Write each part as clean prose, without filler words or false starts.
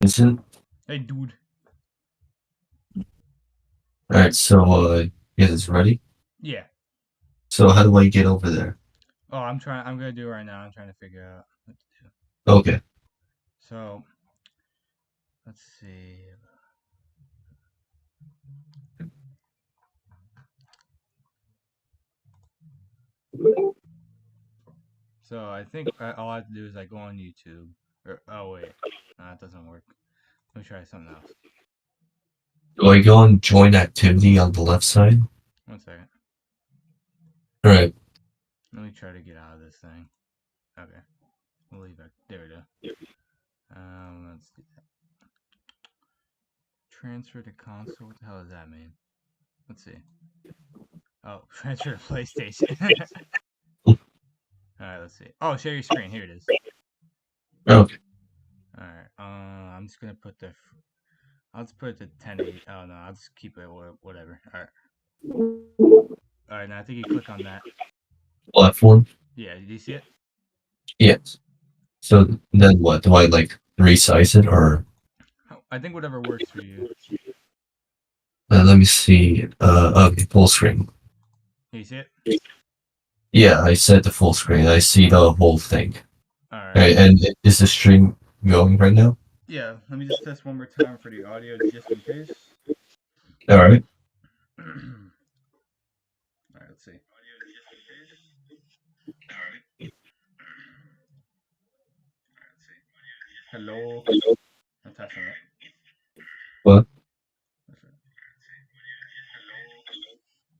Vincent. Hey, dude. All right, so yeah, it's ready. Yeah. So how do I get over there? Oh, I'm trying. I'm gonna do it right now. I'm trying to figure out what to do. Okay. So let's see. So I think all I have to do is like go on YouTube. Oh wait, that doesn't work. Let me try something else. Do I go on join activity on the left side? 1 second. All right. Let me try to get out of this thing. Okay. We'll leave it. There we go. Let's do that. Transfer to console. What the hell does that mean? Let's see. Oh, transfer to PlayStation. All right. Let's see. Oh, share your screen. Here it is. Okay. All right. I'm just gonna put the. I'll just put it to 1080. Oh no, I'll just keep it whatever. All right. All right. Now I think you click on that. Platform. Yeah. Do you see it? Yes. So then what? Do I like resize it or I think whatever works for you. let me see. Okay, full screen. You see it? Yeah, I set the full screen. I see the whole thing. All All right. right, and is the stream going right now? Yeah. Let me just test one more time for the audio just in case. All right. All right. Let's see. Hello. I'm testing it. What?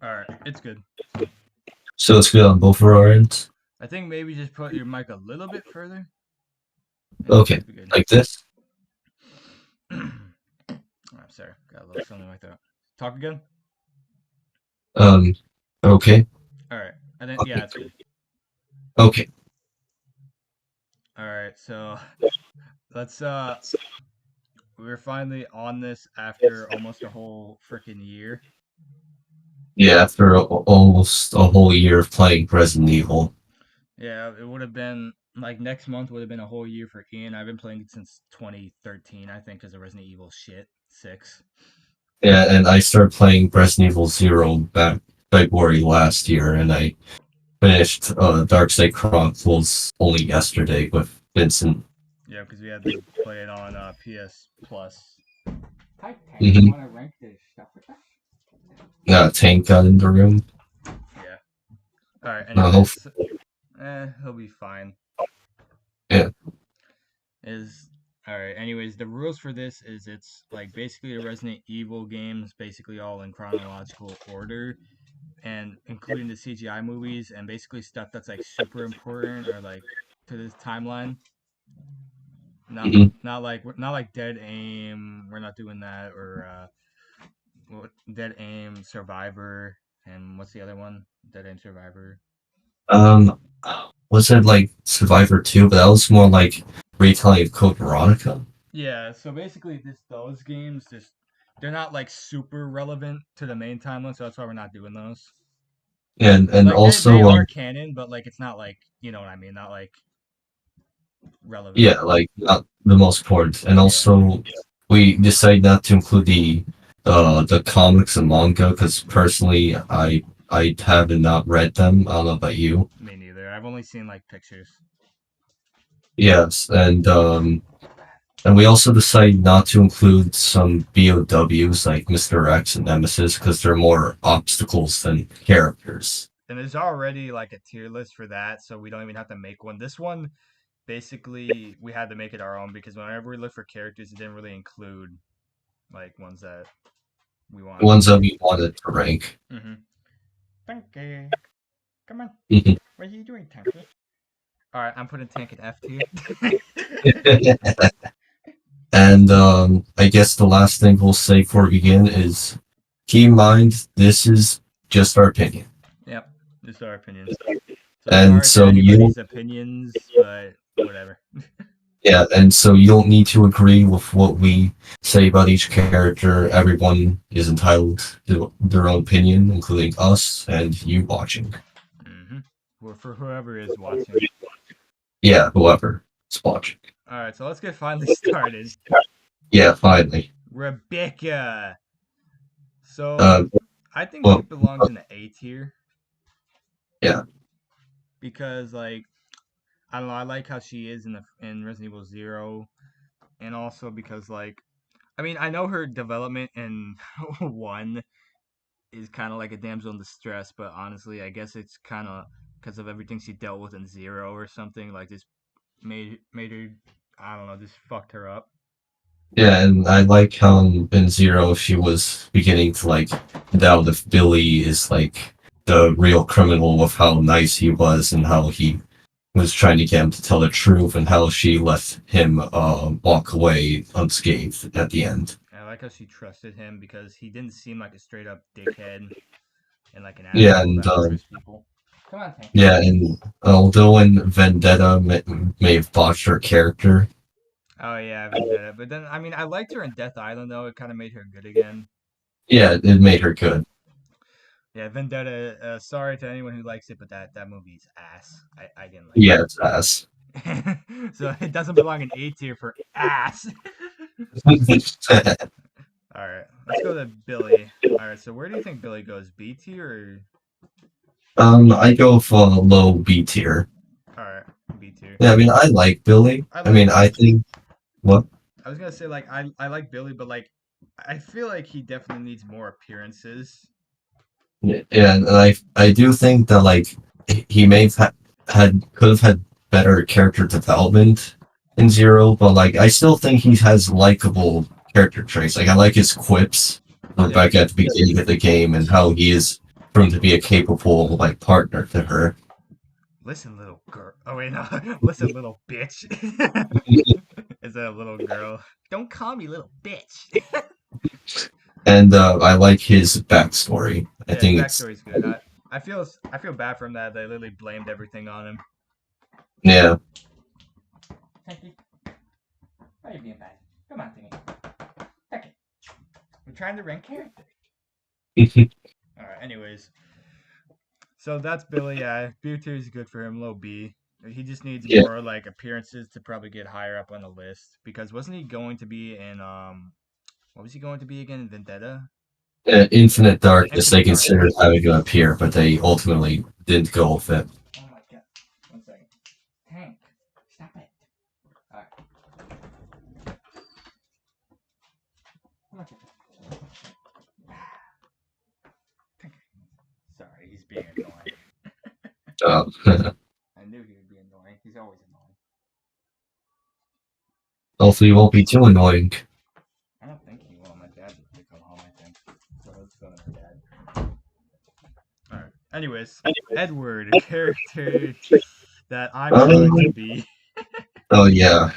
All right. It's good. So it's good on both of our ends. I think maybe just put your mic a little bit further, and it Okay, should be good. like this. I'm sorry. Got a little something like that. Talk again. Um. Okay. All right. And then yeah, Okay. it's good. Okay. All right. So let's we're finally on this after almost a whole freaking year. Yeah, after almost a whole year of playing Resident Evil. Yeah, it would have been like next month would have been a whole year for Ian. I've been playing it since 2013, I think, because of Resident Evil shit 6. Yeah, and I started playing Resident Evil Zero back February last year, and I finished Darkseid Chronicles only yesterday with Vincent. Yeah, because we had to play it on PS Plus. Hi, Tank. You Mm-hmm. want to rank this stuff with us? Tank got in the room. Yeah. All right. No, Anyways, he'll be fine. yeah. Is all right. Anyways, the rules for this is it's like basically a Resident Evil games, basically all in chronological order, and including the CGI movies and basically stuff that's like super important or like to this timeline. Not Mm-hmm. not like Dead Aim. We're not doing that or Dead Aim Survivor and what's the other one? Dead Aim Survivor. Um, was it like Survivor 2? But that was more like retelling of Code Veronica. Yeah, so basically this those games just they're not like super relevant to the main timeline, so that's why we're not doing those. And Like they also, are canon, but like it's not like you know what I mean, not like relevant. yeah, like not the most important. And Yeah, also, we decided not to include the comics and manga because personally, I have not read them. I don't know about you. me neither. I've only seen like pictures. Yes, and we also decided not to include some BOWs like Mr. X and Nemesis because they're more obstacles than characters. And there's already like a tier list for that, so we don't even have to make one. This one basically we had to make it our own because whenever we look for characters, it didn't really include like ones that we The wanted to ones that rank. we wanted to rank. Mm-hmm. Thank you. Come on. What are you doing, Tanker? All right, I'm putting Tank in F tier. And I guess the last thing we'll say before we begin is keep in mind this is just our opinion. Yep, just our opinions. So And sorry to so you anybody's opinions, but whatever. yeah, and so you don't need to agree with what we say about each character. Everyone is entitled to their own opinion, including us and you watching. Mm-hmm. Or for whoever is watching. Yeah, whoever is watching. All right, so let's get finally started. Yeah, finally. Rebecca. So Uh, I think she well, belongs in the A tier yeah, because like I don't know, I like how she is in Resident Evil Zero, and also because like I mean I know her development in one is kind of like a damsel in distress, but honestly I guess it's kind of because of everything she dealt with in Zero or something like this made her I don't know just fucked her up. yeah, and I like how in Zero she was beginning to like doubt if Billy is like the real criminal of how nice he was and how he was trying to get him to tell the truth and how she let him walk away unscathed at the end. And I like how she trusted him because he didn't seem like a straight up dickhead and like an Yeah, asshole and that would trust people. Come on, Tank. yeah, and although in Vendetta may have botched her character, Oh yeah, Vendetta. But then I mean I liked her in Death Island though. It kind of made her good again. yeah, it made her good. Yeah, Vendetta. Sorry to anyone who likes it, but that movie's ass. I didn't like Yeah, it's ass. it. So it doesn't belong in A tier for ass. All right, let's go to Billy. All right, so where do you think Billy goes? B tier I go for low B tier. or all right, B tier. Yeah, I mean, I like Billy. I I like. mean, I think what? I was gonna say like I like Billy, but like I feel like he definitely needs more appearances. Yeah, and I do think that like he may have could have had better character development in Zero, but like I still think he has likable character traits. Like I like his quips, Rebecca at the beginning of the game, and how he is proven to be a capable like partner to her. Listen, little girl. Oh wait, no. Listen, little bitch. Is that a little girl? Don't call me little bitch. And I like his backstory. I Yeah, his think it's backstory's good. I feel bad for him that they literally blamed everything on him. yeah. Tanky, why are you being bad? Come on, Tingy. Okay. We're trying to rank character. Alright, anyways. So that's Billy, yeah. B tier is good for him, low B. He just needs Yeah. more like appearances to probably get higher up on the list. Because wasn't he going to be in what was he going to be again in Vendetta? Infinite Darkness they Infinite Darkness. considered having to appear, but they ultimately didn't go with it. Oh my god. 1 second. Hank, stop it. Alright. Sorry, he's being annoying. I knew he would be annoying. He's always annoying. Hopefully, it won't be too annoying. I don't think he will. My dad would come home, I think. So let's go to my dad. Alright. Anyways, Edward, a character that I'm going to be. Oh yeah,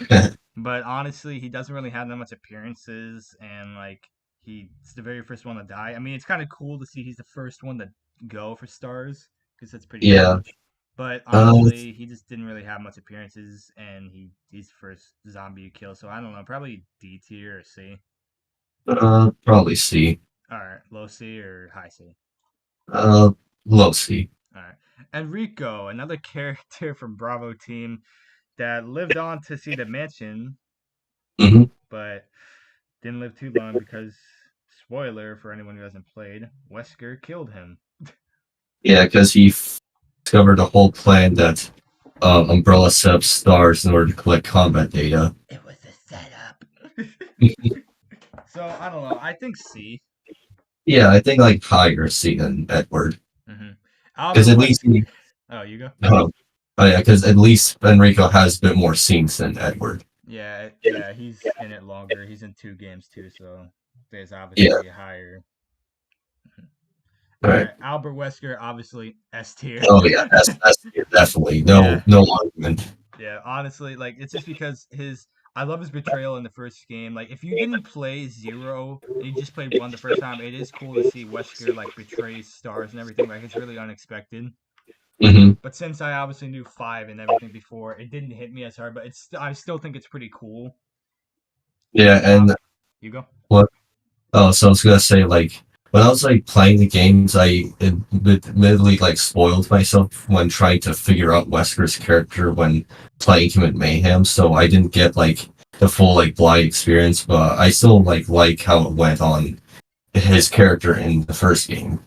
But honestly, he doesn't really have that much appearances, and like he's the very first one to die. I mean, it's kind of cool to see he's the first one to go for stars because that's pretty yeah. cool. But Uh, honestly, he just didn't really have much appearances, and he's the first zombie you kill. So I don't know, probably D tier or C. probably C. All right, low C or high C. Uh, low C. All right, Enrico, another character from Bravo team that lived on to see the mansion, Hmm. but didn't live too long because, spoiler for anyone who hasn't played, Wesker killed him. Yeah, because he discovered a whole plan that Umbrella set up stars in order to collect combat data. It was a setup. So I don't know. I think C. Yeah, I think like higher C than Edward, because Albert at least Wesker. Oh, you go. oh yeah, because at least Enrico has a bit more scenes than Edward. Yeah, he's in it longer. He's in 2 games too, so there's obviously a higher. All right. Albert Wesker, obviously S tier. Oh yeah, that's definitely no argument. Yeah, honestly, like it's just because I love his betrayal in the first game. Like if you didn't play Zero and you just played 1 the first time, it is cool to see Wesker like betray stars and everything. Like it's really unexpected. Hmm. But since I obviously knew 5 and everything before, it didn't hit me as hard. But I still think it's pretty cool. Yeah, and You go. what? Oh, so I was gonna say like when I was like playing the games, I admittedly like spoiled myself when trying to figure out Wesker's character when playing him at Mayhem. So I didn't get like the full like blind experience, but I still like how it went on his character in the first game.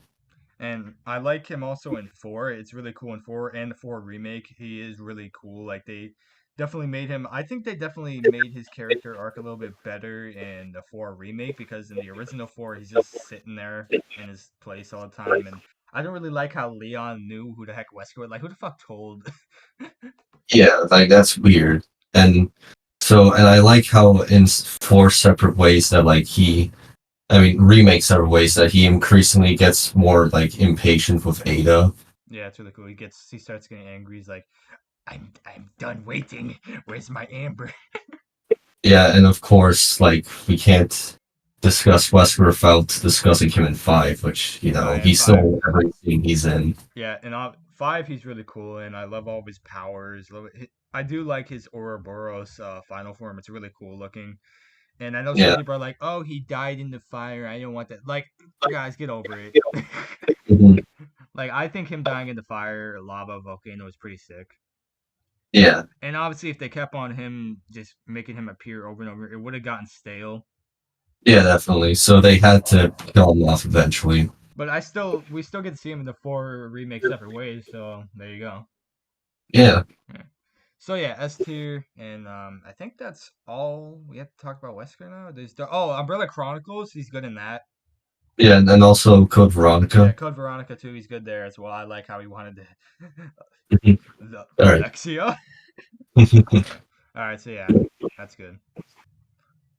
And I like him also in 4. It's really cool in 4 and the 4 remake. He is really cool. Like they definitely made him. I think they definitely made his character arc a little bit better in the 4 remake because in the original 4 he's just sitting there in his place all the time. And I don't really like how Leon knew who the heck Wesker was. Like who the fuck told? Yeah, like that's weird. And and I like how in four separate ways that remake several ways that he increasingly gets more like impatient with Ada. Yeah, it's really cool. He starts getting angry. He's like, I'm done waiting. Where's my Amber? Yeah, and of course, like we can't discuss Wesker without discussing him in 5, which Oh yeah, he 5. stole everything he's in. Yeah, and 5 he's really cool, and I love all of his powers. I do like his Ouroboros final form. It's really cool looking. And I know some Yeah. people are like, "Oh, he died in the fire. I don't want that." Like, guys, get over it. Mhm. Like, I think him dying in the fire, lava, volcano is pretty sick. Yeah. And obviously, if they kept on him just making him appear over and over, it would have gotten stale. Yeah, definitely. So they had to kill him off eventually. But we still get to see him in the 4 remake separate ways. So there you go. Yeah. Yeah. So yeah, S tier, and I think that's all we have to talk about Wesker now. Umbrella Chronicles, he's good in that. Yeah, and then also Code Yeah, Veronica. Code Veronica too, he's good there as well. I like how he wanted to Mhm. the All right. Alexia. All right, so yeah, that's good.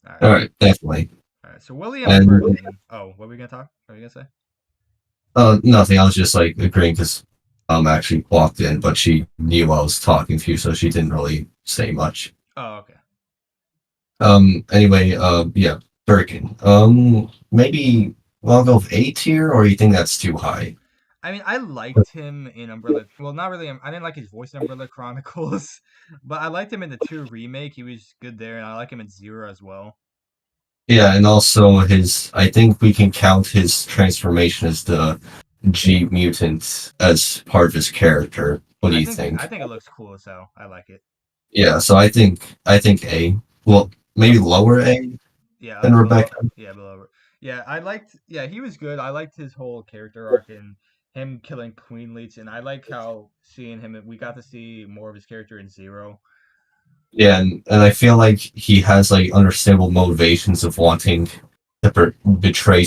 All right, All right, definitely. all right. So William And Birkin. Oh, what were we gonna talk? What were you gonna say? nothing. I was just like agreeing because actually walked in, but she knew I was talking to you, so she didn't really say much. Oh, okay. Anyway, yeah, Birkin. Maybe I'll go with A tier, or you think that's too high? I mean, I liked him in Umbrella. Well, not really. I didn't like his voice in Umbrella Chronicles, but I liked him in the 2 remake. He was good there, and I like him in 0 as well. Yeah, and also I think we can count his transformation as the G mutant as part of his character. What do you think? I think it looks cool as hell. I like it. Yeah, so I think A. Well, maybe lower A Yeah, than Rebecca. yeah, below. Yeah, I liked. Yeah, he was good. I liked his whole character arc and him killing Queen Leech, and I like how seeing him. We got to see more of his character in 0. Yeah, and I feel like he has like understandable motivations of wanting to betray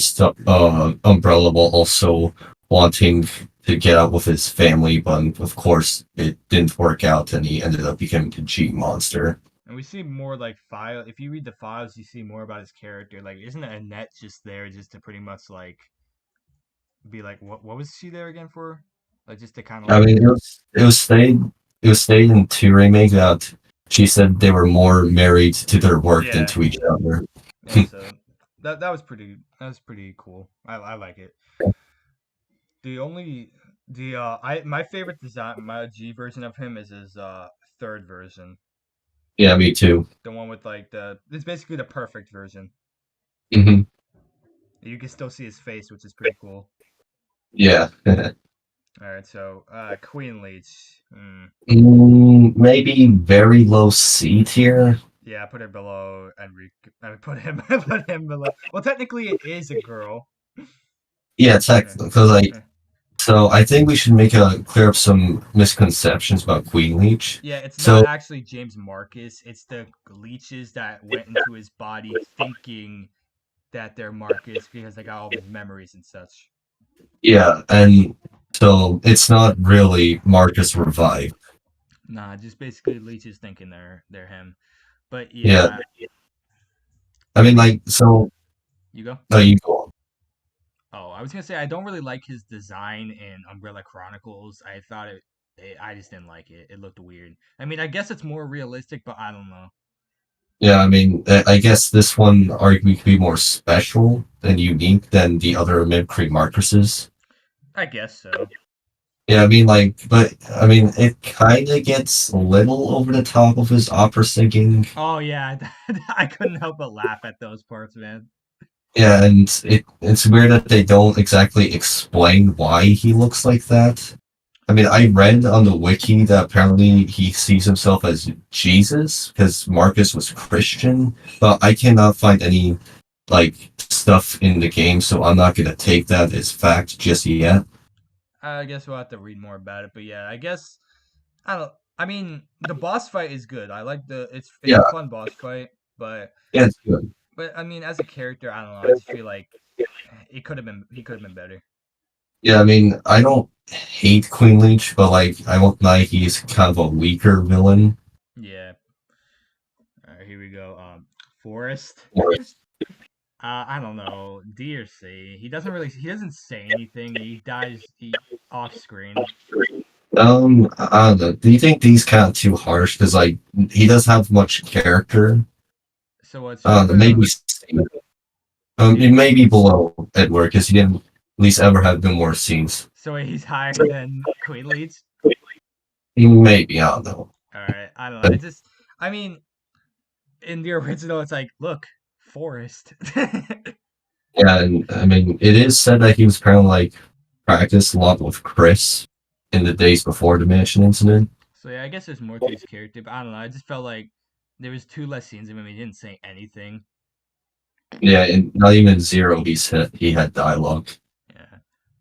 Umbrella while also wanting to get out with his family, but of course it didn't work out, and he ended up becoming the G monster. And we see more like file. If you read the files, you see more about his character. Like, isn't Annette just there just to pretty much like be like, what was she there again for? Like, just to kind of I like. mean, it was stated in 2 remake that she said they were more married to their work than Yeah, to each other. yeah. So that was pretty cool. I like it. The only the I my favorite design, my G version of him is his third version, Yeah, me too. the one with like it's basically the perfect version. Hmm. You can still see his face, which is pretty cool. Yeah. All right, so Queen Leech. Maybe very low C tier. Yeah, put her below Enrique. I mean, put him below. Well, technically, it is a girl. Yeah, Yeah. technically, because Yeah. so I think we should clear up some misconceptions about Queen Leech. Yeah, it's So not actually James Marcus. It's the leeches that went into his body thinking that they're Marcus because they got all his memories and such. yeah, and so it's not really Marcus revived. Nah, just basically leeches thinking they're him. But Yeah, yeah, I mean, I you go. you go on. Oh, I was gonna say I don't really like his design in Umbrella Chronicles. I thought I just didn't like it. It looked weird. I mean, I guess it's more realistic, but I don't know. Yeah, I mean, I guess this one arguably could be more special and unique than the other mimicry Marcuses. I guess so. Yeah, I mean, but I mean, it kind of gets a little over the top of his opera singing. Oh yeah, I couldn't help but laugh at those parts, man. Yeah, and it's weird that they don't exactly explain why he looks like that. I mean, I read on the wiki that apparently he sees himself as Jesus because Marcus was Christian, but I cannot find any like stuff in the game, so I'm not gonna take that as fact just yet. I guess we'll have to read more about it. But yeah, I guess I don't. I mean, the boss fight is good. I like the. It's Yeah, a fun boss fight, but yeah, it's good. I mean, as a character, I don't know. I just feel like he could have been better. Yeah, I mean, I don't hate Queen Leech, but like, I won't lie, he's kind of a weaker villain. Yeah. All right, here we go. Forest. Or, I don't know. D or C. He doesn't really. He doesn't say anything. He dies off screen. I don't know. Do you think these kind of too harsh? Because like, he does have much character. So what? Should I put Maybe him? it may be below Edward because he didn't at least ever have been more scenes. So he's higher than Queen Leech. Maybe I don't know. All right. I don't know. It just. I mean, in the original, it's like, look, Forest. Yeah, and I mean, it is said that he was kind of like practiced a lot with Chris in the days before the mansion incident. So yeah, I guess there's more to his character, but I don't know. I just felt like there was two less scenes of him. He didn't say anything. Yeah, and not even zero. He had dialogue. Yeah.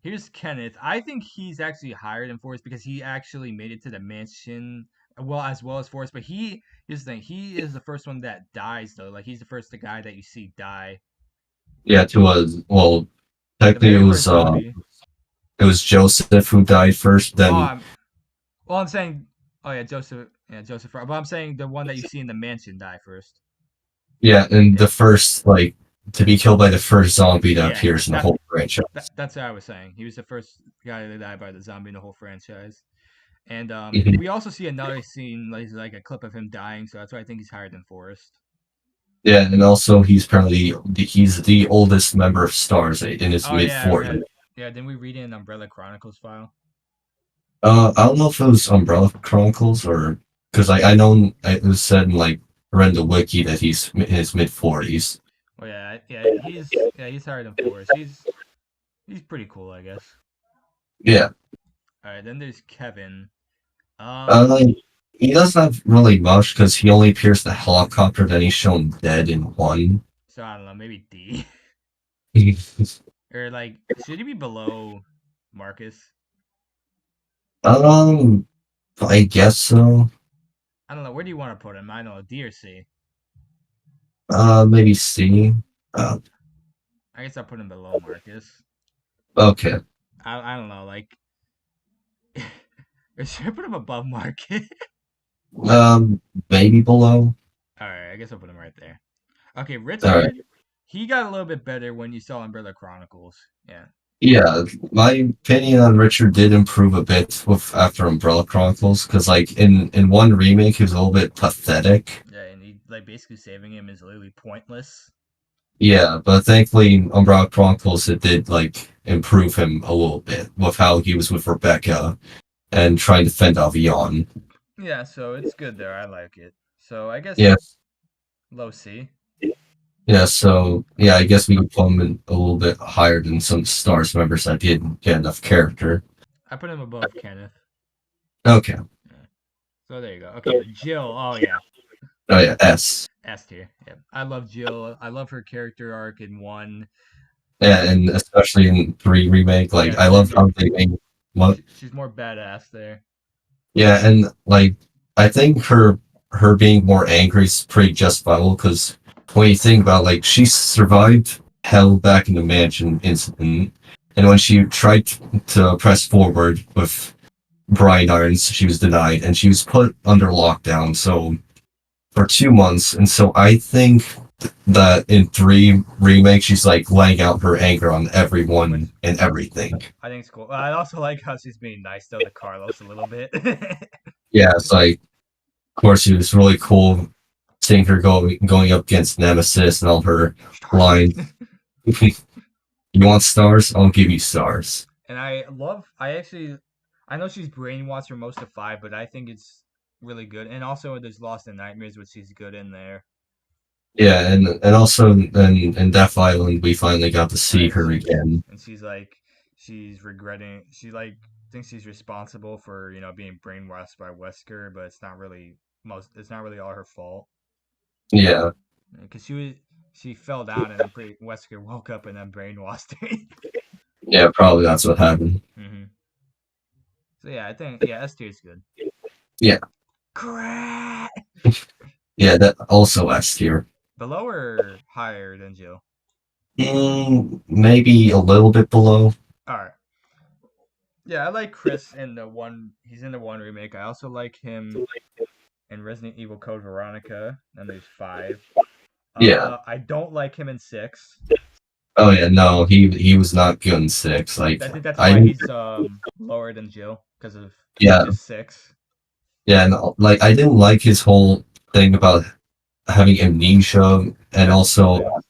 Here's Kenneth. I think he's actually higher than Forrest because he actually made it to the mansion, well as Forrest. But here's the thing. He is the first one that dies though. Like he's the first guy that you see die. Yeah, to a well, The technically very first zombie. it was Joseph who died first. Oh, Then I'm saying. Oh yeah, Joseph. Yeah, Joseph. But I'm saying the one that you see in the mansion die first. yeah, and Yeah. the first like to be killed by the first zombie that Yeah. appears in the whole franchise. That's what I was saying. He was the first guy to die by the zombie in the whole franchise. And Mhm. we also see another scene, like a clip of him dying. So that's why I think he's higher than Forrest. Yeah, and also he's apparently he's the oldest member of Stars in his Oh mid yeah, 40s. yeah. Didn't we read it in Umbrella Chronicles file? I don't know if it was Umbrella Chronicles or because I know it was said in like around the wiki that he's in his mid 40s. Well, he's higher than Forrest. He's pretty cool, I guess. Yeah, All right, then there's Kevin. uh, he doesn't have really much because he only appears the helicopter. Then he's shown dead in one. So I don't know, maybe D or like should he be below Marcus? um, I guess so. I don't know. Where do you want to put him? I don't know, D or C. Maybe C. Uh, I guess I'll put him below Marcus. okay. I don't know, like or should I put him above Marcus? Maybe below. All right, I guess I'll put him right there. Okay, All right. Richard. He got a little bit better when you saw Umbrella Chronicles. Yeah. Yeah, my opinion on Richard did improve a bit with after Umbrella Chronicles because, like, in one remake, he was a little bit pathetic. Yeah, and he like basically saving him is literally pointless. Yeah, but thankfully, in Umbrella Chronicles, it did like improve him a little bit with how he was with Rebecca and trying to fend off Yon. Yeah, so it's good there. I like it. So I guess Yeah, low C. yeah. So yeah, I guess we could put him in a little bit higher than some Stars members that didn't get enough character. I put him above Kenneth. Okay. Yeah. So there you go. Okay, Jill. Oh yeah, Oh yeah, S. S tier. Yeah, I love Jill. I love her character arc in one. Yeah, and especially in 3 remake, like Yeah, I love how they made what. she's more badass there. Yeah, and like I think her being more angry is pretty justifiable because when you think about like she survived hell back in the mansion incident, and when she tried to press forward with Brian Irons, she was denied, and she was put under lockdown. So for 2 months, and so I think that in 3 remake, she's like laying out her anger on everyone and everything. I think it's cool. I also like how she's being nice though to Carlos a little bit. Yeah, it's like of course it was really cool seeing her going up against Nemesis and all her lines. You want stars? I'll give you stars. And I know she's brainwashed for most of five, but I think it's really good. And also there's Lost in Nightmares, which she's good in there. Yeah, and also in Death Island we finally got to see Right. her again. And she's regretting. She like thinks he's responsible for being brainwashed by Wesker, but it's not really all her fault Yeah, because she fell down and then Wesker woke up and then brainwashed her. yeah, probably that's what happened. hmm So yeah, I think S tier is good. Yeah, Crack. yeah, that also S tier. Below or higher than Jill? Maybe a little bit below. All right. Yeah, I like Chris in the one. He's in the one remake. I also like him in Resident Evil Code Veronica. And there's 5. Yeah. I don't like him in 6. Oh yeah, no, he was not good in 6. Like I think that's why I he's lower than Jill because of yeah, just 6. yeah, and like I didn't like his whole thing about having amnesia and also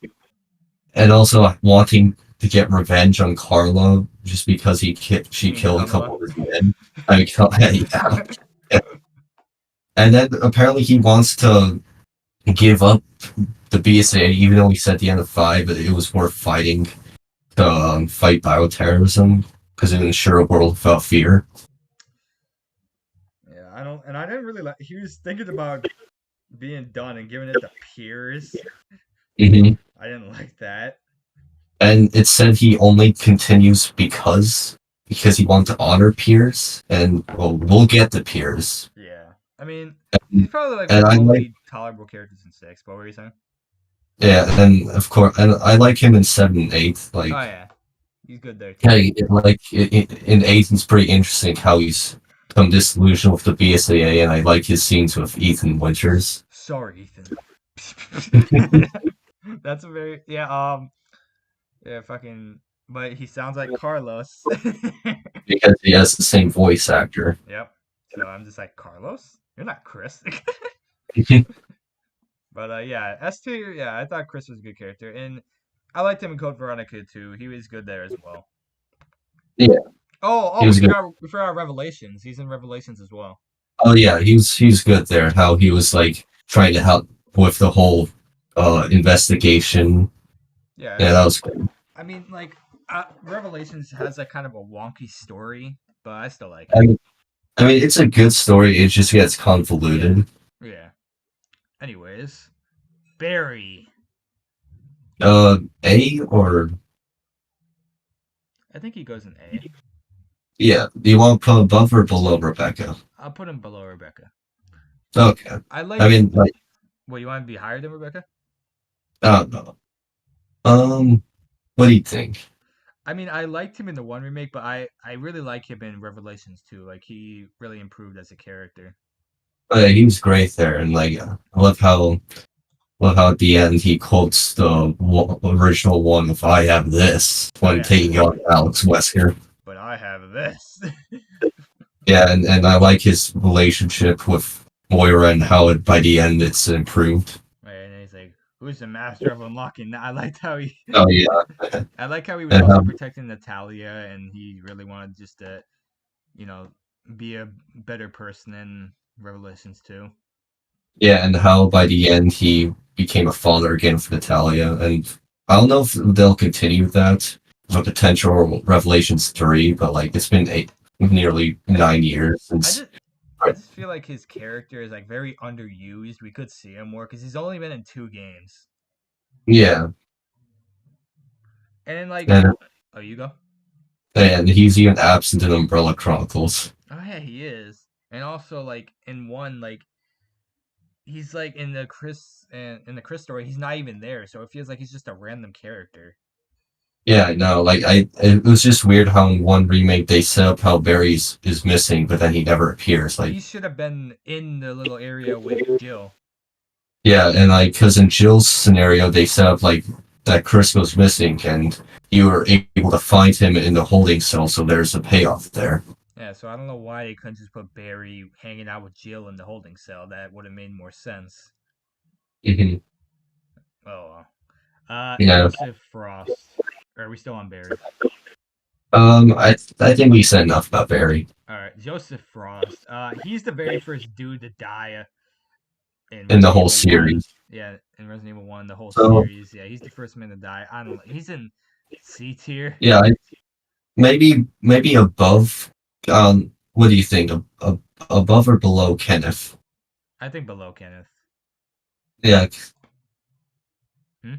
wanting to get revenge on Carla just because she You mean killed a Kamala? couple of his men. I mean, yeah. And then apparently he wants to give up the BSA, even though he said at the end of 5 that it was worth fighting to fight bioterrorism because it ensure a world without fear. Yeah, I didn't really like. He was thinking about being done and giving it to Piers. hmm I didn't like that. And it said he only continues because he wanted to honor peers, and well, we'll get to peers. Yeah, I mean, he's probably like one And of I the like only tolerable characters in 6. But what were you saying? yeah, and of course, and I like him in 7 and 8. Oh Like, yeah, he's good there too. hey, in 8, it's pretty interesting how he's become disillusioned with the BSAA, and I like his scenes with Ethan Winters Sorry, Ethan. That's a very yeah fucking. But he sounds like Carlos. because he has the same voice actor. Yep. So I'm just like Carlos. You're not Chris. But yeah, S tier. Yeah, I thought Chris was a good character, and I liked him in Code Veronica too. He was good there as well. Yeah, Oh, he was good. we forgot Revelations. He's in Revelations as well. Oh yeah, he was good there. How he was like trying to help with the whole investigation. Yeah, Yeah, that was good. I mean, like, Revelations has a kind of a wonky story, but I still like I it. mean, I mean, it's a good story. It just gets Yeah, convoluted. yeah. Anyways, Barry. A or I think he goes in A. yeah, do you want to put above or below Rebecca? I'll put him below Rebecca. Okay. I I like. mean, like, Well, you want to be higher than Rebecca? I don't know. What do you think? I mean, I liked him in the one remake, but I really like him in Revelations too. Like he really improved as a character. He was great there, and like, I love how at the end he quotes the original one of "I have this" Oh when yeah, taking on Alex Wesker. but I have this. Yeah, and I like his relationship with Moira and how by the end it's improved. And he's like, "Who's the master of unlocking?" I liked how he. Oh yeah, I like how he was and also protecting Natalia, and he really wanted just to, you know, be a better person in Revelations 2. yeah, and how by the end he became a father again for Natalia, and I don't know if they'll continue that for potential Revelations 3, but like it's been nearly 9 years I since. just I just feel like his character is like very underused. We could see him more because he's only been in 2 games. Yeah, And like, and oh, you go. he's even absent in Umbrella Chronicles. Oh yeah, he is. And also like in one, like he's like in the Chris story, he's not even there, so it feels like he's just a random character. Yeah, I know. Like it was just weird how in one remake they set up how Barry's is missing, but then he never appears. Like, He should have been in the little area with Jill. yeah, and like, because in Jill's scenario, they set up like that Chris was missing, and you were able to find him in the holding cell. So there's a payoff there. Yeah, so I don't know why they couldn't just put Barry hanging out with Jill in the holding cell. That would have made more sense. hmm Oh well. Yeah. Joseph Frost. Or are we still on Barry? I think we said enough about Barry All right, Joseph Frost. He's the very first dude to die in in the Resident whole Evil 1. series. Yeah, in Resident Evil 1, the whole So series. Yeah, he's the first man to die. I don't know. He's in C tier. yeah, maybe above What do you think? Above or below Kenneth? I think below Kenneth. Yeah. Hmm?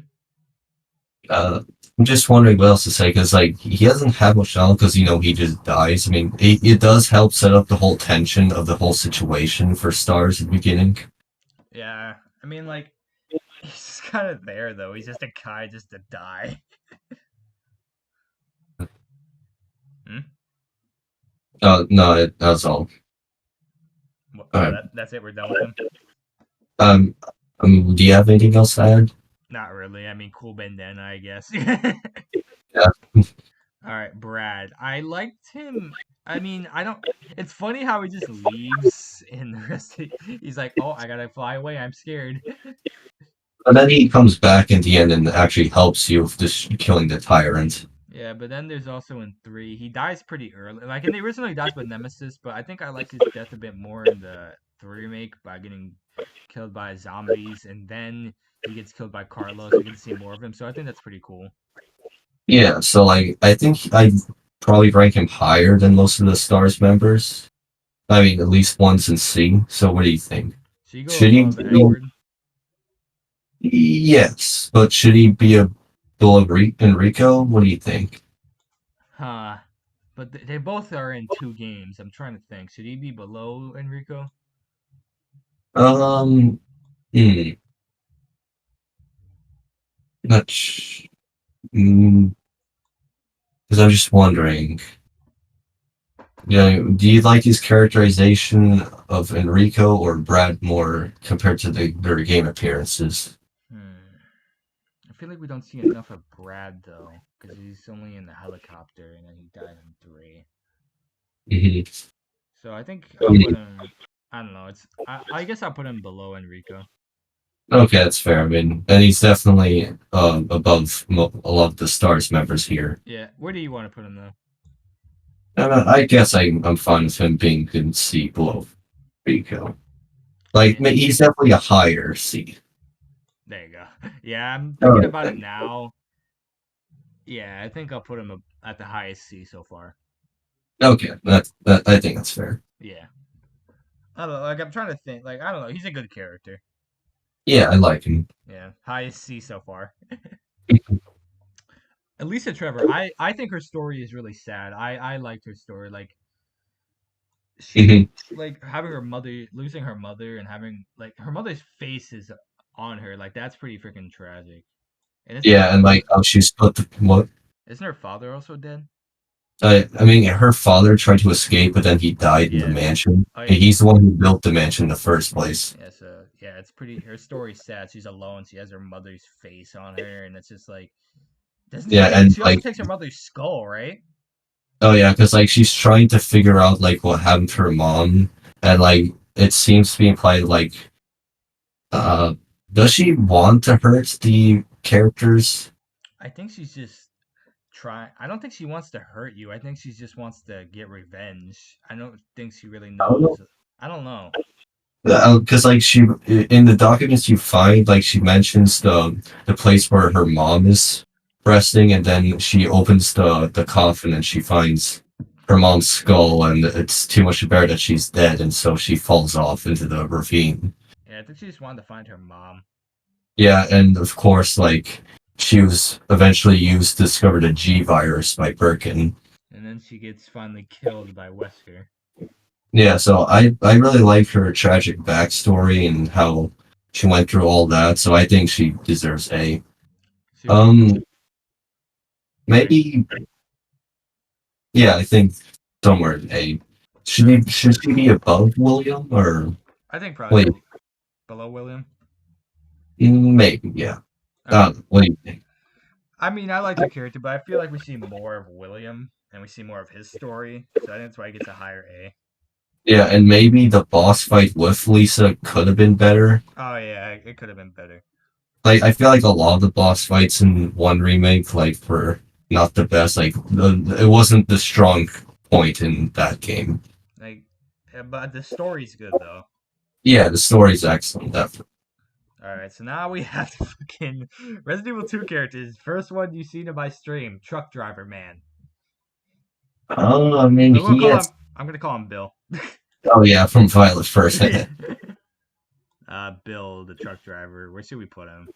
Uh, I'm just wondering what else to say because like he doesn't have much knowledge because he just dies. I mean, it does help set up the whole tension of the whole situation for Stars at the beginning. Yeah, I mean, like, he's just kind of there though. He's just a guy just to die. Hmm? No, that's all. All Oh, right. that's it. We're done with him. Um, do you have anything else to add? Not really. I mean, cool bandana, I guess. Yeah. All right, Brad. I liked him. I mean, I don't. It's funny how he just leaves in the rest. He's like, "Oh, I gotta fly away. I'm scared." But then he comes back in the end and actually helps you with just killing the tyrant. Yeah, but then there's also in 3, he dies pretty early. Like in the original, he dies with Nemesis, but I think I liked his death a bit more in the 3 remake by getting killed by zombies, and then he gets killed by Carlos. We get to see more of him, so I think that's pretty cool. Yeah, so like I think I probably rank him higher than most of the Stars members. I mean, at least once in C. So what do you think? So you go Should he above Edward. Yes, but should he be a below Enrico? What do you think? Huh. But they both are in 2 games. I'm trying to think. Should he be below Enrico? Um, hmm, not sh- because I'm just wondering. Do you like his characterization of Enrico or Brad more compared to their game appearances? Hmm. I feel like we don't see enough of Brad though, because he's only in the helicopter and then he died in 3. Mhm. So I think I'll put him. I don't know. I guess I'll put him below Enrico. Okay, that's fair. I mean, and he's definitely above a lot of the Stars members here. Yeah. Where do you want to put him though? And I guess I'm fine with him being in C below Rico. Like, Yeah. he's definitely a higher C. There you go. Yeah, I'm thinking Oh, about it now. Yeah, I think I'll put him at the highest C so far. okay, that. I think that's fair. Yeah. I don't know. Like I'm trying to think. Like I don't know. He's a good character. Yeah, I like him. Yeah, highest C so far. Elisa Trevor. I think her story is really sad. I liked her story. Like she Mhm. like having her mother losing her mother and having like her mother's face is on her. Like that's pretty freaking tragic. And isn't her Yeah, and like father how she's put the what? isn't her father also dead? I mean, her father tried to escape, but then he died in the Yeah. mansion. Oh And yeah. he's the one who built the mansion in the first place. Yeah, so yeah, it's pretty. Her story's sad. She's alone. She has her mother's face on her, and it's just like, doesn't she Yeah, take? and She also like, takes her mother's skull, right? oh yeah, because like she's trying to figure out like what happened to her mom, and like it seems to be implied like, uh, does she want to hurt the characters? I think she's just trying. I don't think she wants to hurt you. I think she just wants to get revenge. I don't think she really I don't know. knows. I don't know. Because like she in the documents you find, like she mentions the place where her mom is resting, and then she opens the coffin and she finds her mom's skull, and it's too much to bear that she's dead, and so she falls off into the ravine. Yeah, I think she just wanted to find her mom, Yeah, and of course, like she was eventually used to discover the G virus by Birkin. and then she gets finally killed by Wesker. Yeah, so I really like her tragic backstory and how she went through all that. So I think she deserves A. So you, Um, sorry. maybe yeah, I think somewhere in A. Should she be above William or I think probably wait? below William. Maybe yeah. All right. What do you think? I mean, I like her character, but I feel like we see more of William and we see more of his story. So I think that's why he gets a higher A. Yeah, and maybe the boss fight with Lisa could have been better. Oh yeah, it could have been better. Like I feel like a lot of the boss fights in one remake like were not the best. Like it wasn't the strong point in that game. Like, but the story's good though. Yeah, the story's excellent. Definitely. All right, so now we have the fucking Resident Evil 2 characters. First one you seen in my stream, Truck Driver Man. I mean, I'm gonna he call has. him. I'm gonna call him Bill. Oh yeah, from Violet first. Bill, the truck driver. Where should we put him?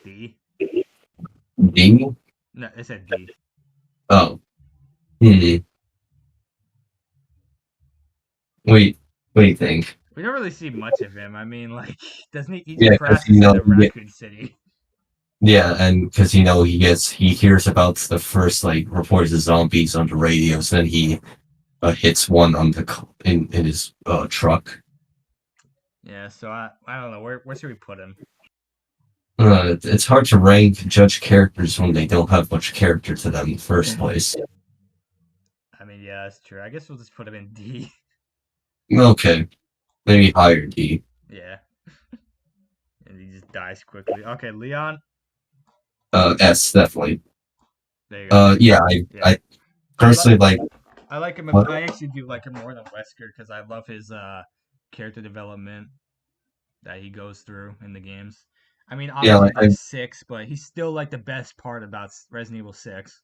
D? D? No, it said D. Oh. Hmm. Wait, what do you think? We don't really see much of him. I mean, like, doesn't he eat Yeah, because crashes into Raccoon City? yeah, and because he hears about the first like reports of zombies on the radio, so then he hits one on in his truck. Yeah, so I don't know. Where should we put him? It's hard to judge characters when they don't have much character to them in the first place. I mean, yeah, that's true. I guess we'll just put him in D. Okay, maybe higher D. Yeah. And he just dies quickly. Okay, Leon. S definitely. There you go. Yeah, Yeah. I personally like. I like him. What? I actually do like him more than Wesker because I love his character development that he goes through in the games. I mean, Yeah, obviously like there's 6, but he's still like the best part about Resident Evil 6.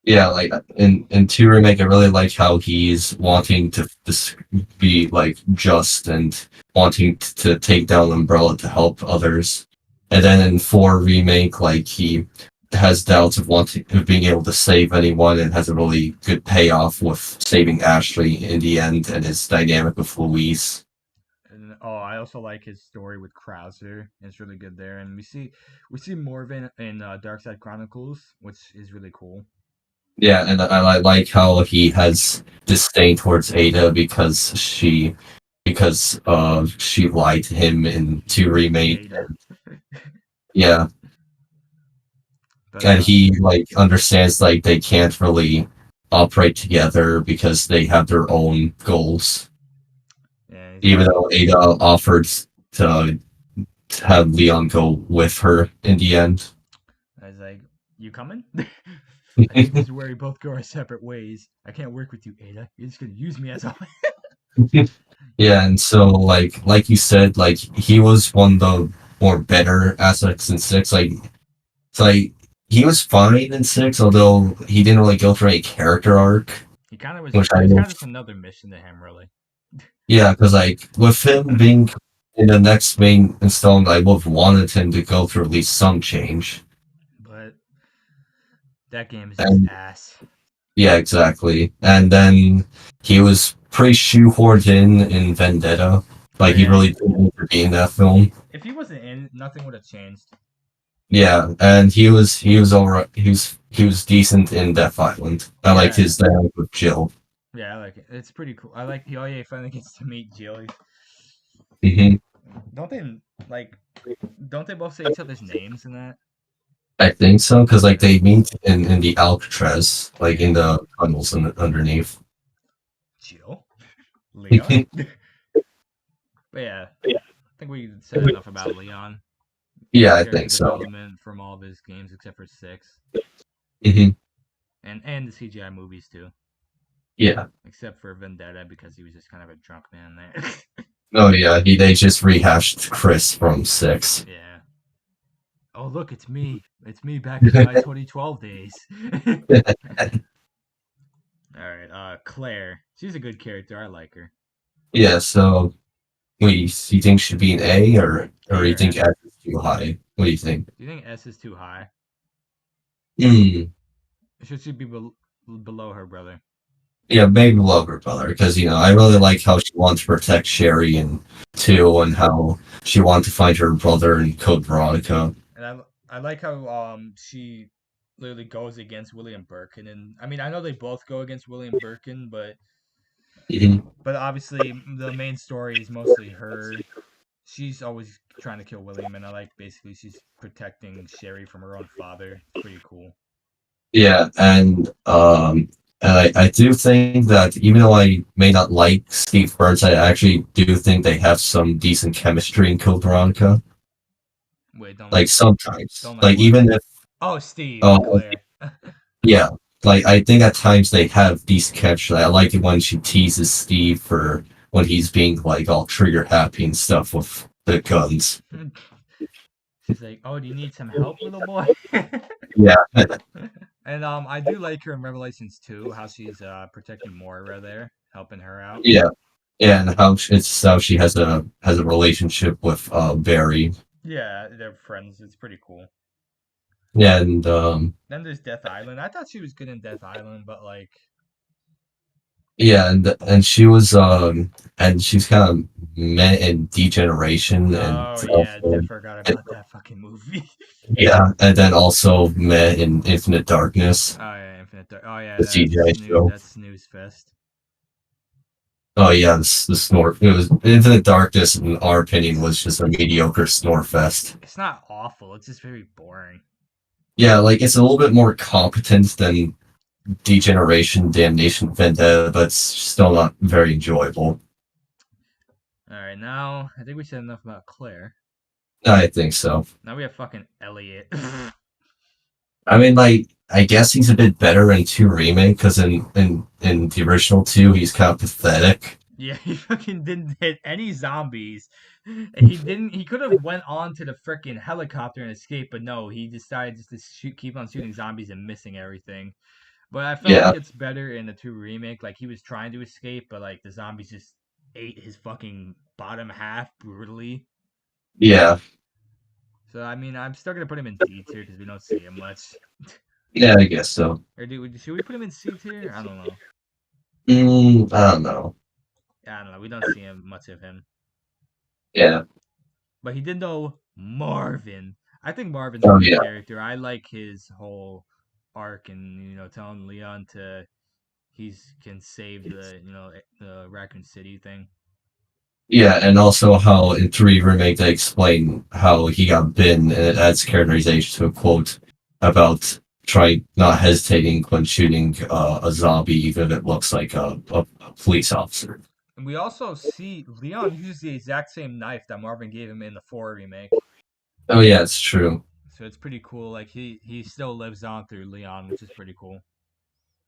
yeah, like in two remake, I really like how he's wanting to just be like just and wanting to take down Umbrella to help others, and then in four remake, like he has doubts of being able to save anyone, and has a really good payoff with saving Ashley in the end, and his dynamic with Louise. And I also like his story with Krauser. It's really good there, and we see more of it in Dark Side Chronicles, which is really cool. Yeah, and I like how he has disdain towards Ada because she lied to him in two remake. Ada. Yeah, But and he like understands like they can't really operate together because they have their own goals. yeah, Even though Ada offered to, to have Leon go with her in the end. I was like, "You coming?" I think this is where we both go our separate ways. I can't work with you, Ada. You're just gonna use me as a. Yeah, and so like you said, like he was one of the more better aspects in six. Like it's like he was fine in six, although he didn't really go through any character arc. He kind of was. Which It I was know. kind of just another mission to him, really. Yeah, because like with him being in the next main installment, I would have wanted him to go through at least some change. But that game is just And ass. yeah, exactly. And then he was pretty shoehorned in Vendetta. Like he Yeah. really didn't need to be in that film. If he wasn't in, nothing would have changed. Yeah, and he was alright. He was decent in Death Island. I liked Yeah. his dynamic with Jill. Yeah, I like it. It's pretty cool. I like. Oh yeah, he finally gets to meet Jill. Hmm. Don't they like? Don't they both say each other's names in that? I think so, because like they meet in the Alcatraz, like in the tunnels underneath. Jill, Leon. But yeah, I think we said enough about Leon. Yeah, I Character think so. development from all of his games except for 6, Hmm. and the CGI movies too, Yeah. except for Vendetta because he was just kind of a drunk man there. Oh yeah, they just rehashed Chris from six. Yeah. Oh look, it's me. It's me back in my 2012 days. All right, Claire. She's a good character. I like her. Yeah. So, wait, you think should be an A or A you or think S. S is too high? What do you think? Do you think S is too high? Hmm. Should she be below her brother? Yeah, maybe love her brother because I really like how she wants to protect Sherry and two, and how she wants to find her brother in Code Veronica. And I like how she literally goes against William Birkin, and I mean I know they both go against William Birkin, but Mhm. obviously the main story is mostly her. She's always trying to kill William, and I like basically she's protecting Sherry from her own father. It's pretty cool. Yeah, and I do think that even though I may not like Steve Burns, I actually do think they have some decent chemistry in Code Veronica. Wait, don't Like sometimes, don't like like what? even if Oh, Steve and oh Claire. yeah, like I think at times they have decent chemistry. I like it when she teases Steve for when he's being like all trigger happy and stuff with the guns. She's like, "Oh, do you need some help, little boy?" Yeah. And I do like her in Revelations 2, how she's protecting Moira there. helping her out. Yeah, yeah, and how she has a relationship with Barry. Yeah, they're friends. It's pretty cool. Yeah, and Then there's Death Island. I thought she was good in Death Island, but like, yeah, and she was and she's kind of met in Degeneration and oh yeah, I also forgot about that fucking movie. yeah, and then also met in Infinite Darkness, Oh yeah, Infinite Dark. Oh yeah, the CGI show. That's Snooze Fest. Oh yeah, the snort. It was Infinite Darkness, in our opinion, was just a mediocre snore fest. It's not awful. It's just very boring. Yeah, like it's a little bit more competent than Degeneration, Damnation, Vendetta, but it's still not very enjoyable. All right, now I think we said enough about Claire. I think so. Now we have fucking Elliot. I mean, like, I guess he's a bit better in 2 remake because in the original 2 he's kind of pathetic. Yeah, he fucking didn't hit any zombies. He didn't. He could have went on to the freaking helicopter and escaped, but no, he decided just to keep on shooting zombies and missing everything. But I felt Yeah, like it's better in the 2 remake. Like he was trying to escape, but like the zombies just ate his fucking bottom half brutally. yeah, So I mean, I'm still gonna put him in D tier because we don't see him much. yeah. I guess so. Or should we put him in C tier? I don't know. I don't know. I don't know. We don't see him much of him. Yeah. But he did know Marvin. I think Marvin's a Oh good yeah. character. I like his whole arc and telling Leon to he's can save the Raccoon City thing. Yeah, and also how in 3 remake they explain how he got bitten, and it adds characterization to a quote about trying not hesitating when shooting a zombie, even if it looks like a police officer. And we also see Leon uses the exact same knife that Marvin gave him in the 4 remake. Oh yeah, it's true. So it's pretty cool. Like he still lives on through Leon, which is pretty cool.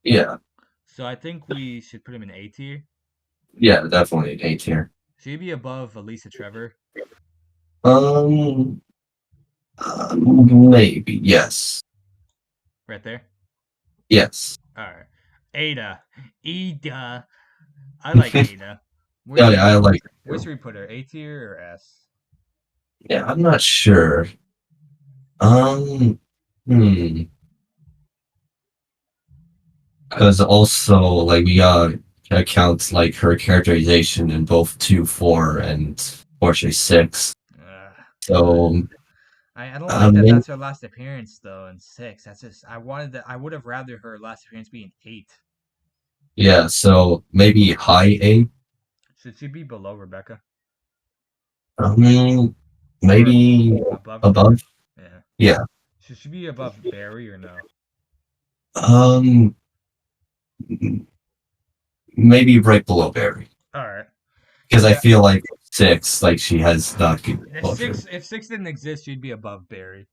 Yeah, So I think we should put him in A tier. yeah, definitely an A tier. Should he be above Elisa Trevor? Um, maybe yes, Right there. yes. All right. Ada. Ida. I like Ada. Where Yeah, should yeah, I like it where too. should we put her? A tier or S? Yeah, I'm not sure. Um, hmm. Because also, like, we gotta account like her characterization in both 2, 4, and fortunately 6. God. So, I don't I like that mean, that's her last appearance though in 6. That's just I would have rather her last appearance be in 8. yeah. So maybe high A. Should she be below Rebecca? Um, Or maybe above above. Rebecca? Yeah. Yeah. Should she be above Barry or no? Um, maybe right below Barry. Alright. Because I Yeah. feel like 6, like she has not good If closure. six didn't exist, she'd be above Barry.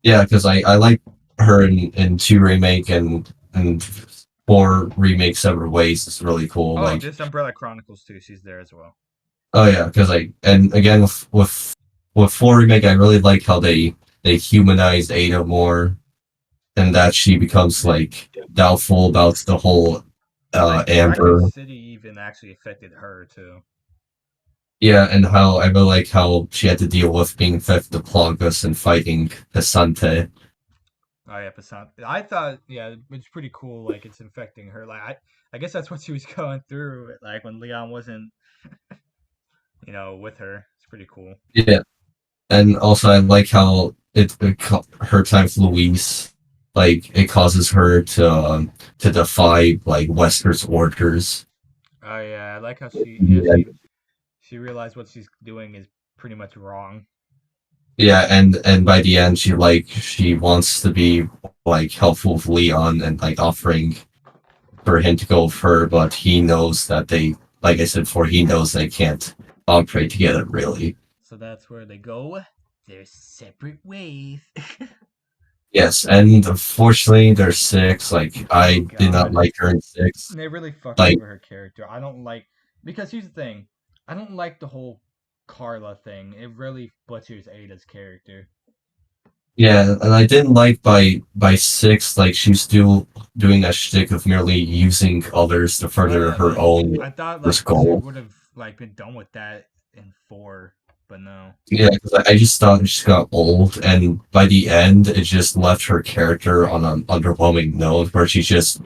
Yeah, because I like her in 2 remake and 4 remake several ways. It's really cool. Oh, Like, this Umbrella Chronicles too, she's there as well. oh yeah, because and again with 4 remake, I really like how they humanized Ada more, and that she becomes like doubtful about the whole And like Raccoon Amber. City even actually affected her too. Yeah, and how I really like how she had to deal with being infected with Plagas and fighting Asante. Oh yeah, Passant. I thought yeah, it's pretty cool. Like it's infecting her. Like I guess that's what she was going through. Like when Leon wasn't, with her. It's pretty cool. Yeah, and also I like how her time with Louise, like it causes her to defy like Wesker's orders. Oh yeah, I like how Yeah, she realized what she's doing is pretty much wrong. yeah, and by the end, she wants to be like helpful with Leon and like offering for him to go with her, but he knows that like I said before, he knows they can't operate together really. So that's where they go their separate ways. Yes, and unfortunately, there's 6. Like Oh I did not god. like her in 6. They really fucked Like over her character. I don't like because here's the thing. I don't like the whole Carla thing. It really butchers Ada's character. Yeah, and I didn't like by six, like she's still doing a shtick of merely using others to Oh further yeah, her like own I thought first like she goal. would have like been done with that in 4, but no. Yeah, because I just thought it just got old, and by the end, it just left her character on an underwhelming note where she just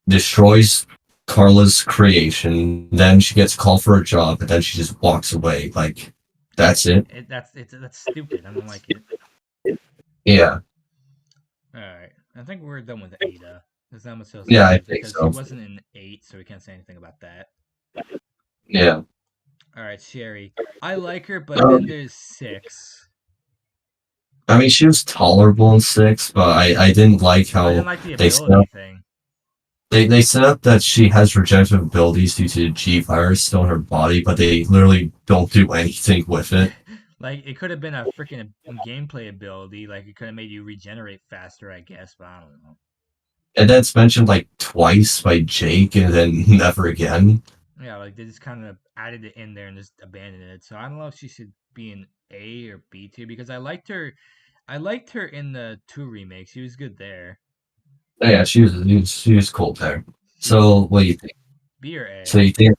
destroys Carla's creation, then she gets called for a job, and then she just walks away. Like, that's it. That's stupid. I don't like it. Yeah, All right, I think we're done with Ada. Because I'm so yeah, I sad think because he so. wasn't in 8, so we can't say anything about that. Yeah. All right, Sherry. I like her, but then Um, there's 6. I mean, she was tolerable in six, but I didn't like I didn't how like the they set ability up thing. they set up that she has rejective abilities due to the G virus still in her body, but they literally don't do anything with it. Like it could have been a freaking gameplay ability. Like it could have made you regenerate faster, I guess. But I don't know. And then it's mentioned like twice by Jake and then never again. Yeah, like they just kind of added it in there and just abandoned it. So I don't know if she should be an A or B tier because I liked her. I liked her in the 2 remakes. She was good there. Oh, yeah, she was cool there. C, So what do you think? B or So A. you think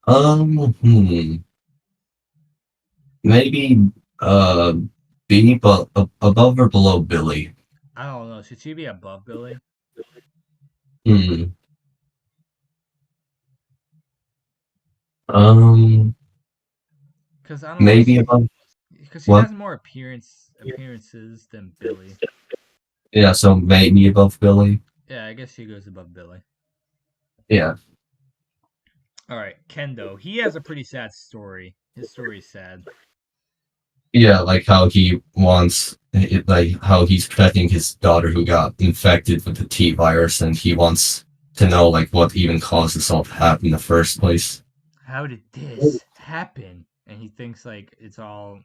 hmm, maybe uh B but above or below Billy? I don't know. Should she be above Billy? Hmm. Um Because I don't know. maybe above Because she what? has more appearances than Billy. Yeah, so maybe above Billy. Yeah, I guess she goes above Billy. Yeah. All right, Kendo. He has a pretty sad story. His story is sad. Yeah, like how he wants, like how he's protecting his daughter who got infected with the T virus, and he wants to know like what even caused this all to happen in the first place. How did this happen? And he thinks like it's all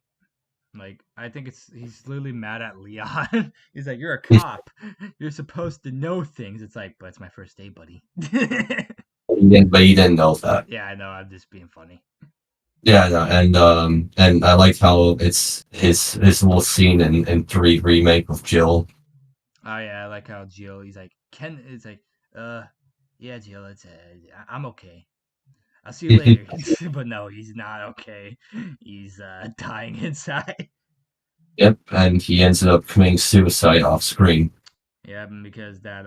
like I think he's literally mad at Leon. He's like, "You're a cop. You're supposed to know things." It's like, but it's my first day, buddy. But he didn't know that. Yeah, I know. I'm just being funny. Yeah, no, and I like how it's his little scene in three remake with Jill. Oh yeah, I like how Jill. He's like, Ken. It's like, uh, yeah, Jill. I'm okay. I'll see you later. But no, he's not okay. He's dying inside. Yep, and he ends up committing suicide off screen. Yeah, because that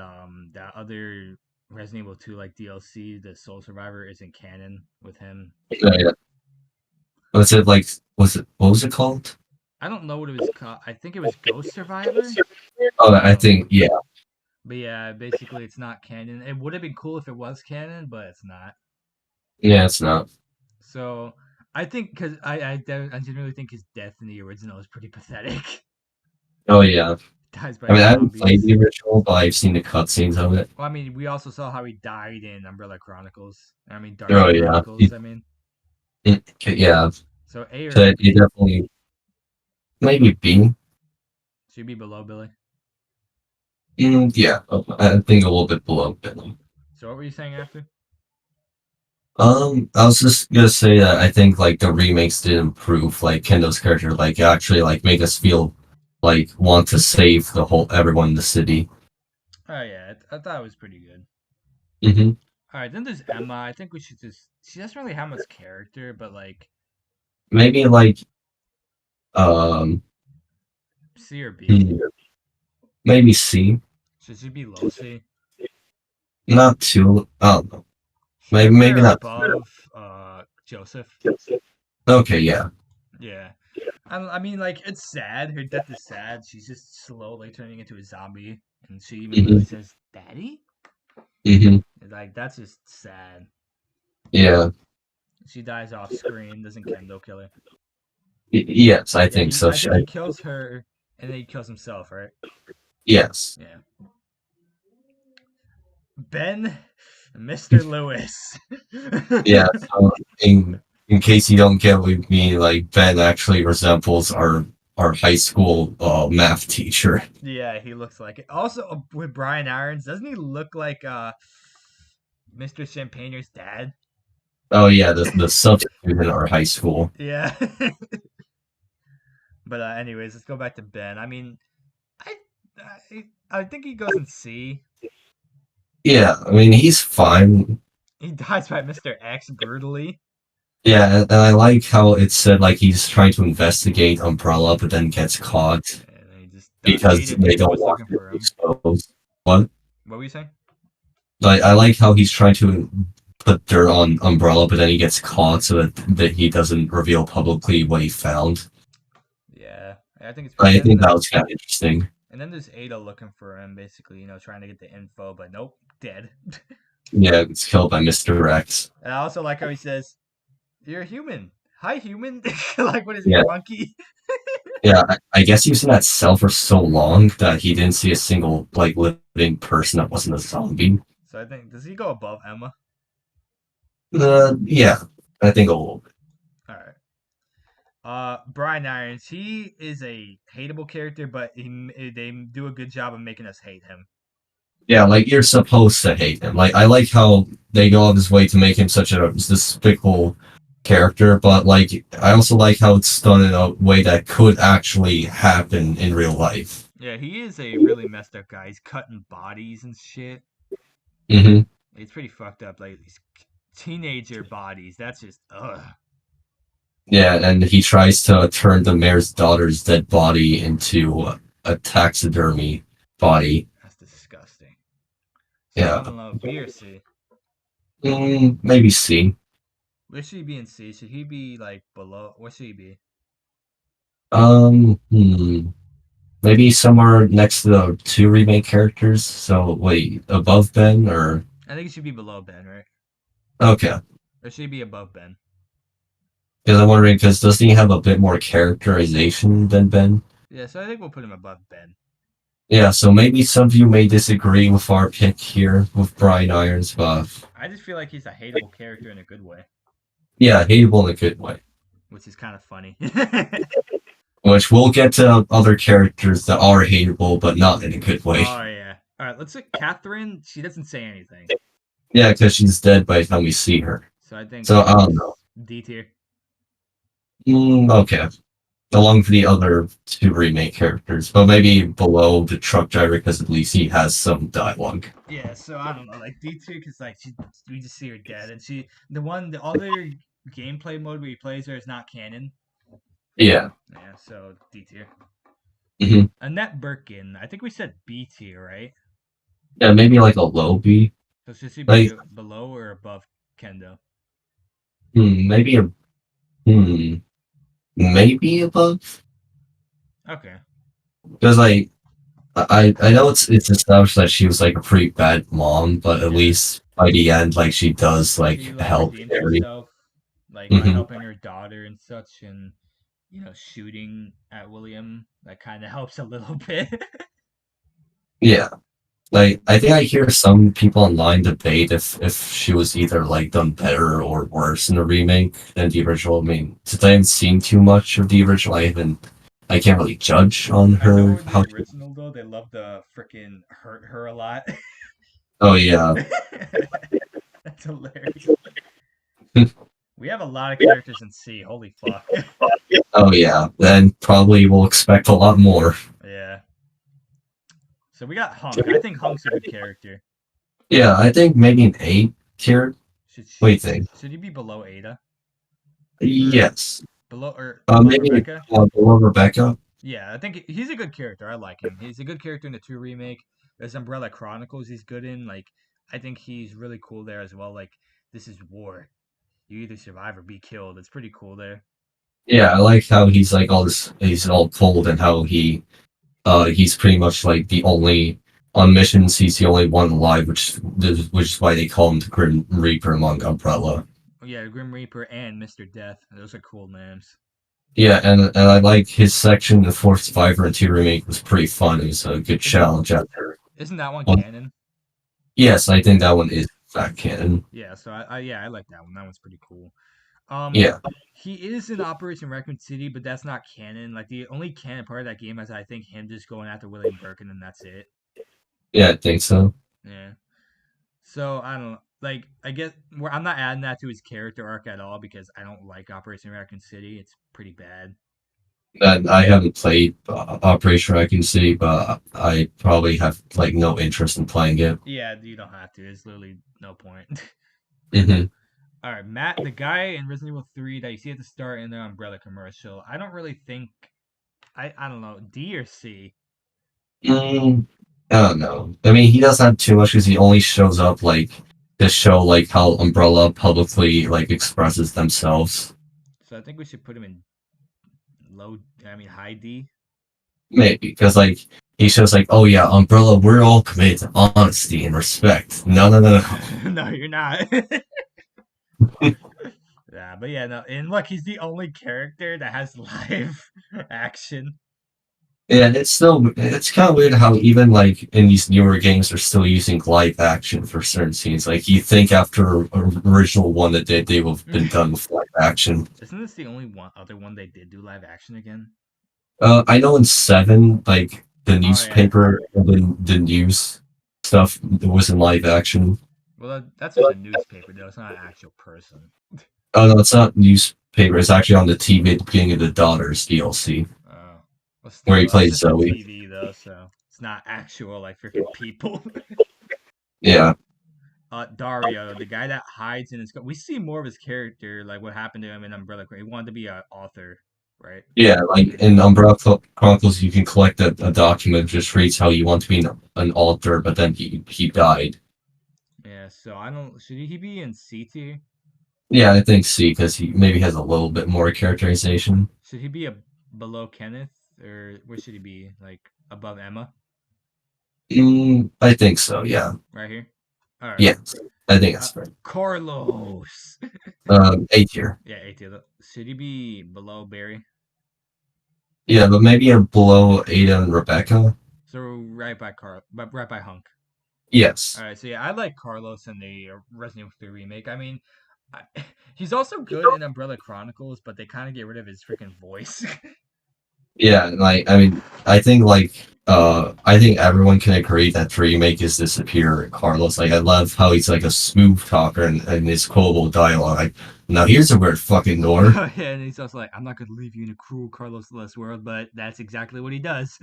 other Resident Evil 2 like DLC, the Soul Survivor, isn't canon with him. Yeah. Was it like was it what was it called? I don't know what it was called. I think it was Ghost Survivor. Oh, I Um, think yeah, but yeah, basically it's not canon. It would have been cool if it was canon, but it's not. yeah, it's not. So I think because I generally think his death in the original is pretty pathetic. Oh yeah, Dies by I mean I haven't played zombies. the original, but I've seen the cutscenes of it. Well, I mean, we also saw how he died in Umbrella Chronicles. I mean, Oh Darkseid yeah, Chronicles. I mean, yeah. so A or So you B definitely maybe B. should be below Billy. Yeah, I think a little bit below Billy. So what were you saying after? I was just gonna say that I think like the remakes did improve like Kendo's character, like actually like make us feel like want to save the whole everyone in the city. Oh yeah, I thought it was pretty good. Hmm. All right, then there's Emma. I think we should just. She doesn't really have much character, but like Maybe like um C or B. hmm, maybe C. Should she be low C? Not too. I don't know. Should I Maybe put maybe her not. above Joseph? Okay, yeah. Yeah. I mean, like it's sad. Her death is sad. She's just slowly turning into a zombie, and she even literally Hmm. says, "Daddy." Hmm. Like that's just sad. Yeah. She dies off screen. Doesn't Kendo kill her? Yes, I Yeah, think so. I think he kills her, and then he kills himself, right? Yes. Yeah. Ben, Mr. Lewis. Yeah. So in case you don't get with me, like Ben actually resembles our high school math teacher. Yeah, he looks like it. Also, with Brian Irons, doesn't he look like Mr. Champagner's dad? Oh yeah, the substitute in our high school. Yeah. But anyways, let's go back to Ben. I mean, I I think he goes in C. Yeah, I mean he's fine. He dies by Mr. X brutally. Yeah, and I like how it said like he's trying to investigate Umbrella, but then gets caught And then he just because they Ada don't was want looking to for be him. exposed. What? What were you saying? Like I like how he's trying to put dirt on Umbrella, but then he gets caught so that he doesn't reveal publicly what he found. Yeah, I think it's I and think that then was kind of interesting. and then there's Ada looking for him, basically, trying to get the info, but nope, dead. Yeah, it's killed by Mr. X. And I also like how he says, "You're a human. Hi, human." Like, what is he, Yeah, a monkey? yeah. I guess he was in that cell for so long that he didn't see a single like living person that wasn't a zombie. So I think, does he go above Emma? Yeah, I think a little bit. All right. Brian Irons, he is a hateable character, but they do a good job of making us hate him. Yeah, like you're supposed to hate him. Like I like how they go out of his way to make him such a despicable character, but like I also like how it's done in a way that could actually happen in real life. Yeah, he is a really messed up guy. He's cutting bodies and shit. Hmm. It's pretty fucked up. Like these teenager bodies. That's just ugh. Yeah, and he tries to turn the mayor's daughter's dead body into a taxidermy body. That's disgusting. So I Yeah, don't know. B or C? maybe C. Where should he be in C? Should he be like below? What should he be? Um, hmm, maybe somewhere next to the two remake characters. So wait, above Ben or I think he should be below Ben, right? okay? Or should he be above Ben? Because I'm wondering, because doesn't he have a bit more characterization than Ben? Yeah, so I think we'll put him above Ben. Yeah, so maybe some of you may disagree with our pick here with Brian Irons, but I just feel like he's a hateable character in a good way, yeah, hateable in a good way. which is kind of funny. Which we'll get to other characters that are hateable, but not in a good way. Oh yeah. All right, let's look. Catherine. She doesn't say anything, Yeah, because she's dead by the time we see her. so I think So I don't know. D tier. Okay. Along with the other two remake characters, but maybe below the truck driver because at least he has some dialogue. Yeah, so I don't know, like D tier, because like we just see her dead, and the other gameplay mode where he plays her is not canon. Yeah. Yeah, so D tier. Hmm. Annette Birkin, I think we said B tier, right? Yeah, maybe like a low B. So should she be Like, below or above Kendo? maybe a hmm, maybe above. Okay. Because like I know it's established that she was like a pretty bad mom, but at Yeah. least by the end, like she does like She help redeems Harry. herself, like by Hmm. helping her daughter and such, and shooting at William. That kind of helps a little bit. Yeah, like I think I hear some people online debate if she was either like done better or worse in the remake than the original. I mean, since I haven't seen too much of the original, I can't really judge on I know her in the how. original though, they love to freaking hurt her a lot. Oh yeah. That's hilarious. We have a lot of characters in C. Holy fuck. Oh yeah. Then probably we'll expect a lot more. Yeah. So we got Hunk. I think Hunk's a good character. Yeah, I think maybe an 8 tier. Should What do you should, think? should he be below Ada? Yes. Below Maybe Rebecca? below Rebecca. Yeah, I think he's a good character. I like him. He's a good character in the 2 remake. There's Umbrella Chronicles he's good in. Like, I think he's really cool there as well. Like, this is war. You either survive or be killed. It's pretty cool there. Yeah, I like how he's like he's all cold and how he's pretty much like the only on missions he's the only one alive, which is why they call him the Grim Reaper among Umbrella. Oh, yeah, Grim Reaper and Mr. Death. Those are cool names. Yeah, and I like his section, the Fourth Survivor and 2 remake was pretty fun. It was a good challenge out there. Isn't that one Um, canon? yes, I think that one is fact canon. Yeah, so I like that one. That one's pretty cool. Um, Yeah, he is in Operation Raccoon City, but that's not canon. Like the only canon part of that game is I think him just going after William Birkin, and that's it. yeah, I think so. Yeah. So I don't like. I guess I'm not adding that to his character arc at all because I don't like Operation Raccoon City. It's pretty bad. And I haven't played Operation Raccoon City, but I probably have like no interest in playing it. Yeah, you don't have to. There's literally no point. Hmm. All right, Matt, the guy in Resident Evil 3 that you see at the start in the Umbrella commercial. I don't really think I don't know, D or C. Mm, I don't know. I mean, he doesn't have too much because he only shows up like to show like how Umbrella publicly like expresses themselves. So I think we should put him in high D. Maybe because like he shows like, oh yeah, Umbrella, we're all committed to honesty and respect. No, no, no, No, you're not. no. Yeah, but yeah, no. And look, he's the only character that has live action. Yeah, it's kind of weird how even like in these newer games they're still using live action for certain scenes. Like you think after original one that they would have been done with live action. Isn't this the only other one they did do live action again? I know in seven, like the Oh yeah. newspaper, the news stuff was in live action. Well, that's just a newspaper though. It's not an actual person. Oh no, it's not newspaper. It's actually on the TV at the beginning of the Daughters DLC Oh, well, where he still, it's plays just a Zoe. TV though, so it's not actual like freaking people. Yeah, Dario, the guy that hides in his. We see more of his character, like what happened to him in Umbrella Academy. He wanted to be an author, right? yeah. Like in Umbrella Chronicles, you can collect a document just reads how you want to be an author, but then he died. Yeah. So I don't. Should he be in C tier? Yeah, I think C because he maybe has a little bit more characterization. Should he be below Kenneth, or where should he be? Like above Emma, I think so. Yeah, right here. All right. yeah. I think that's fair. Carlos. A tier. Yeah, A tier. Should he be below Barry? Yeah, but maybe a below Ada and Rebecca. So right by right by Hunk. Yes. All right. So yeah, I like Carlos in the Resident Evil 3 remake. I mean, I, he's also good in Umbrella Chronicles, but they kind of get rid of his freaking voice. Yeah, like I mean, I think everyone can agree that the remake is the superior Carlos. Like I love how he's like a smooth talker and his quotable dialogue. Like, now here's a weird fucking door. Yeah, and he's also like, "I'm not gonna leave you in a cruel Carlos-less world," but that's exactly what he does.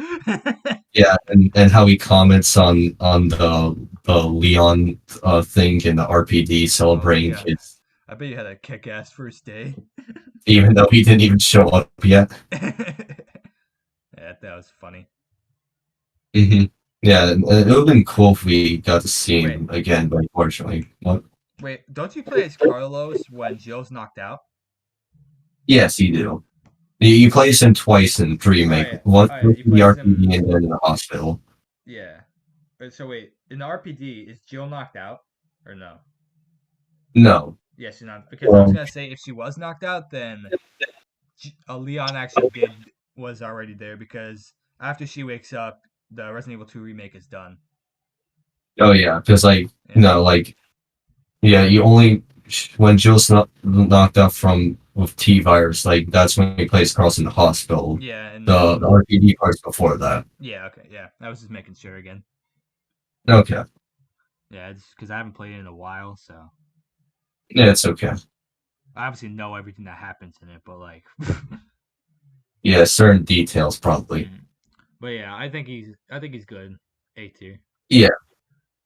Yeah, and how he comments on the Leon thing in the RPD celebrating yeah. kids, I bet you had a kick-ass first day. even though he didn't even show up yet. Yeah, that was funny. Hmm. Yeah, and it would have been cool if we got to see Wait, him again, but unfortunately, what? wait, don't you play as Carlos when Jill's knocked out? Yes, you do. You plays him twice in the remake. Once Alright, with he the plays him. RPG and then in the hospital. Yeah. So wait, in the RPD, is Jill knocked out or no? No. Yes, she's not. Because I was Well, gonna say if she was knocked out, then Leon actually was already there because after she wakes up, the Resident Evil 2 remake is done. oh yeah, because like Yeah. yeah, you only when Jill's not knocked out from with T virus, like that's when he plays Carlos in the hospital. Yeah, and The RPG parts before that. yeah, okay, yeah. I was just making sure again. Okay, Yeah, it's because I haven't played it in a while, so yeah, it's okay. I obviously know everything that happens in it, but like, Yeah, certain details probably. mhm. But yeah, I think he's good. A tier. Yeah.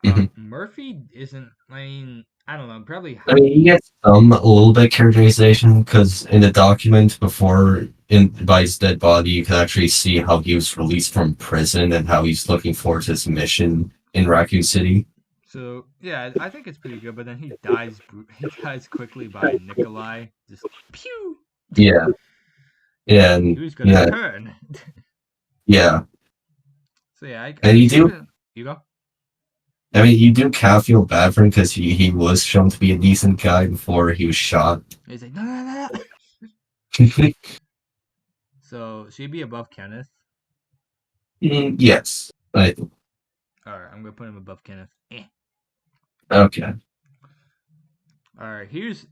Hmm. Murphy isn't. I mean, I don't know. Probably I mean, you get a little bit characterization because in the document before in by his dead body, you can actually see how he was released from prison and how he's looking forward to his mission in Raccoon City. so. Yeah, I think it's pretty good. But then he dies. He dies quickly by Nikolai. Just pew. Yeah, yeah, and Who's gonna yeah, return? yeah. So yeah, I And can you see do. that. You go. I mean, you do kind of feel bad for him because he was shown to be a decent guy before he was shot. He's like, no, no, no, no. So she'd be above Kenneth. Yes. All right, I'm gonna put him above Kenneth. Okay. All right, here's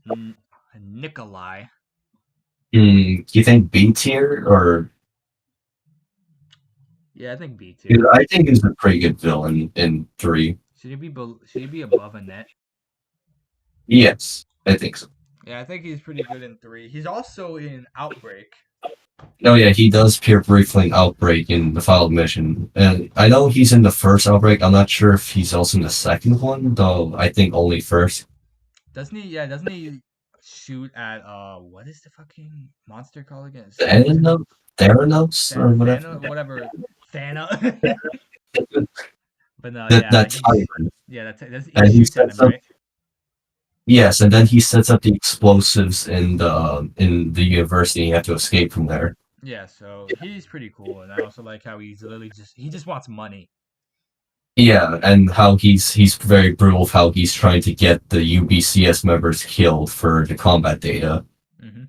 Nikolai. You think B tier or Yeah, I think B tier. I think he's a pretty good villain in three. Should he be above Annette? Yes, I think so. Yeah, I think he's pretty good in 3. He's also in Outbreak. Oh yeah, he does appear briefly in Outbreak in the final mission, and I know he's in the first Outbreak. I'm not sure if he's also in the second one, though. I think only first. Doesn't he? Yeah, doesn't he shoot at what is the fucking monster called again? Theranos, Theranos or whatever. Thana, whatever, Thana. But no, That yeah, that tyrant, he and he shoots at him, sets up right? yes, and then he sets up the explosives in the university. And you have to escape from there. Yeah, so he's pretty cool, and I also like how he's literally he just wants money. Yeah, and how he's very brutal of how he's trying to get the UBCS members killed for the combat data. Hmm.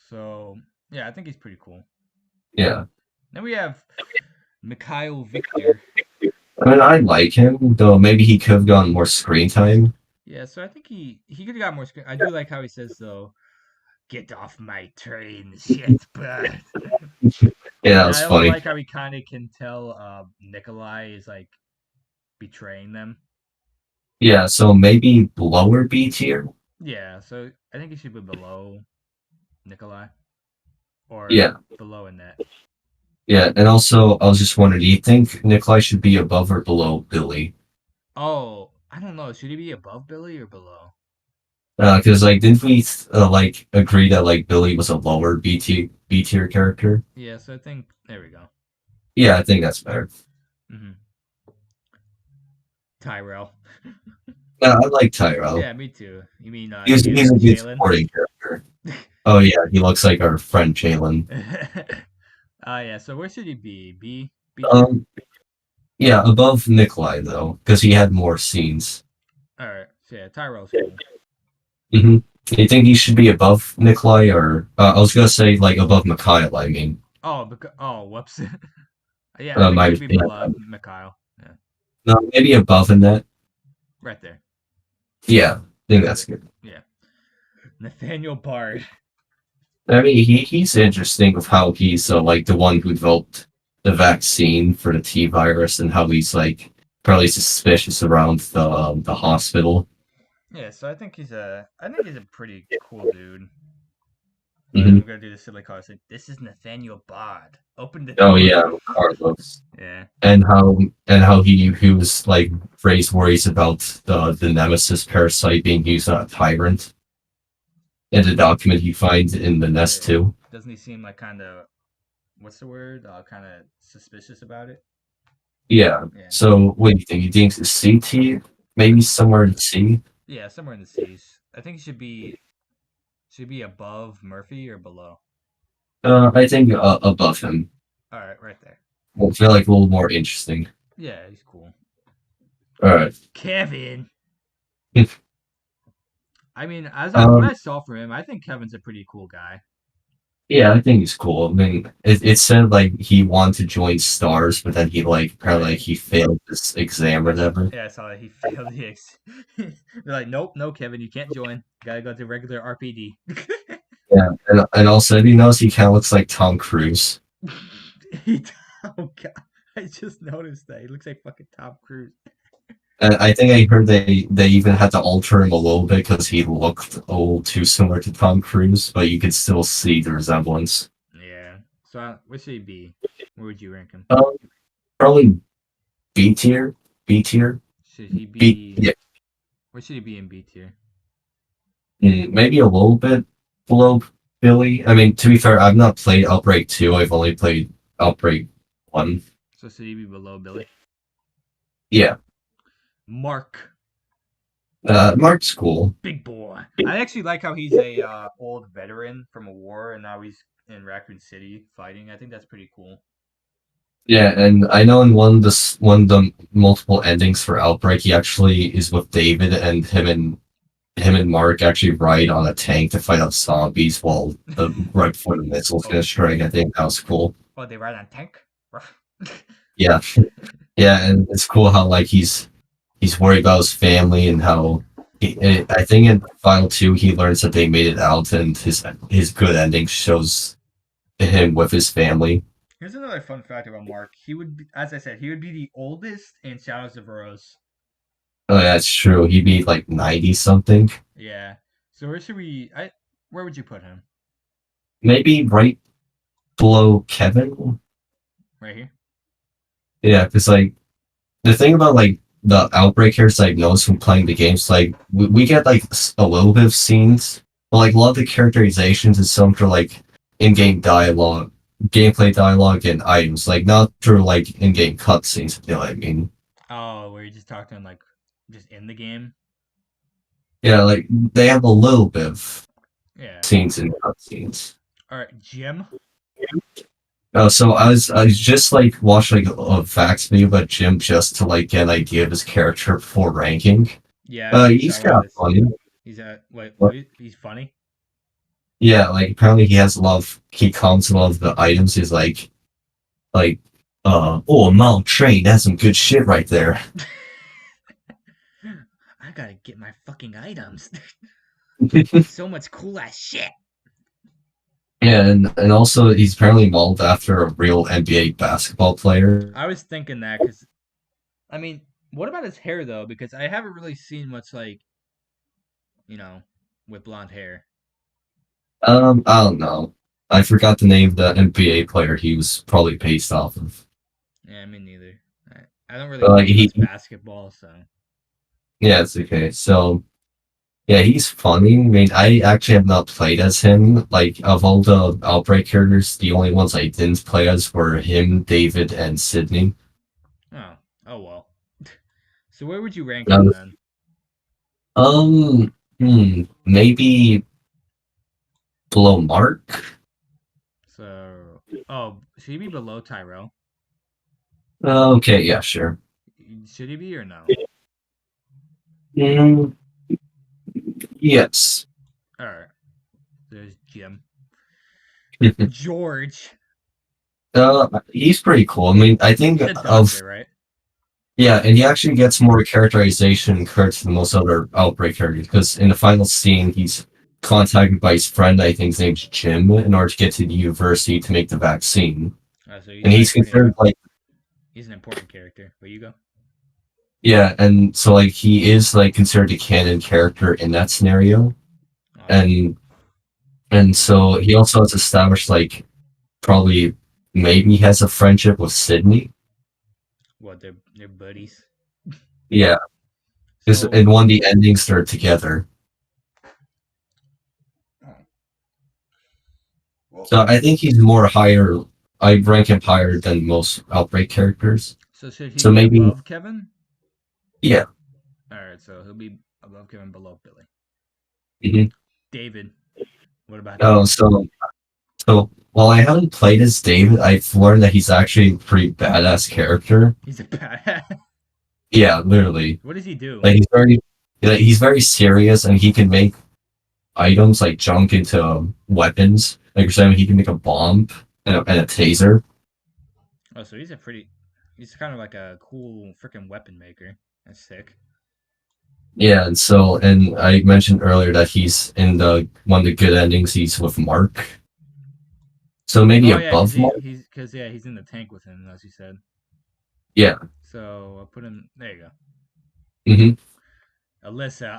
So yeah, I think he's pretty cool. Yeah. Then we have Mikhail Victor. I mean, I like him, though maybe he could have gotten more screen time. Yeah, so I think he could have got more screen. I do like how he says though, "Get off my train, shit bird." Yeah, that And was I also funny. like how he kind of can tell Nikolai is like betraying them. Yeah, so maybe lower B tier? Yeah, so I think he should be below Nikolai or Yeah, below Annette. yeah. And also, I was just wondering, do you think Nikolai should be above or below Billy? Oh, I don't know. Should he be above Billy or below? Because like, didn't we like agree that like Billy was a lower B tier character? Yeah, so I think there we go. Yeah, I think that's better. Hmm. Tyrell. I like Tyrell. Yeah, me too. You mean He's a good Jalen? supporting character. Oh yeah, he looks like our friend Jalen. Yeah. So where should he be? B tier. Um, yeah, above Nikolai though, because he had more scenes. All right. So yeah, Tyrell's cool. Mm-hmm. Do you think he should be above Nikolai, or I was gonna say like above Mikhail? I mean, Oh, whoops. Yeah, I think he my should be below Mikhail. Yeah, no, maybe above in that. right there. Yeah, I think that's good. Yeah, Nathaniel Bard. I mean, he's interesting of how he's like the one who developed the vaccine for the T virus, and how he's like probably suspicious around the hospital. Yeah, so I think he's a pretty cool dude. But Hmm. I'm gonna do the silly card. It's like, this is Nathaniel Bard. Open the Oh door. yeah, Carlos, Yeah. and how he was like raised worries about the Nemesis parasite being used on a tyrant in the document he finds in the nest Yeah. too. Doesn't he seem like kind of what's the word? Kind of suspicious about it. Yeah. Yeah. So what do you think? You think it's C tier? Maybe somewhere in C? Yeah, somewhere in the C's. I think he should be above Murphy or below. I think above him. All right, right there. I feel like a little more interesting. Yeah, he's cool. All right. Kevin. I mean, what Um. I saw from him, I think Kevin's a pretty cool guy. Yeah, I think he's cool. I mean, it said like he wanted to join Stars, but then he like apparently like he failed this exam or whatever. Yeah, I saw that he failed the They're like, nope, no, Kevin, you can't join. Gotta go to regular RPD. Yeah, and also he knows he kind of looks like Tom Cruise. he, oh god, I just noticed that he looks like fucking Tom Cruise. And I think I heard they even had to alter him a little bit because he looked a little too similar to Tom Cruise, but you could still see the resemblance. Yeah. So where should he be? Where would you rank him? Probably B tier. B tier. Should he B. be? Yeah, Where should he be in B tier? maybe a little bit below Billy. I mean, to be fair, I've not played Outbreak 2. I've only played Outbreak 1. So should he be below Billy? Yeah. Mark, Mark's cool. big boy. I actually like how he's a old veteran from a war, and now he's in Raccoon City fighting. I think that's pretty cool. Yeah, and I know in one of the multiple endings for Outbreak, he actually is with David, and him and Mark actually ride on a tank to fight off zombies while the right before the missiles gonna strike. I think that was cool. Oh, they ride on tank. Yeah, yeah, and it's cool how like he's worried about his family and how I think in Final Two he learns that they made it out, and his good ending shows him with his family. Here's another fun fact about Mark. He would, be, as I said, he would be the oldest in Shadows of Rose. Oh, yeah, that's true. He'd be like 90 something. Yeah. So where would you put him? maybe right below Kevin. Right here. Yeah, because like the thing about like the Outbreak characters I've noticed from playing the games, like we get like a little bit of scenes, but like a lot of the characterizations is some for like in-game dialogue, gameplay dialogue, and items, like not through like in-game cutscenes. You know what I mean? Oh, where you just talk to him like just in the game. Yeah, like they have a little bit of Yeah. scenes and cutscenes. All right, Jim. So I was just like watching like a facts video about Jim just to like get an idea of his character before ranking. Yeah, I He's saw kind of this. funny. He's But he's funny. yeah, like apparently he has a lot of he comments a lot of the items. He's like oh Mount Train, that's some good shit right there. I gotta get my fucking items. Yeah, So much cool ass shit. and also he's apparently modeled after a real NBA basketball player. I was thinking that because, I mean, what about his hair though? Because I haven't really seen much like, you know, with blonde hair. I don't know. I forgot the name of the NBA player he was probably based off of. Yeah, me neither. I don't really But like watch he, much basketball, so yeah, it's okay. So yeah, he's funny. I mean, I actually have not played as him. Like, of all the Outbreak characters, the only ones I didn't play as were him, David, and Sydney. oh, oh well. So where would you rank him Um, then? maybe below Mark. So, oh, should he be below Tyrell? Okay, yeah, sure. Should he be or no? Mm, yes. All right. There's Jim. George. He's pretty cool. I mean, I think He's a of doctor, right? yeah, and he actually gets more characterization compared to most other Outbreak characters because in the final scene, he's contacted by his friend, I think his name's Jim, in order to get to the university to make the vaccine. So he's And he's like considered like, he's an important character. Where you go? yeah, and so like he is like considered a canon character in that scenario. Oh, And so he also has established like probably maybe has a friendship with Sydney. what they're buddies. Yeah, because So in one of the endings they're together. So I think he's more higher. I rank him higher than most Outbreak characters. so should he So be maybe, above Kevin? yeah. All right, so he'll be above Kevin, below Billy. Mhm. David. What about him? Oh, so while I haven't played as David, I've learned that he's actually a pretty badass character. He's a bad. Yeah, literally. What does he do? He's very serious, and he can make items like junk into weapons. Like for example, he can make a bomb and a taser. Oh, so he's a pretty. He's kind of like a cool freaking weapon maker. That's sick. Yeah, and I mentioned earlier that he's in the one of the good endings. He's with Mark, so maybe Oh yeah, above Mark. he's in the tank with him, as you said. Yeah. So I'll put him. There you go. hmm Alyssa,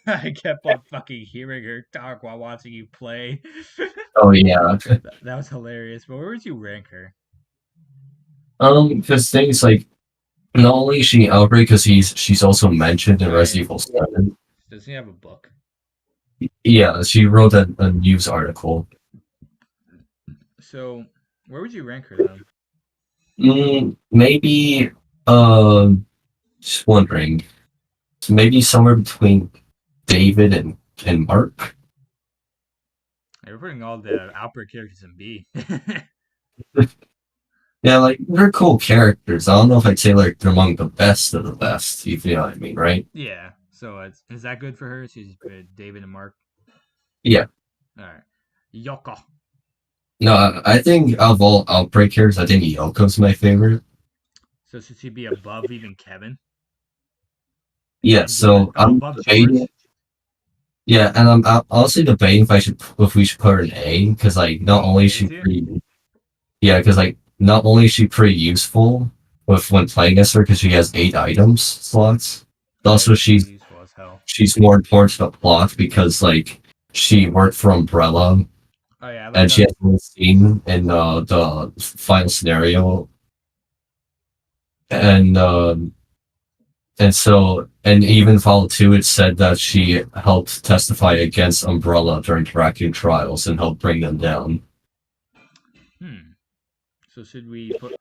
I kept on fucking hearing her talk while watching you play. Oh yeah. That was hilarious. But where would you rank her? Because things like not only is she Outbreak, because she's also mentioned in Oh Resident yeah. Evil 7. Does he have a book? Yeah, she wrote a news article. So where would you rank her then? Maybe just wondering. Maybe somewhere between David and Mark. We're putting all the Outbreak characters in B. Yeah, like they're cool characters. I don't know if I'd say like they're among the best of the best, if you know what I mean, right? Yeah. So is that good for her? She's David and Mark. Yeah. All right. Yoko. No, I think of all Outbreak characters, I think Yoko's my favorite. So should she be above even Kevin? Yeah, so I'm above debating. George? Yeah, and I'm honestly debating if we should put her in A because like not only is she tier? pretty, yeah, because like not only is she pretty useful with when playing as her because she has 8 items slots, but also She's useful as hell. she's more important to the plot because like she worked for Umbrella Oh yeah, I like and how. she has one scene in the final scenario, and and even Fallout 2, it said that she helped testify against Umbrella during Dracula trials and helped bring them down. Hmm. So should we put?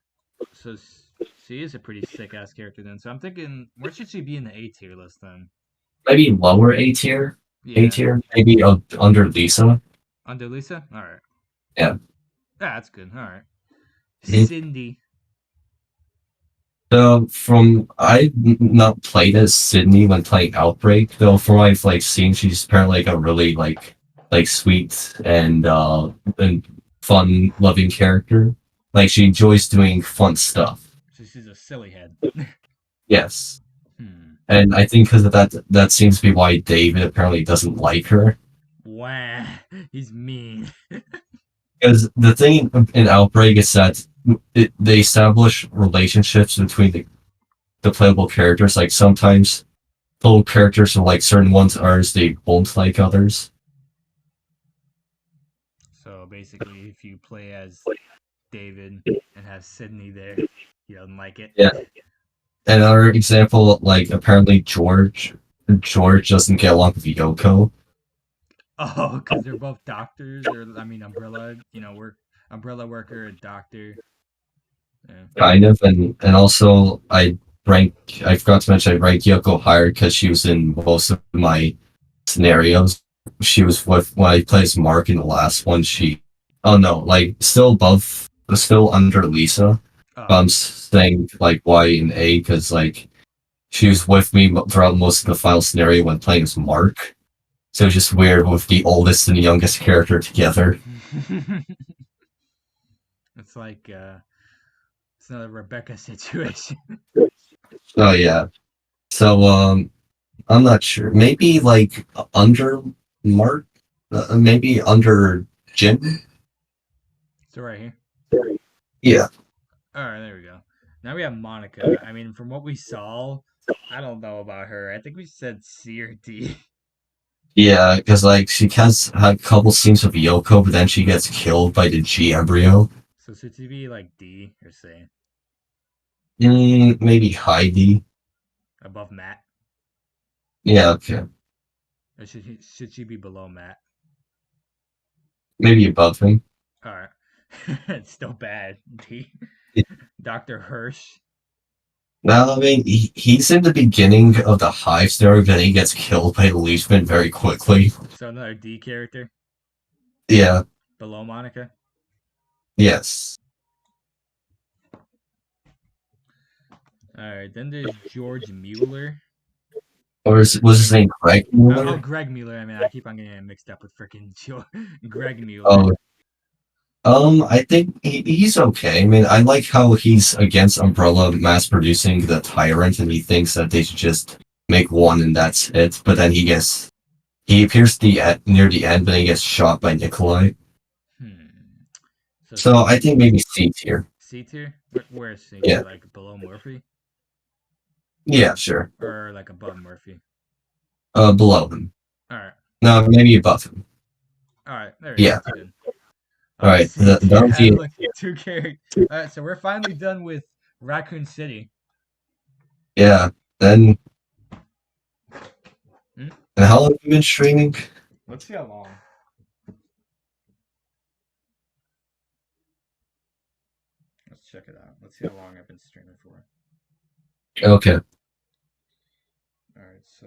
So she is a pretty sick ass character then. So I'm thinking, where should she be in the A tier list then? Maybe lower A tier, Yeah, maybe under Lisa. under Lisa. All right. Yeah. Yeah, that's good. All right. Mhm. Cindy. So from not played as Sydney when playing Outbreak, though from what I've like seen, she's apparently like a really like sweet and fun loving character. Like she enjoys doing fun stuff. So she's a silly head. Yes. Hmm. And I think because of that, that seems to be why David apparently doesn't like her. Wah. He's mean. Because the thing in Outbreak is that they establish relationships between the playable characters. Like sometimes playable characters are like certain ones are they won't like others. So basically, if you play as David and have Sydney there, he doesn't like it. Yeah. Another example, like apparently George doesn't get along with Yoko. Oh, because they're both doctors, or I mean, Umbrella. Umbrella worker, and doctor. Yeah. Kind of, and also I forgot to mention I rank Yoko higher because she was in most of my scenarios. She was with when I played as Mark in the last one. Oh no, like still under Lisa. Oh, I'm saying like Y and A because like she was with me throughout most of the final scenario when playing as Mark. So it's just weird with the oldest and the youngest character together. it's like it's another Rebecca situation. Oh yeah. So I'm not sure. Maybe like under Mark, maybe under Jim. So right here. Yeah, All right, there we go. Now we have Monica. I mean, from what we saw, I don't know about her. I think we said C or D. yeah, because like she has had a couple scenes with Yoko, but then she gets killed by the G embryo. So should she be like D or C? Maybe Heidi. Above Matt? Yeah, okay. Or should she be below Matt? Maybe above him. All right. It's still bad. D. Dr. Hirsch. Now, I mean, he's in the beginning of the Hive story, but then he gets killed by the Leechman very quickly. So another D character Yeah, below Monica. yes. All right. Then there's George Mueller. Or was his name Greg Oh, Mueller? Greg Mueller. I mean, I keep on getting it mixed up with freaking Greg Mueller. Oh, I think he's okay. I mean, I like how he's against Umbrella mass producing the Tyrant, and he thinks that they should just make one and that's it. But then he appears near the end, but then he gets shot by Nikolai. Hmm. So So I think maybe C tier. C tier. Where's C Yeah, tier? Like below Murphy yeah, sure. or like above Murphy? Below him. All right. No, maybe above him. All right. There we go. Yeah. That's good. All right. C tier That was has the like two characters. All right. So we're finally done with Raccoon City. yeah. Then Hmm? and how long have you been streaming? Let's see how long. Let's check it out. Let's see how long I've been streaming for. Okay. All right. So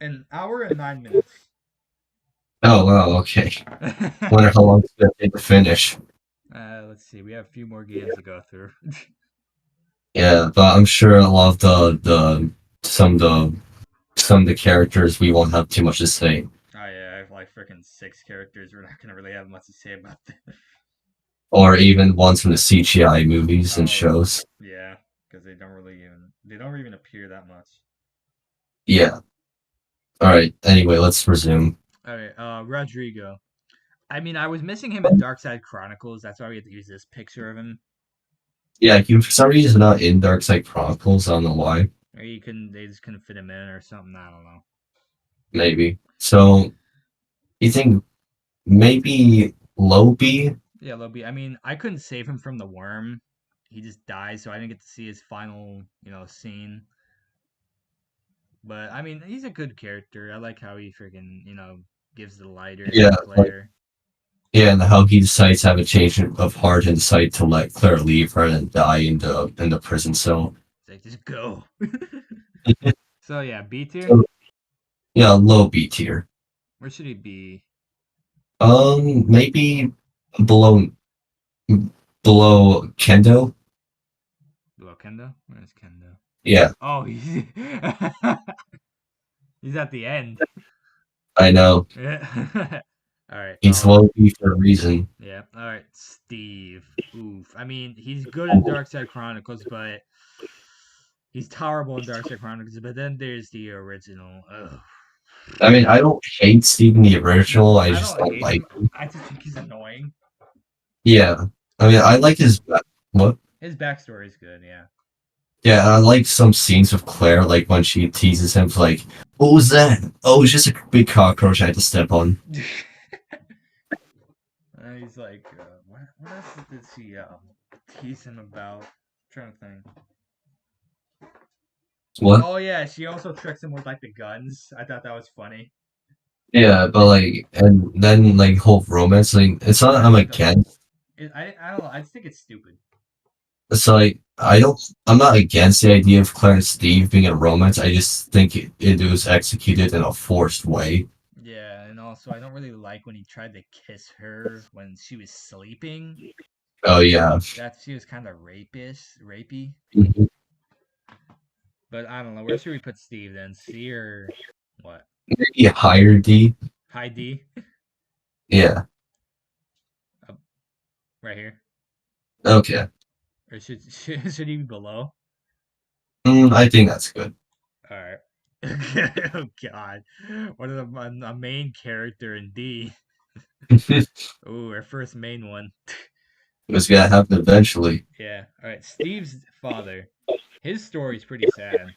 an hour and 9 minutes. Oh wow. Okay. Wonder how long it's gonna take to finish. Let's see. We have a few more games to go through. Yeah, but I'm sure a lot of the some of the some of the characters we won't have too much to say. Oh yeah, I have like freaking 6 characters. We're not gonna really have much to say about that. Or even ones from the CGI movies and Oh shows. yeah, because they don't even appear that much. Yeah. Alright, anyway, let's resume. All right, Rodrigo. I mean, I was missing him in Dark Side Chronicles. That's why we had to use this picture of him. Yeah, he for some reason not in Dark Side Chronicles, I don't know why. Or they just couldn't fit him in or something. I don't know. Maybe. So You think maybe low B? Yeah, Lobi. I mean, I couldn't save him from the worm. He just died, so I didn't get to see his final, scene. But I mean, he's a good character. I like how he freaking, gives the lighter Yeah, to like Claire. yeah, and how he decides to have a change of heart and decide to let Claire leave rather than die in the prison cell. It's like, just go. So yeah, B tier. So yeah, low B tier. Where should he be? Maybe below below Kendo. Below Kendo? Where's Kendo? Yeah, Oh, he's he's at the end. I know. Yeah. All right. He's Oh, low B for a reason. yeah. All right. Steve. Oof. I mean, he's good in Dark Side Chronicles, but he's tolerable in Dark Side Chronicles. But then there's the original. Ugh. I mean, I don't hate Steven the original. No, I I just don't don't hate like him. him. I just think he's annoying. Yeah, I mean, I like his what? His backstory is good. Yeah. Yeah, I like some scenes with Claire, like when she teases him, for like, "What was that? Oh, it's just a big cockroach I had to step on." He's like, what else did she tease him about? I'm trying to think. What? Oh yeah, she also tricks him with like the guns. I thought that was funny. Yeah, but like, and then like whole romance, like, it's not that I I'm think the against. I don't know. I just think it's stupid. It's like I'm not against the idea of Claire and Steve being a romance. I just think it was executed in a forced way. Yeah, and also I don't really like when he tried to kiss her when she was sleeping. Oh yeah. That she was kind of rapey. Mhm. But I don't know. Where should we put Steve then? C or what? Maybe higher D. High D? Yeah. Up right here. Okay. Or should he be below? I think that's good. All right. Oh God, what is a main character in D? Oh, our first main one. It's gonna happen eventually. Yeah. All right. Steve's father. His story's pretty sad.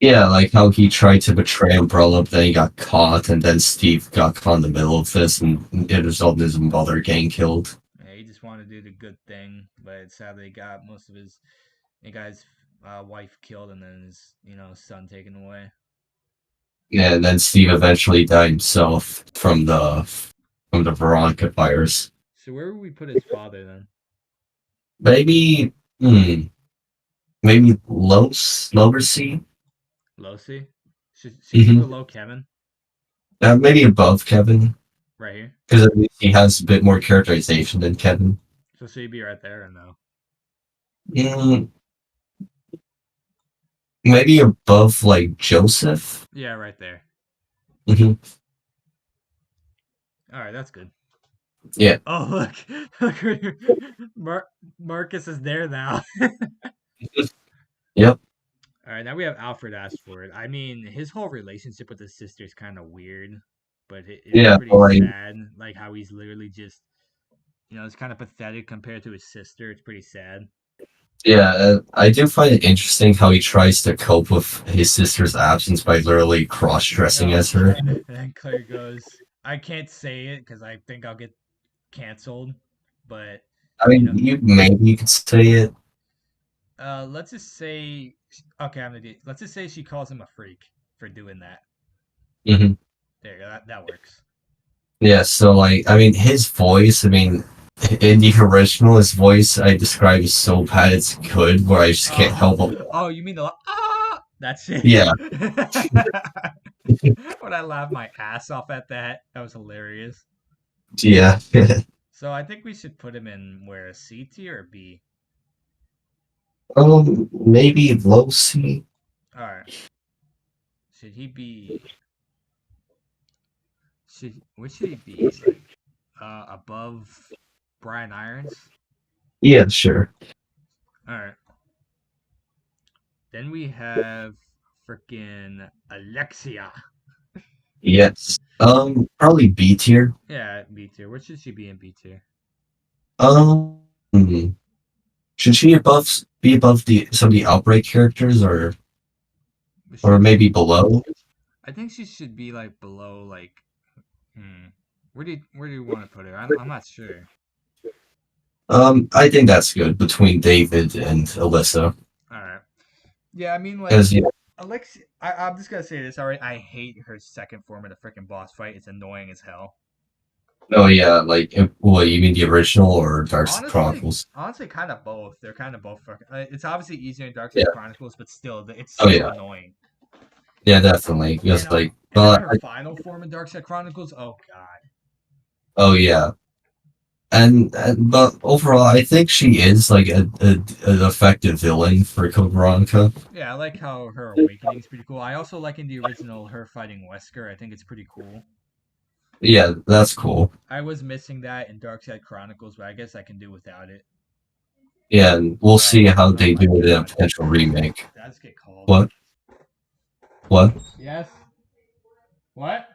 Yeah, like how he tried to betray Umbrella, but then he got caught, and then Steve got caught in the middle of this, and it resulted in his mother getting killed. Yeah, he just wanted to do the good thing, but sadly he got his wife killed and then his son taken away. Yeah, and then Steve eventually died himself from the Veronica virus. So where would we put his father then? Maybe, maybe lower C. Losi? Should he be Mm-hmm. below Kevin? Maybe above Kevin, Right here. because at least he has a bit more characterization than Kevin. So should he be right there or no? Mm, maybe above like Joseph. Yeah, right there. Hmm. All right, that's good. Yeah. Oh look, Marcus is there now. Yep. All right, now we have Alfred Ashford. I mean, his whole relationship with his sister is kind of weird, but it's Yeah. pretty Like sad. Like how he's literally just, it's kind of pathetic compared to his sister. It's pretty sad. yeah, I do find it interesting how he tries to cope with his sister's absence by literally cross-dressing Oh as her. God! And then Claire goes, "I can't say it because I think I'll get canceled." But I you mean, know, you could say it. let's just say, okay, let's just say she calls him a freak for doing that. Hmm. There you go. That works. Yeah, so like, I mean, his voice, I mean, in the original, his voice I describe as so bad it's good, where I just can't help it. Oh, you mean the ah? That shit. Yeah. When I laughed my ass off at that, that was hilarious. Yeah. So I think we should put him in where, C tier or B? Maybe low C. All right. Should he be? Where should he be? Like, above Brian Irons? Yeah, sure. All right. Then we have freaking Alexia. Yes. Probably B tier. Yeah, B tier. Where should she be in B tier? Hmm. Should she be above the some of the outbreak characters, or maybe below? I think she should be like below, like Hmm. Where do you want to put her? I'm not sure. I think that's good between David and Alyssa. All right. Yeah, I mean, like, Because yeah, Alexia. I'm just gonna say this. All right, I hate her second form of the freaking boss fight. It's annoying as hell. oh yeah, like what you mean the original or Dark Side Honestly, Chronicles? honestly, kind of both. They're kind of both. It's obviously easier in Dark Yeah. Side Chronicles, but still, it's Oh still yeah. annoying. Yeah, definitely. And Because like, and then but her final form in Dark Side Chronicles. Oh god. oh yeah, and but overall, I think she is like an effective villain for Code Veronica. Yeah, I like how her awakening's pretty cool. I also like in the original her fighting Wesker. I think it's pretty cool. Yeah, that's cool. I was missing that in Dark Side Chronicles, but I guess I can do without it. Yeah, and we'll Oh, see how oh they my do it in a god. potential remake. Did I just get called? What? What? Yes. What?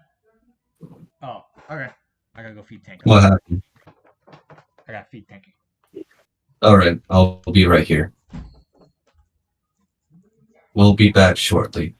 Oh, okay. I gotta go feed Tank. What happened? I gotta feed Tank. All right, I'll be right here. We'll be back shortly.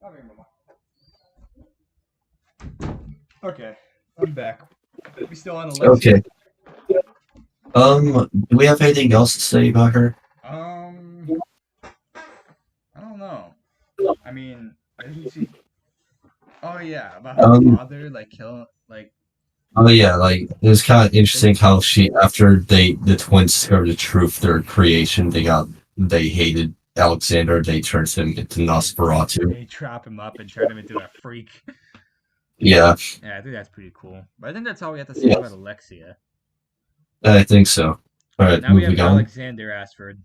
Okay, Mama. Okay, I'm back. We still on Alexia? Okay. Do we have anything else to say about her? Um, I don't know. I mean, I didn't see. Oh yeah, about her Um, father, like killing, like oh yeah, like it was kind of they interesting how she, after the twins discovered the truth, their creation, they hated Alexander. They turned him into Nosferatu. they trap him up and turn him into a freak. Yeah, Yeah, I think that's pretty cool. But I think that's all we have to say yeah, about Alexia. I think so. All right, Now we have moving on. Alexander Ashford.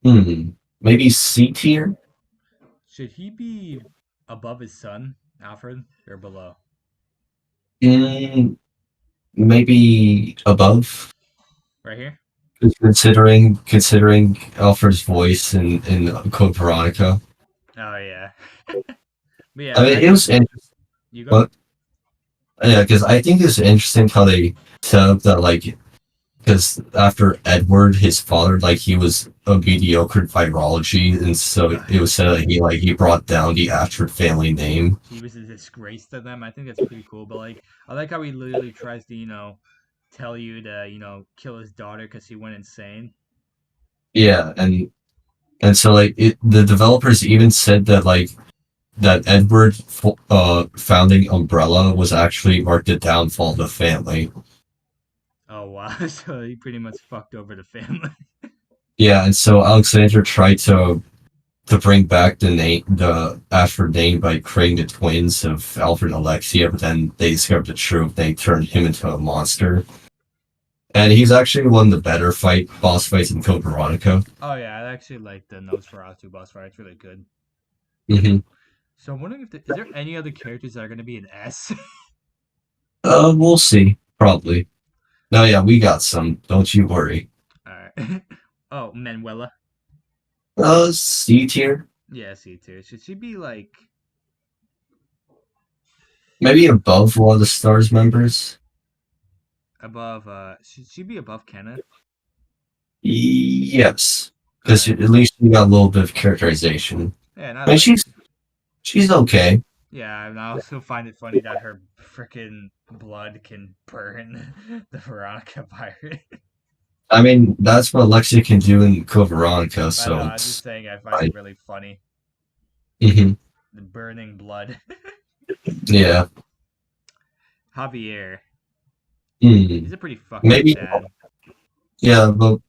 Hmm, maybe C tier. Should he be above his son, Alfred, or below? Mm, maybe above. Right here? Considering Alfred's voice in Code Veronica. Oh yeah. But I yeah, mean, I it think was interesting. you go. But yeah, because I think it's interesting how they set up that like because after Edward, his father, like he was a mediocre virology, and so it was said that he brought down the Ashford family name. He was a disgrace to them. I think that's pretty cool. But like, I like how he literally tries to, tell you to, kill his daughter because he went insane. Yeah, and so like the developers even said that like that Edward founding Umbrella was actually marked the downfall of the family. Oh wow! So he pretty much fucked over the family. Yeah, and so Alexander tried to bring back the Ashford name by creating the twins of Alfred and Alexia, but then they discovered the truth. They turned him into a monster. And he's actually one of the better boss fights in Code Veronica. Oh yeah, I actually like the Nosferatu boss fight. It's really good. Mm-hmm. So I'm wondering is there any other characters that are gonna be an S? We'll see. Probably. No, yeah, we got some. Don't you worry. All right. Oh, Manuela. C tier. Yeah, C too. Should she be like Maybe above one of the stars members. above? Should she be above Kenneth? Yes. All Because right. at least we got a little bit of characterization. Yeah, and I I mean, like. she's okay. Yeah, and I also find it funny that her freaking blood can burn the Veronica pirate. I mean, that's what Alexia can do in Code Veronica, I know, so I'm just it's saying I find fine. it really funny. Hmm. The burning blood. Yeah. Javier. Hmm. He's a pretty fucking Maybe, sad. yeah, but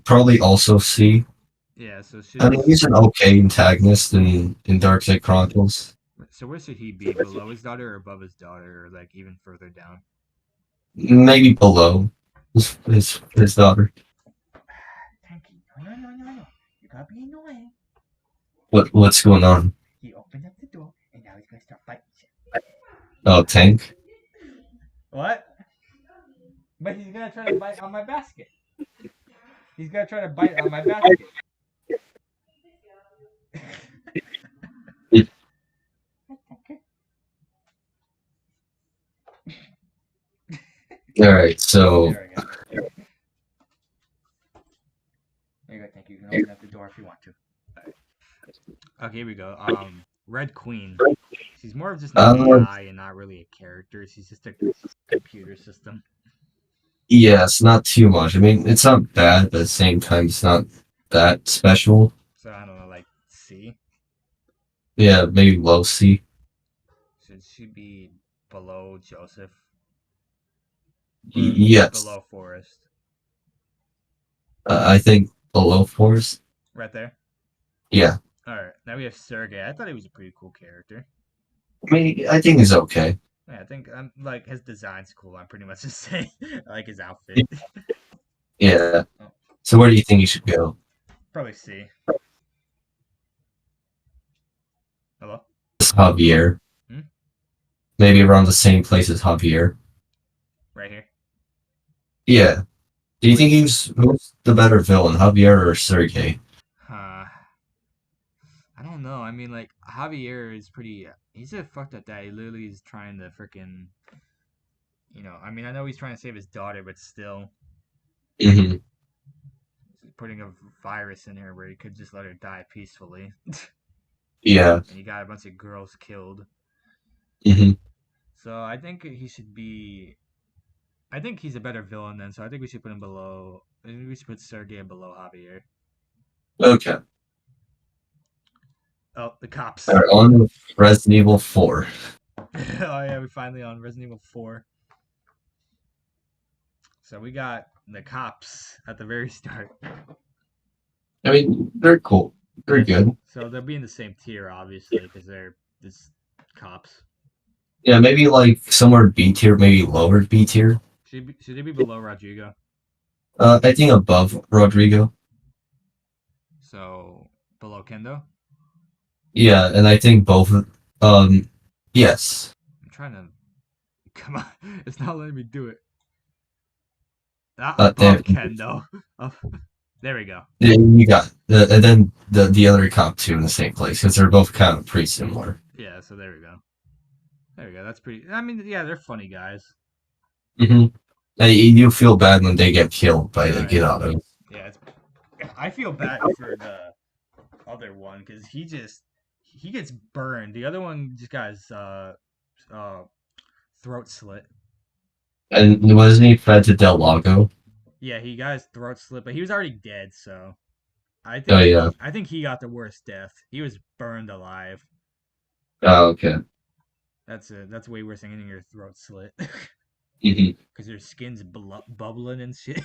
probably also C. Yeah, so I mean, he's an okay antagonist in Darkseid Chronicles. where should he be? Below his daughter or above his daughter or like even further down? Maybe below his daughter. Tanky, no. You gotta be annoying. What's going on? He opened up the door and now he's gonna start fighting shit. Oh, Tank. What? But he's gonna try to bite on my basket. He's gonna try to bite on my basket. All right, so There we go. There you go. Thank you. You can open up the door if you want to. Alright. Okay, here we go. Red Queen. She's more of just an uh, AI and not really a character. She's just a computer system. yeah, it's not too much. I mean, it's not bad, but at the same time, it's not that special. So I don't know, like C. Yeah, maybe low C. Should she be below Joseph or Yes, below Forrest? I think below Forest. Right there. Yeah, All right. Now we have Sergey. I thought he was a pretty cool character. I mean, I think it's okay. Yeah, I think like his design's cool. I'm pretty much just saying I like his outfit. Yeah. Oh, So where do you think you should go? probably C. Hello. It's Javier. Hmm? Maybe around the same place as Javier. Right here. Yeah. Do you think who's the better villain, Javier or Sergey? I don't know. I mean, like Javier is pretty. He's a fucked up dad. He literally is trying to freaking. I mean, I know he's trying to save his daughter, but still, Hmm. he's putting a virus in her where he could just let her die peacefully, Yeah. and he got a bunch of girls killed. Hmm. So I think he should be. I think he's a better villain then. So I think we should put him below. I think we should put Sergey below Javier. Okay. Oh, the cops. All right, on with Resident Evil 4. Oh yeah, we finally on Resident Evil 4. So we got the cops at the very start. I mean, they're cool. They're good. So they'll be in the same tier, obviously, because they're just cops. Yeah, maybe like somewhere B tier, maybe lower B tier. Should they be below Rodrigo? I think above Rodrigo. So below Kendo? Yeah, and I think both. Yes. I'm trying to. Come on, it's not letting me do it. Not Damn. above Kendo. Oh, there we go. Yeah, you got and then the other cop too in the same place because they're both kind of pretty similar. Yeah, so there we go. There we go. That's pretty. I mean, yeah, they're funny guys. Mm-hmm. And you feel bad when they get killed by the Right. Girados. Yeah, I feel bad for the other one because he gets burned. The other one just got his throat slit. And wasn't he fed to Del Lago? Yeah, he got his throat slit, but he was already dead. So Oh yeah. I think he got the worst death. He was burned alive. Oh okay. That's way worse than getting your throat slit Hmm. because your skin's bubbling and shit.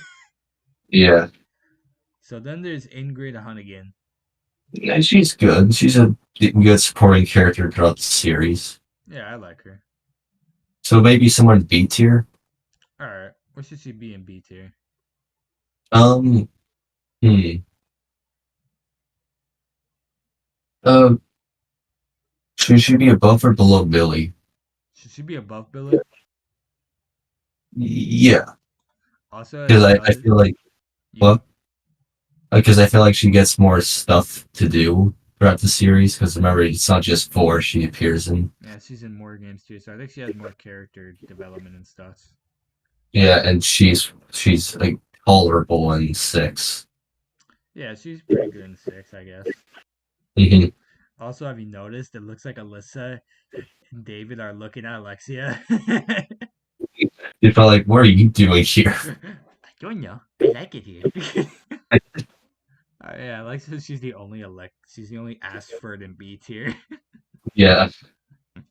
Yeah. So then there's Ingrid Hunnigan. Yeah, she's good. She's a good supporting character throughout the series. Yeah, I like her. So maybe someone B tier. All right, where should she be in B tier? Um. Hmm. Uh. Should she be above or below Billy? Should she be above Billy? Yeah, Also, because I feel like you- what? Because I feel like she gets more stuff to do throughout the series. Because remember, it's not just 4 she appears in. Yeah, she's in more games too, so I think she has more character development and stuff. Yeah, and she's like tolerable in 6. Yeah, she's pretty good in 6, I guess. Hmm. Also, have you noticed it looks like Alyssa and David are looking at Alexia? You felt like, what are you doing here? I don't know. I like it here. Yeah, Alexia. She's the only Ashford in B tier. Yeah. All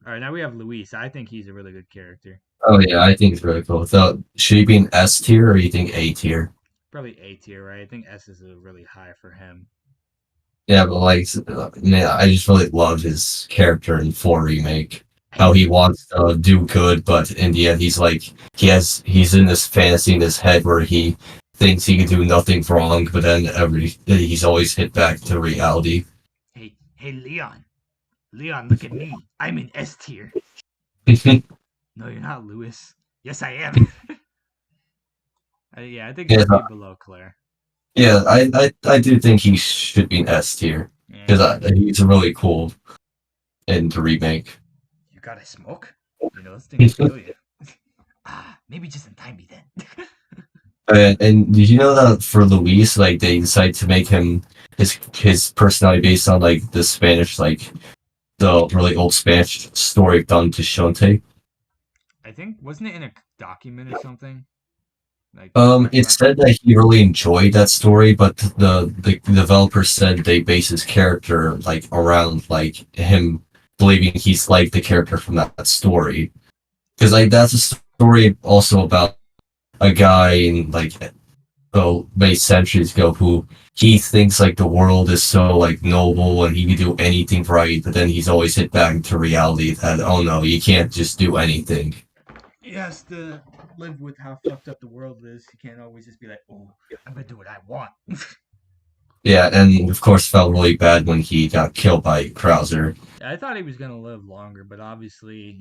right, now we have Luis. I think he's a really good character. Oh yeah, I think it's really cool. So should he be an S tier or you think A tier? Probably A tier, right? I think S is a really high for him. Yeah, but like, man, I just really love his character in 4 remake. How he wants to do good, but in the end, he's like, he's in this fantasy in his head where he thinks he can do nothing wrong, but then he's always hit back to reality. Hey, Leon. Leon, look at me. I'm in S tier. No, you're not, Lewis. Yes, I am. Yeah, I think he Yeah, should be below Claire. yeah, I do think he should be an S tier Yeah. because he's really cool in the remake. You gotta smoke? You know, those things kill you. Maybe just in time be then. And did you know that for Luis, like they decided to make him his personality based on like the Spanish, like the really old Spanish story of Don Quixote? I think wasn't it in a document or something? Like It back in said that he really enjoyed that story, but the developer said they base his character like around like him believing he's like the character from that story. Because like that's a story also about a guy in like many centuries ago who he thinks like the world is so like noble and he can do anything right, but then he's always hit back into reality that oh no, you can't just do anything. he has to live with how fucked up the world is. He can't always just be like, "Oh, I'm gonna do what I want." Yeah, and of course felt really bad when he got killed by Krauser. I thought he was gonna live longer, but obviously,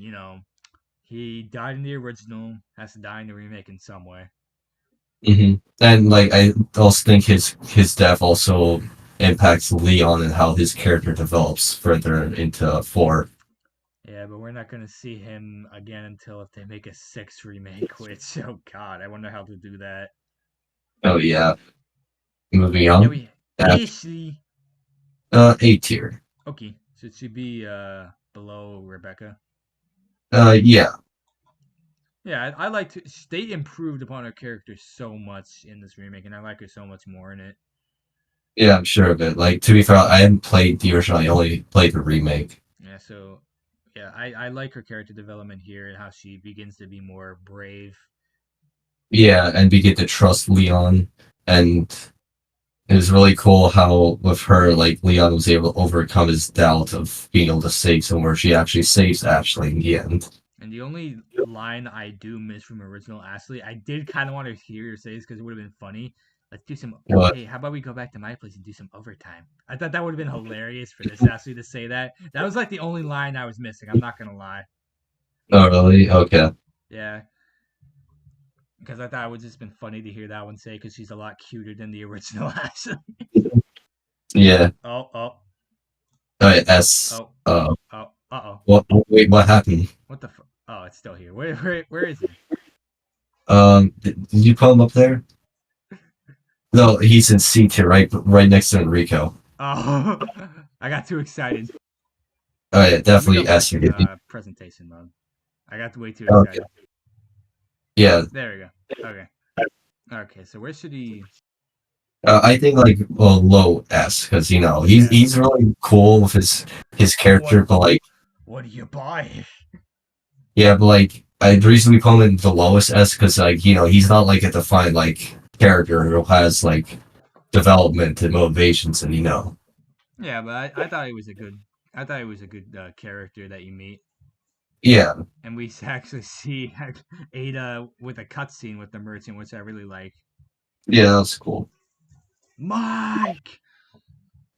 he died in the original. Has to die in the remake in some way. And like I also think his death also impacts Leon and how his character develops further into four. Yeah, but we're not gonna see him again until if they make a 6 remake. Which, oh god, I wonder how to do that. Oh yeah. Moving And then on. we Uh, Ashley. A tier. Okay, should she be below Rebecca? Yeah. Yeah, I like to. They improved upon her character so much in this remake, and I like her so much more in it. Yeah, I'm sure of it. Like to be fair, I haven't played the original, I only played the remake. Yeah, so yeah, I like her character development here and how she begins to be more brave. Yeah, and we get to trust Leon, and it was really cool how with her, like Leon was able to overcome his doubt of being able to save someone. She actually saves Ashley in the end. And the only line I do miss from original Ashley, I did kind of want to hear her say this because it would have been funny. Let's do some. What? Hey, how about we go back to my place and do some overtime? I thought that would have been hilarious for this Ashley to say that. That was like the only line I was missing. I'm not gonna lie. Oh, really? Okay. Yeah, because I thought it would just been funny to hear that one say because she's a lot cuter than the original Ashley. Yeah. Oh, oh, S. oh, oh, oh. What? Wait, what happened? What the? Oh, it's still here. Where is he? Did you put him up there? No, he's in C tier, right next to Enrico. Oh, I got too excited. Oh yeah, Let me definitely go back S. to presentation mode. I got way too Okay. excited. Yeah, There we go. Okay. Okay, so where should he? I think like low S because you know Yeah. he's really cool with his character, but like What do you buy? yeah, but like the reason we call him the lowest S because like you know he's not like a defined like character who has like development and motivations, and you know Yeah, but I thought he was a good. I thought he was a good character that you meet, yeah, and we actually see Ada with a cutscene with the merchant, which I really like. yeah, that's cool. Mike.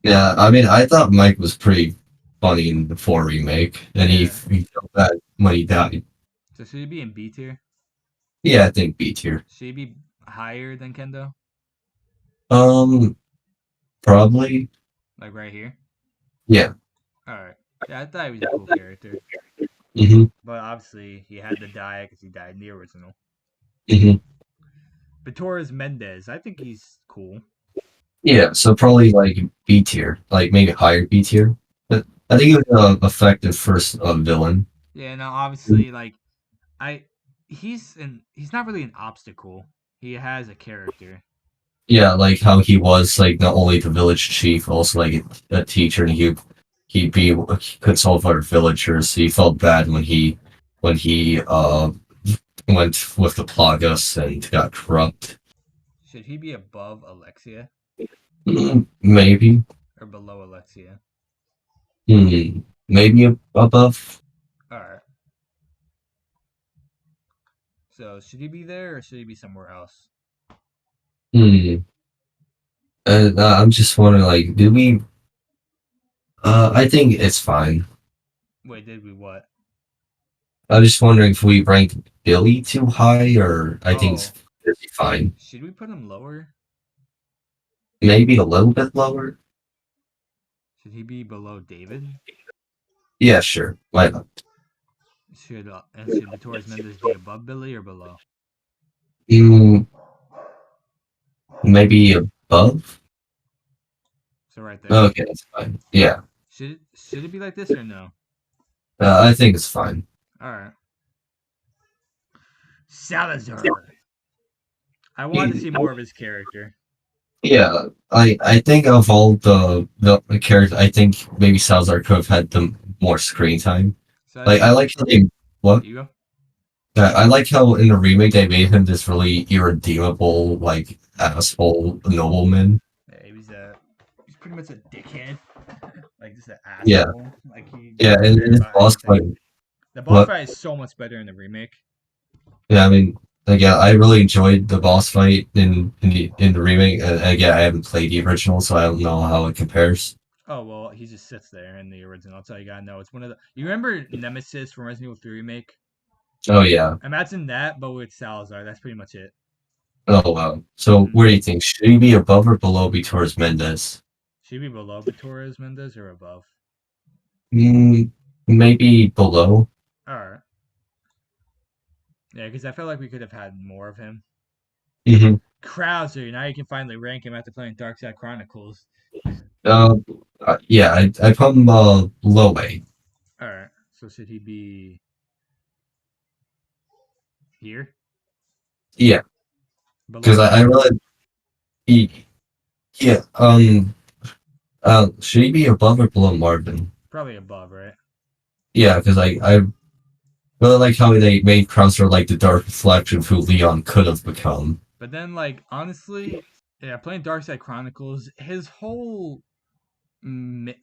Yeah, I mean I thought Mike was pretty funny in the four remake, and Yeah. he felt bad when he died. So should he be in B tier? Yeah, I think B tier. Should he be higher than Kendo? Um, Probably. Like right here? Yeah. All right. Yeah, I thought he was a cool character, Mm-hmm. but obviously he had to die because he died in the original. Mm-hmm. But Torres Mendez, I think he's cool. Yeah, so probably like B tier, like maybe higher B tier. But I think he was an effective first villain. Yeah. Now obviously, like I, he's not really an obstacle. He has a character. Yeah, like how he was like not only the village chief, also like a teacher, and he could solve other villagers. He felt bad when he went with the Plagas and got corrupt. Should he be above Alexia Maybe. or below Alexia? Maybe above. All right. So should he be there or should he be somewhere else? Hmm. And I'm just wondering, like, did we? I think it's fine. Wait, did we what? I'm just wondering if we ranked Billy too high, or I think Oh, should be fine. Should we put him lower? Maybe a little bit lower. Should he be below David? Yeah, sure. Why not? Should the Torres Mendes be above Billy or below? Mm, maybe above. So right there. Okay, that's fine. Yeah, Should it be like this or no? I think it's fine. All right. Salazar. I wanted to see more of his character. Yeah, I think of all the characters, I think maybe Salazar could have had the more screen time. So Like I like how they what you go. I like how in the remake they made him this really irredeemable like asshole nobleman. Yeah, he's pretty much a dickhead. Like just an asshole. Yeah. Like he Yeah, and his about boss everything. fight. The boss What? fight is so much better in the remake. Yeah, I mean, like, yeah, I really enjoyed the boss fight in the remake. And again, I haven't played the original, so I don't know how it compares. Oh well, he just sits there in the original. That's all you gotta know. It's one of the. You remember Nemesis from Resident Evil 3 remake? Oh yeah. Imagine that, but with Salazar. That's pretty much it. Oh wow. So Mhm. where do you think should he be above or below Torres Mendes? Should he be below Torres Mendes or above? Maybe below. All right. Yeah, because I felt like we could have had more of him. Mm-hmm. Krauser, now you can finally rank him after playing Dark Side Chronicles. Yeah, I put him low A. All right. So should he be here? Yeah, Below because I really yeah should he be above or below Marvin? Probably above, right? Yeah, because I really like how they made Krauser like the dark reflection of who Leon could have become. But then, like, honestly, yeah, playing Dark Side Chronicles, his whole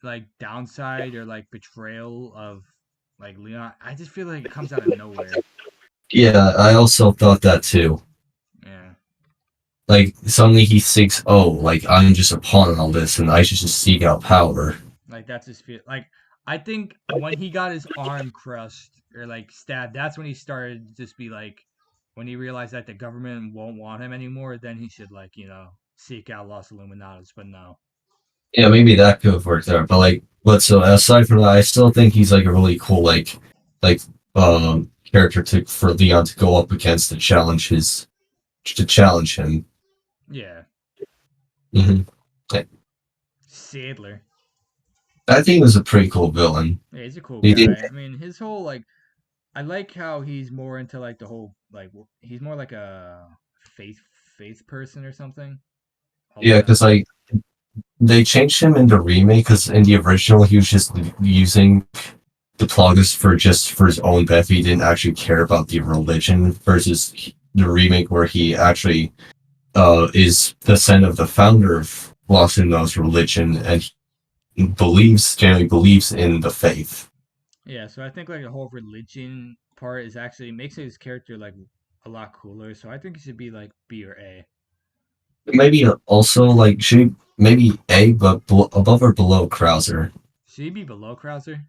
like downside or like betrayal of like Leon, I just feel like it comes out of nowhere. Yeah, I also thought that too. Yeah. Like suddenly he thinks, oh, like I'm just a pawn in all this, and I should just seek out power. Like that's his feel. Like I think when he got his arm crushed or like stabbed, that's when he started to just be like, when he realized that the government won't want him anymore, then he should like seek out Los Illuminatus. But no. Yeah, maybe that could have worked out. But like, but so aside from that, I still think he's like a really cool like character to for Leon to go up against to challenge him. Yeah. hmm Sadler. I think he was a pretty cool villain. Yeah, he's a cool He guy. did. I mean, his whole like, I like how he's more into like the whole like he's more like a faith person or something. Hold Yeah, on. because like they changed him in the remake because in the original he was just using Diplogus for his own benefit. He didn't actually care about the religion versus the remake where he actually is the son of the founder of Los Angeles religion and he generally believes in the faith. Yeah, so I think like the whole religion part is actually makes his character like a lot cooler. So I think it should be like B or A. Maybe also like should maybe A, but above or below Krauser. Should he be below Krauser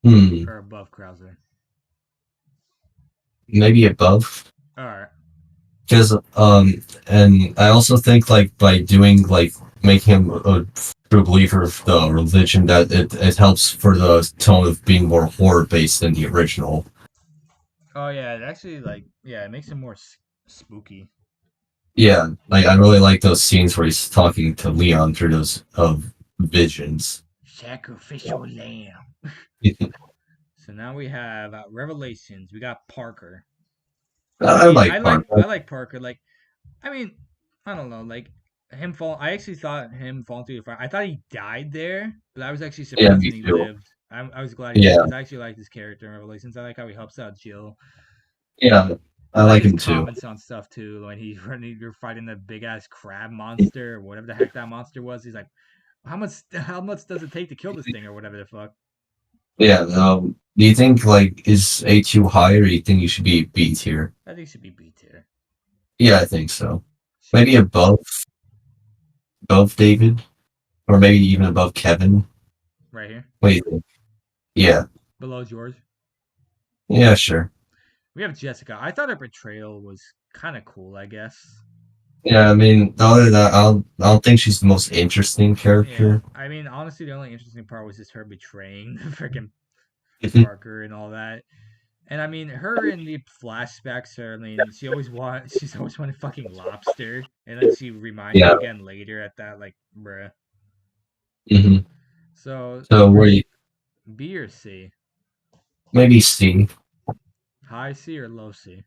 Hmm, or above Krauser? maybe above. All right. Because and I also think like by doing like making him a true believer of the religion that it helps for the tone of being more horror based than the original. Oh yeah, it actually like it makes him more spooky. Yeah, like I really like those scenes where he's talking to Leon through those visions. Sacrificial lamb. So now we have Revelations. We got Parker. I like Parker. I like Parker. Like, I mean, I don't know. Like him fall. I actually thought him falling through the fire. I thought he died there, but I was actually Yeah, surprised me he too. lived. I was glad he Yeah, lived because I actually like his character in Revelations. I like how he helps out Jill. yeah, I I like like his him too. comments on stuff too. When you're fighting the big ass crab monster or whatever the heck that monster was, he's like, how much does it take to kill this thing or whatever the fuck? Yeah. Do you think like is A too high, or do you think you should be B tier? I think it should be B tier. Yeah, I think so. Maybe above David, or maybe even above Kevin. Right here, What do you think? Yeah, below George. yeah, sure. We have Jessica. I thought her portrayal was kind of cool, I guess. Yeah, I mean, other than that, I don't think she's the most interesting Yeah, character. I mean, honestly, the only interesting part was just her betraying freaking Mhm. Parker and all that. And I mean, her in the flashbacks, I mean, she's always wanted fucking lobster, and then she reminds you Yeah. again later at that, like, bruh. hmm So, So where wait, B or C? maybe C, High C or low C?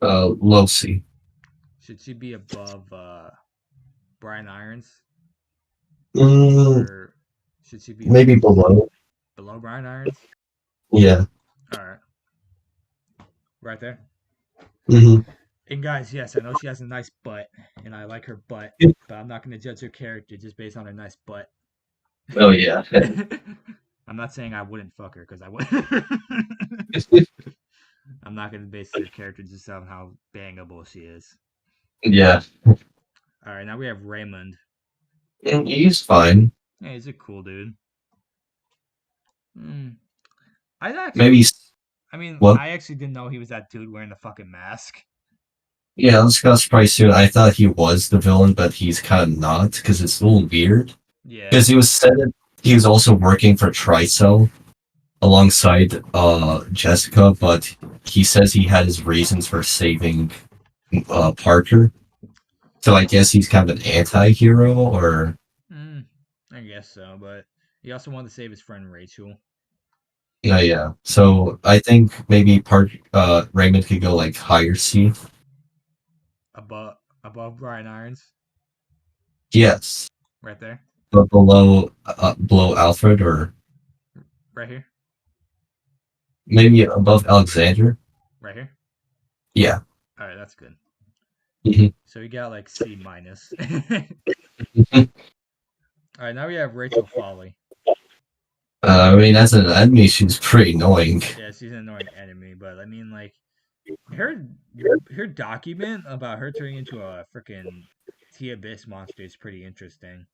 low C. Should she be above Brian Irons, Mm, or should she be maybe below. below Brian Irons? Yeah. All right, right there. hmm And guys, yes, I know she has a nice butt, and I like her butt, but I'm not gonna judge her character just based on her nice butt. Oh yeah. I'm not saying I wouldn't fuck her because I would. I'm not gonna base her character just on how bangable she is. Yeah. All right, now we have Raymond. And he's fine. Yeah, he's a cool dude. Mm. I actually, Maybe I mean, what? I actually didn't know he was that dude wearing the fucking mask. Yeah, let's go surprise soon. I thought he was the villain, but he's kind of not because it's a little weird. Yeah. Because he was said that he was also working for Tricell alongside Jessica, but he says he had his reasons for saving Parker. So I guess he's kind of an anti-hero, or Mm, I guess so, but he also wanted to save his friend Rachel. yeah, yeah. So I think maybe Raymond could go like higher C. Above Brian Irons, Yes, right there, but below Alfred, or right here, maybe above Alexander. right here. Yeah. All right, that's good. Mhm. So we got like C minus. All right, now we have Rachel Foley. I mean, as an enemy, she's pretty annoying. Yeah, she's an annoying enemy, but I mean, like her her document about her turning into a freaking T Abyss monster is pretty interesting.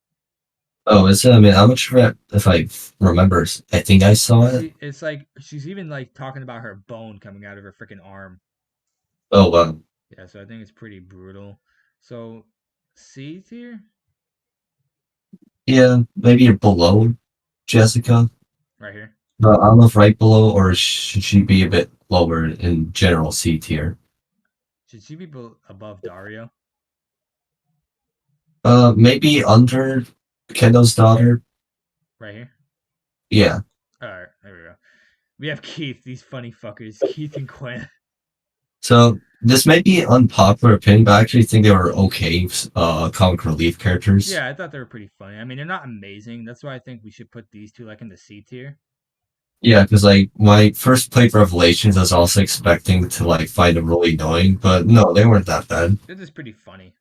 Oh, is it? I mean, I'm not sure if I remember. I think I saw it. It's like she's even like talking about her bone coming out of her freaking arm. Oh, well. Yeah, so I think it's pretty brutal. So C tier, Yeah, maybe below Jessica. right here. I don't know if right below, or should she be a bit lower in general C tier? Should she be above Dario? Maybe under Kendo's daughter. Right here. Yeah. All right, there we go. We have Keith. These funny fuckers, Keith and Quinn. So this may be unpopular opinion, but I actually think they were okay, comic relief characters. Yeah, I thought they were pretty funny. I mean, they're not amazing. That's why I think we should put these two like in the C tier. Yeah, because like my first played Revelations, I was also expecting to like find them really annoying, but no, they weren't that bad. They're just pretty funny.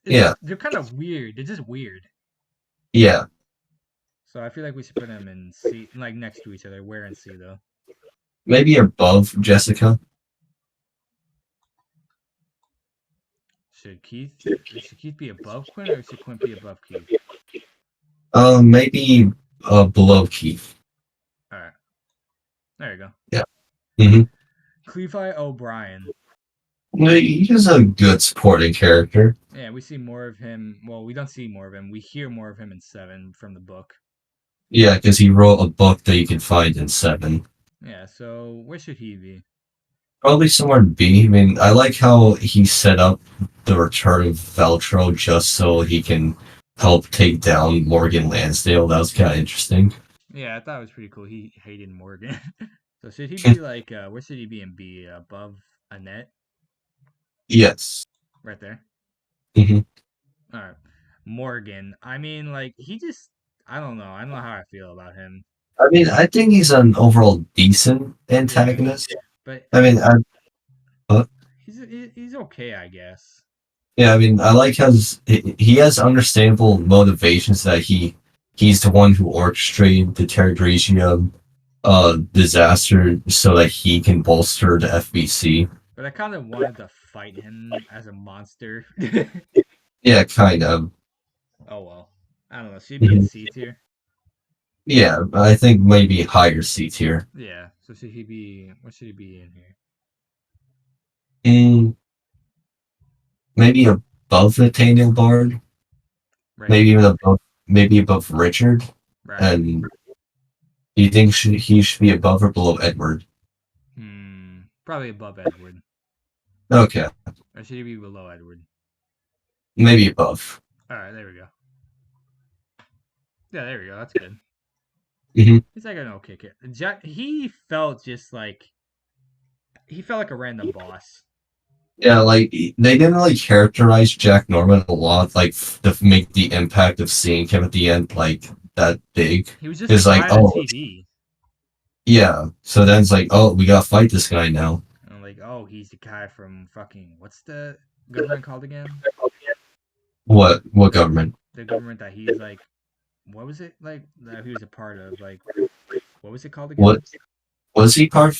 Yeah, They're kind of weird. They're just weird. yeah, So I feel like we should put them in C, like next to each other. Where in C though? maybe above Jessica. Should Keith be above Quinn or should Quinn be above Keith? Maybe below Keith. All right, there you go. Yeah. Mm-hmm. Clevi O'Brien. He's a good supporting character. Yeah, we see more of him. Well, we don't see more of him. We hear more of him in 7 from the book. Yeah, because he wrote a book that you can find in 7. Yeah, so where should he be? Probably somewhere in B. I mean, I like how he set up the return of Veltro just so he can help take down Morgan Lansdale. That was kind of interesting. Yeah, I thought it was pretty cool. He hated Morgan. So should he be like, where should he be in B? Above Annette? Yes. Right there. hmm All right. Morgan. I mean, like, I don't know. I don't know how I feel about him. I mean, I think he's an overall decent Yeah, antagonist. but I mean, uh, he's okay, I guess. yeah, I mean, I like how he has understandable motivations that he's the one who orchestrated the Terra Grigia disaster so that he can bolster the FBC. But I kind of wanted to fight him as a monster. Yeah, kind of. Oh well. I don't know. Should he be in Mhm. C tier? Yeah, I think maybe higher C tier. Yeah. So should he be? What should he be in here? Mm, maybe above Nathaniel Bard. Right. Maybe above Richard. Right. And do you think he should be above or below Edward? Probably above Edward. Okay, Or should he be below Edward? maybe above. All right, there we go. Yeah, there we go. That's good. Hmm. He's like an okay kid. Jack. He felt just like he felt like a random boss. Yeah, like they didn't really characterize Jack Norman a lot, like to make the impact of seeing him at the end like that big. He was just It's a like, guy on oh TV. yeah. So then it's like, oh, we gotta fight this guy now. And I'm like, oh, he's the guy from fucking what's the government called again? What government? The government that he's like, what was it like that he was a part of? Like, what was it called again? What was he part?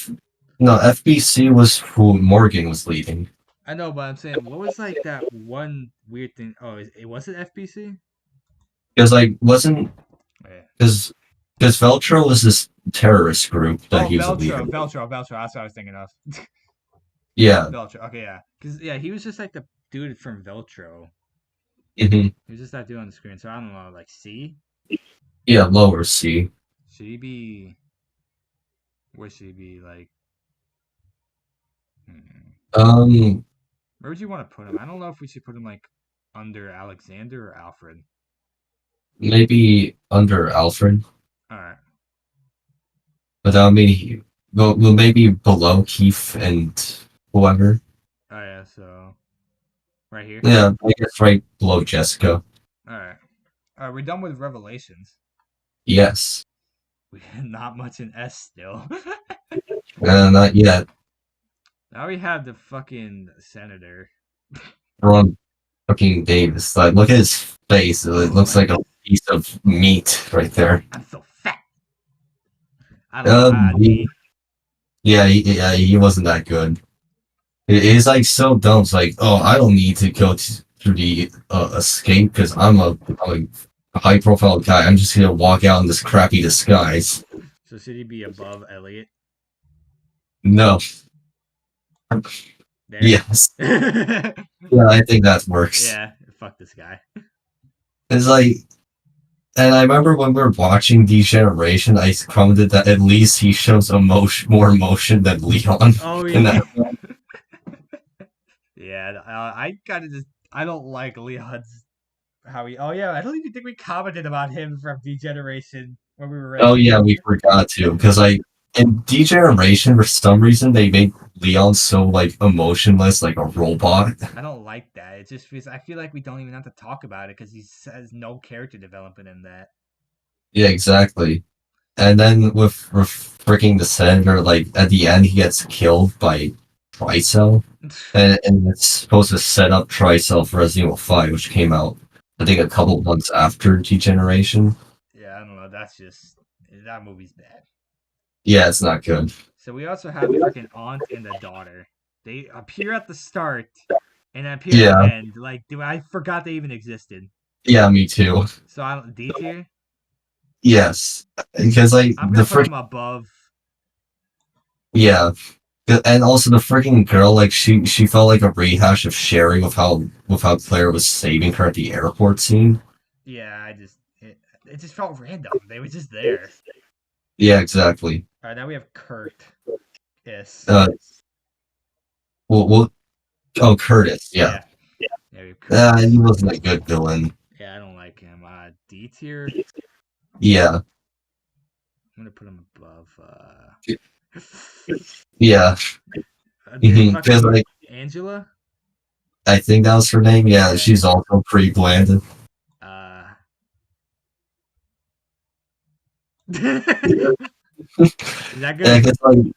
No, FBC was who Morgan was leading. I know, but I'm saying, what was like that one weird thing? Oh, it was it FBC? Because like wasn't Yeah. because Veltro was this terrorist group that he was a leader. Veltro. That's what I was thinking of. Yeah. Veltro. Okay, yeah, because yeah, he was just like the dude from Veltro. Hmm. He was just that dude on the screen. So I don't know, like C. Yeah, lower C. Should he be? Where should he be? Like, Um, where would you want to put him? I don't know if we should put him like under Alexander or Alfred. maybe under Alfred, All right. but that would mean well, maybe below Keith and whoever. Oh yeah. So right here. Yeah, I guess right below Jessica. All right. All right. We're done with Revelations. Yes. We not much in S still. Not yet. Now we have the fucking senator. Ron fucking Davis. Like, look at his face. It looks like a piece of meat right there. I'm so fat. I don't know. Yeah, he wasn't that good. It's like so dumb. It's like, oh, I don't need to go through the escape because I'm a high profile guy. I'm just gonna walk out in this crappy disguise. So should he be above Elliot? No. There. Yes. Yeah, I think that works. Yeah. Fuck this guy. It's like, and I remember when we were watching Degeneration, I commented that at least he shows more emotion than Leon. Oh in yeah. that. Yeah. I kind of just I don't like Leon's how he. Oh yeah. I don't even think we commented about him from Degeneration when we were. Oh yeah, we forgot to because in Degeneration for some reason they made Leon so like emotionless, like a robot. I don't like that. It just feels. I feel like we don't even have to talk about it because he has no character development in that. Yeah, exactly. And then with freaking the senator, like at the end, he gets killed by Tricell, and it's supposed to set up Tricell for Resident Evil 5, which came out I think a couple months after Degeneration. Yeah, I don't know. That's just that movie's bad. Yeah, it's not good. So we also have the freaking aunt and the daughter. They appear at the start and appear at the end. Like, I forgot they even existed. Yeah, me too. So I don't D tier. Yes, because like I'm gonna put them above. Yeah, and also the freaking girl, like she felt like a rehash of Sherry with how Claire was saving her at the airport scene. Yeah, it just felt random. They were just there. Yeah, exactly. All right, now we have Kurt. Yes. Well, oh, Curtis. Yeah. He wasn't a good villain. Yeah, I don't like him. D tier. Yeah. I'm gonna put him above. Yeah. Because like Angela. I think that was her name. Yeah, she's also pretty bland. Is that good?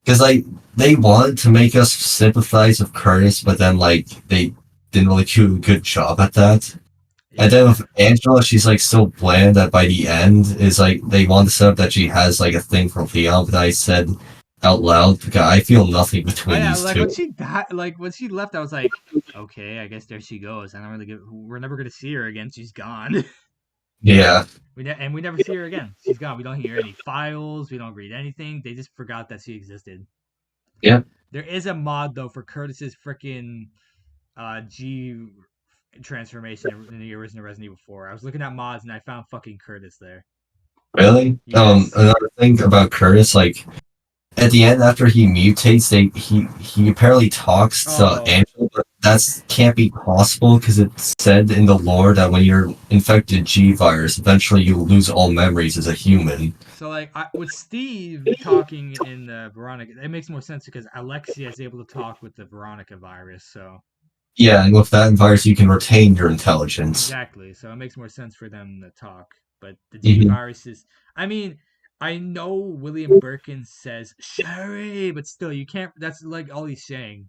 Because like they wanted to make us sympathize with Curtis, but then like they didn't really do a good job at that. Yeah. And then with Angela, she's like so bland that by the end is like they want to set up that she has like a thing for Leon, but I said out loud because I feel nothing between these like two. When she died, like when she left, I was like, okay, I guess there she goes. I don't really we're never gonna see her again. She's gone. Yeah. We never see her again. She's gone. We don't hear any files. We don't read anything. They just forgot that she existed. Yeah. There is a mod though for Curtis's freaking G transformation in the original Resident Evil 4. I was looking at mods and I found fucking Curtis there. Really? Yes. Another thing about Curtis, like at the end after he mutates, he apparently talks to Oh. Angela, but that's can't be possible because it's said in the lore that when you're infected G virus, eventually you lose all memories as a human. So like with Steve talking in the Veronica, it makes more sense because Alexia is able to talk with the Veronica virus. So Yeah, and with that virus, you can retain your intelligence. exactly. So it makes more sense for them to talk. But the G virus is. I mean, I know William Birkin says Sherry, but still, you can't. That's like all he's saying.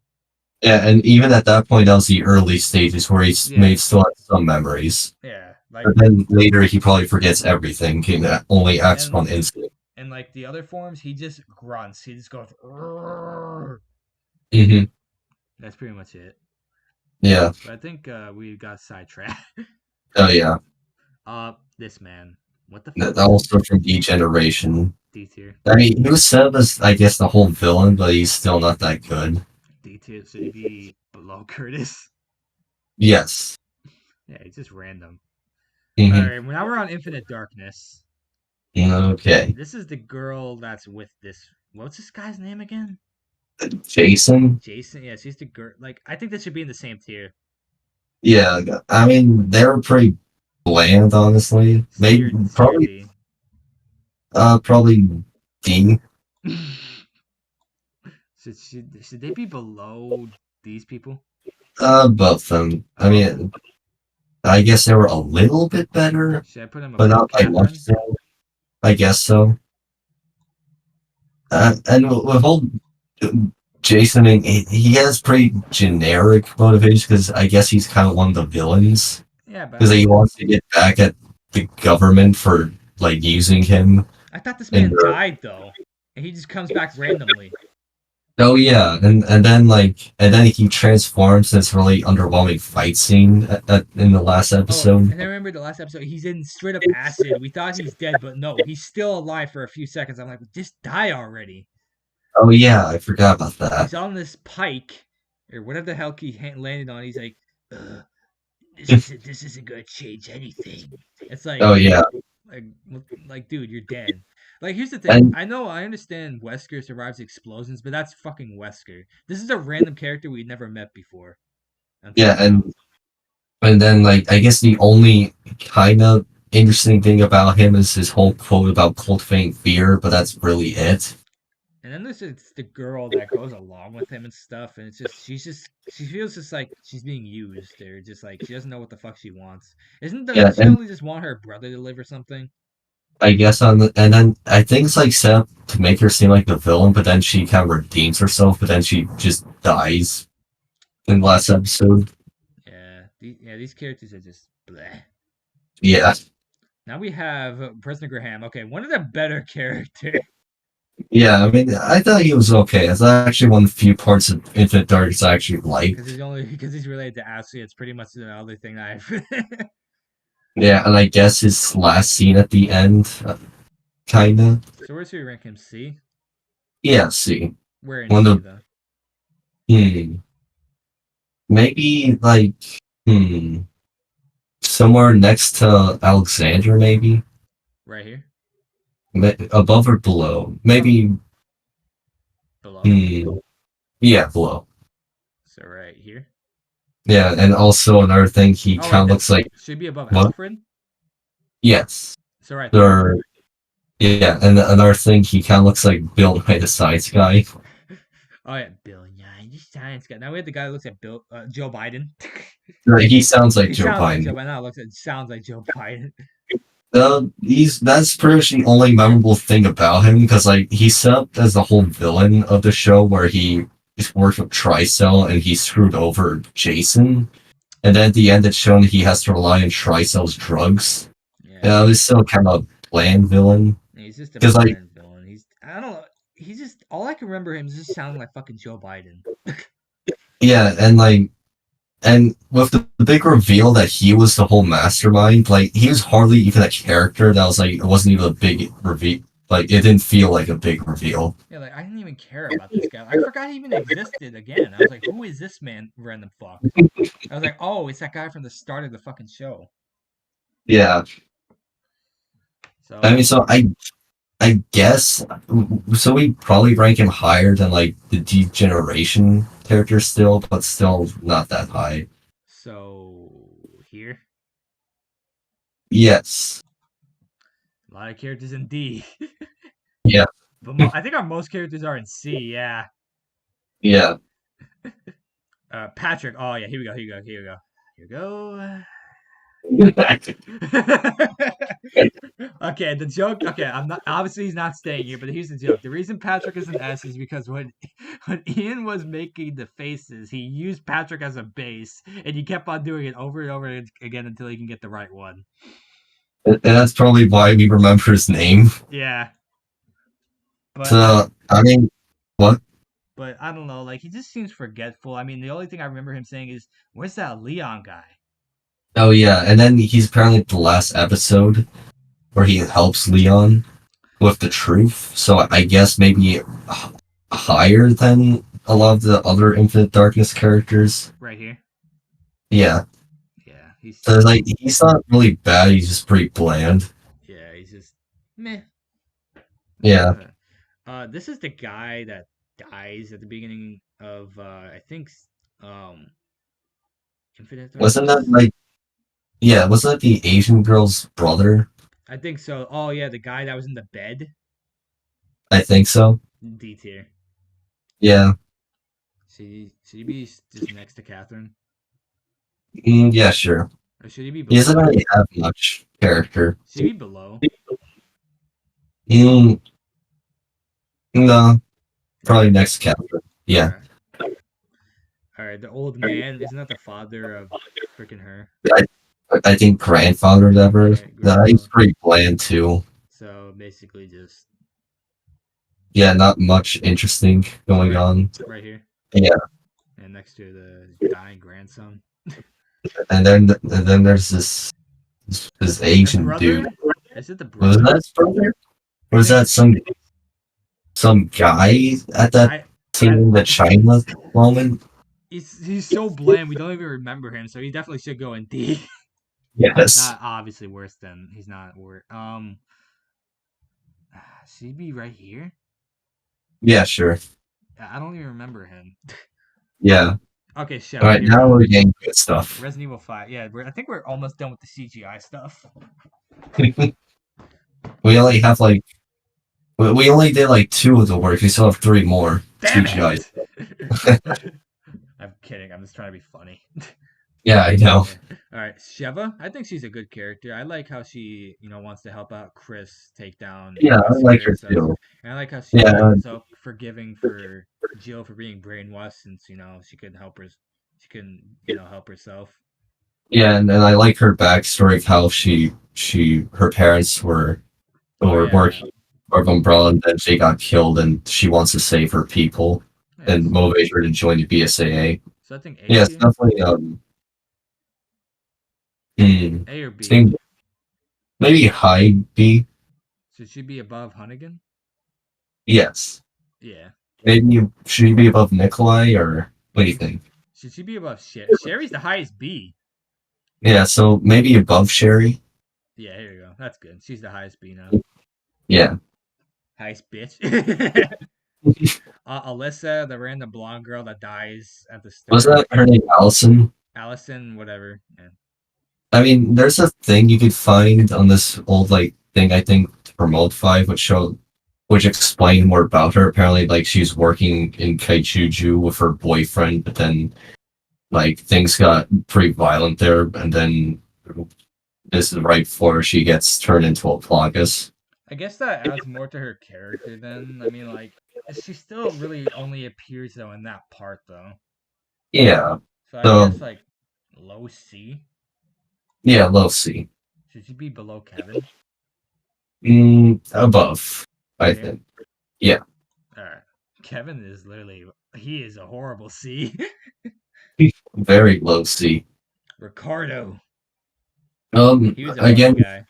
Yeah, and even at that point, that was the early stages where he Yeah. may still have some memories. Yeah, like But then later, he probably forgets everything. He only acts on instinct. and like the other forms, he just grunts. He just goes. "Rrrr." Mm-hmm. That's pretty much it. Yeah. But I think we got sidetracked. Oh yeah. This man. What the fuck? Also from Degeneration. D tier. I mean, he was set up as, I guess, the whole villain, but he's still not that good. D tier, so he'd be below Curtis. Yes. Yeah, he's just random. Mhm. Alright, now we're on Infinite Darkness. Okay. This is the girl that's with this. What's this guy's name again? Jason? Jason? Yeah, she's the girl. Like, I think this should be in the same tier. Yeah, I mean, they were pretty bland, honestly. Maybe, probably, probably D. Should they be below these people? Both of them. I mean, I guess they were a little bit better, Should I put them but above not by Catherine? much so. I guess so. And with whole Jason, he has pretty generic motivations because I guess he's kind of one of the villains. Yeah, but Because he wants to get back at the government for like using him. I thought this man died though, and he just comes back randomly. Oh yeah, and then he transforms this really underwhelming fight scene in the last episode. And I remember the last episode, he's in straight up acid. We thought he's dead, but no, he's still alive for a few seconds. I'm like, just die already. Oh yeah, I forgot about that. He's on this pike, or whatever the hell he landed on. He's like, this isn't gonna change anything. It's like, oh yeah, like dude, you're dead. Like, here's the thing. I understand Wesker survives explosions, but that's fucking Wesker. This is a random character we'd never met before. Yeah, and then like I guess the only kind of interesting thing about him is his whole quote about cultivating fear, but that's really it. And then there's the girl that goes along with him and stuff, and it's just she feels just like she's being used, or just like she doesn't know what the fuck she wants. Doesn't she only just want her brother to live or something? I guess and then I think it's like set up to make her seem like the villain, but then she kind of redeems herself, but then she just dies in the last episode. Yeah, these characters are just bleh. Yeah. Now we have President Graham. Okay, one of the better characters. Yeah, I mean, I thought he was okay. It's actually one of the few parts of Infinite Darkness I actually liked. Because he's related to Ashley. It's pretty much the other thing that I've. Yeah, and I guess his last scene at the end, kinda. So where's we rank him? C? Yeah, C. Where in C, though? Maybe, like, somewhere next to Alexander, maybe? Right here? Above or below? Maybe... Below? Yeah, below. So right here? Yeah, and also another thing, he kind of looks like... Should be above Alfred? Yes. So right there. Yeah, and another thing, he kind of looks like Bill Nye, the science guy. Oh yeah, Bill Nye, the science guy. Now we have the guy who looks like Joe Biden. He sounds like Joe Biden. Sounds like Joe Biden. That's pretty much the only memorable thing about him, because like he's set up as the whole villain of the show, where he worked with Tricell and he screwed over Jason, and then at the end it's shown he has to rely on Tricell's drugs. Yeah, he's still kind of a bland villain. He's just a bland villain. I don't know. He's just, all I can remember him is just sounding like fucking Joe Biden. Yeah, and with the big reveal that he was the whole mastermind, like he was hardly even a character. That was like, it wasn't even a big Like it didn't feel like a big reveal. Yeah, like I didn't even care about this guy. I forgot he even existed again. I was like, who is this man, random fuck? I was like, oh, it's that guy from the start of the fucking show. Yeah, I mean, So, so I guess so. We probably rank him higher than like the Degeneration character still, but still not that high. here, Yes. a lot of characters in D, Yeah. but I think our most characters are in C. Yeah. Yeah. Patrick. Oh yeah, here we go. Here we go. Here we go. Here we go. Okay, the joke. Okay, I'm not. Obviously, he's not staying here, but here's the joke. The reason Patrick is an S is because when Ian was making the faces, he used Patrick as a base, and he kept on doing it over and over again until he can get the right one. And that's probably why we remember his name. Yeah, but So I mean, what? but I don't know. Like he just seems forgetful. I mean, the only thing I remember him saying is, "Where's that Leon guy?" Oh yeah, and then he's apparently the last episode where he helps Leon with the truth. So I guess maybe higher than a lot of the other Infinite Darkness characters. Right here. Yeah. Yeah, he's So like he's not really bad, he's just pretty bland. yeah, he's just meh. Yeah. This is the guy that dies at the beginning of I think um Infinite Wasn't that Darkness. like yeah, wasn't that the Asian girl's brother? I think so. Oh yeah, the guy that was in the bed. I think so. D tier. Yeah. Should he be just next to Catherine, Yeah, sure. or should he be He doesn't below? really have much character. Should he be below? Mm, no, Right probably here. next chapter. All Yeah. right. All right. The old man isn't that the father of freaking her? I think grandfather ever. Yeah, That he's grandpa. pretty bland too. So basically, just Yeah, not much interesting going right, on. right here, Yeah, and next to the dying grandson. and then there's this The Asian dude. brother? Is it the Was brother? that his brother? Or I was think that some guy at that I scene in the China moment? he's so bland. We don't even remember him, so he definitely should go in D. Yes. Not obviously worse than he's not worse. Should he be right here? Yeah, sure. I don't even remember him. Yeah. Okay, All Sheva, right, here we now go. we're getting good stuff. Resident Evil 5. Yeah, I think we're almost done with the CGI stuff. We only have like we only did like 2 of the work. We still have 3 more Damn CGI. it! I'm kidding. I'm just trying to be funny. Yeah, I know. All right, Sheva. I think she's a good character. I like how she, wants to help out Chris take down Yeah, I like Wesker her and such. too. And I like how she Yeah, so forgiving for Jill for being brainwashed, since she could help her. She can, help herself. yeah, and I like her backstory of how her parents Oh were yeah, working for Umbrella and then they got killed and she wants to save her people yeah. and motivate her to join the BSAA. So I think A Yeah, it's tier, definitely A or B. think maybe high B. Should she be above Hunnigan? Yes. Yeah. Maybe should you be above Nikolai or what do you think? Should she be above Sherry's the highest B. Yeah, so maybe above Sherry. Yeah, here we go. That's good. She's the highest B now. Yeah. Highest bitch. Alyssa, the random blonde girl that dies at the start. Was that her name Allison? Allison, whatever. Yeah. I mean, there's a thing you could find on this old like thing I think to promote 5 which explained more about her. Apparently like she's working in Kaijuju with her boyfriend, but then like things got pretty violent there and then this is right before she gets turned into a Plagas. I guess that adds more to her character then. I mean, like, she still really only appears, though, in that part, though. Yeah. So I So guess, like, low C? yeah, low C. Should she be below Kevin? Above, I Right here? think. Yeah. Alright. Kevin is literally, he is a horrible C. Very low C. Ricardo. He was a funny Again, guy.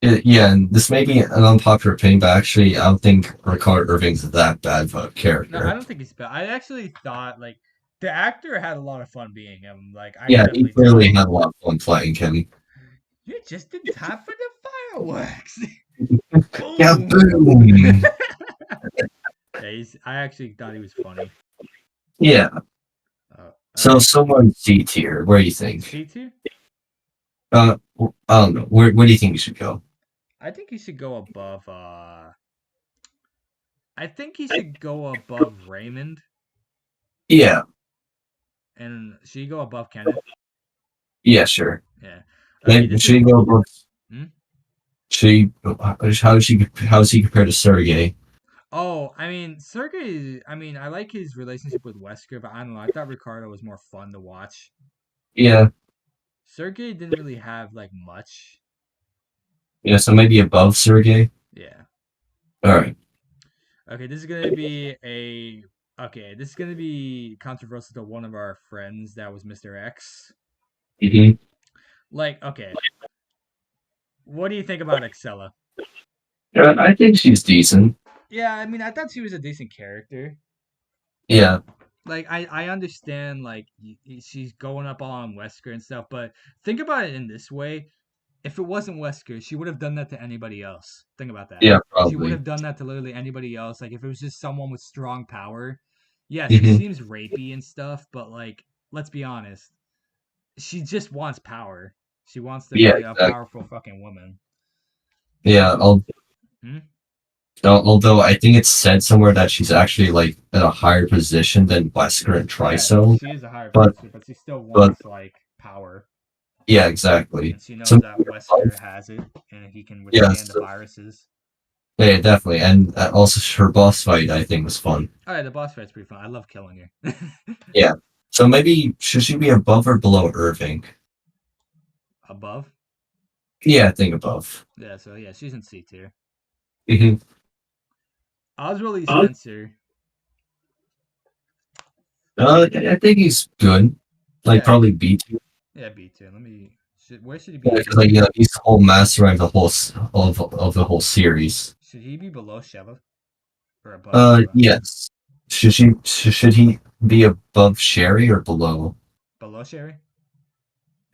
Yeah, and this may be an unpopular opinion, but actually, I don't think Ricard Irving's that bad of a No, I character. don't think he's bad. I actually thought like the actor had a lot of fun being him. Like I could Yeah, he definitely clearly tell. had a lot of fun playing him. You're just in time for the fireworks. Yeah, Boom. boom. Yeah, I actually thought he was funny. Yeah. All So right, someone C tier. Where do you think? C tier. I don't know. Where do you think you should go? I think he should go above. I think he should go above Raymond, Yeah. and should he go above Kenneth? Yeah, sure. Yeah. Okay, Maybe this should is. he go above? Hmm? Should he? How is he compared to Sergey? Oh, I mean, Sergey. I mean, I like his relationship with Wesker, but I don't know. I thought Ricardo was more fun to watch. Yeah. Sergey didn't really have like much. Yeah. So maybe above Sergey. Yeah. All right. Okay, this is gonna be a. Okay, this is gonna be controversial to one of our friends that was Mr. X. Mm-hmm. Like, okay, what do you think about Excella? Yeah, I think she's decent. Yeah, I mean, I thought she was a decent character. Yeah. Like, I understand like she's going up all on Wesker and stuff, but think about it in this way: if it wasn't Wesker, she would have done that to anybody else. Think about that. Yeah. She would Probably. have done that to literally anybody else. Like, if it was just someone with strong power, yeah, she Hmm. seems rapey and stuff, but like, let's be honest, she just wants power. She wants to Yeah. be a Exactly. powerful fucking woman. Yeah. So, hmm? Although I think it's said somewhere that she's actually like at a higher position than Wesker and Yeah, Triso, she is a higher but producer, but she still but wants like power, yeah, exactly. and she knows So that Wesker has it, and he can withstand yes, the viruses. yeah, definitely, and also her boss fight I think was fun. All right, the boss fight's pretty fun. I love killing her. Yeah. So maybe should she be above or below Irving? Above, Yeah, I think above. yeah. So yeah, she's in C tier. Hmm. Oswald Spencer, I think he's good. Like yeah, probably B tier. yeah, B tier. Where should he be Yeah, in B because like tier? he's the whole master of the whole of the whole series. Should he be below Sheva or above Sheva? Yes. Should he be above Sherry or below? Below Sherry?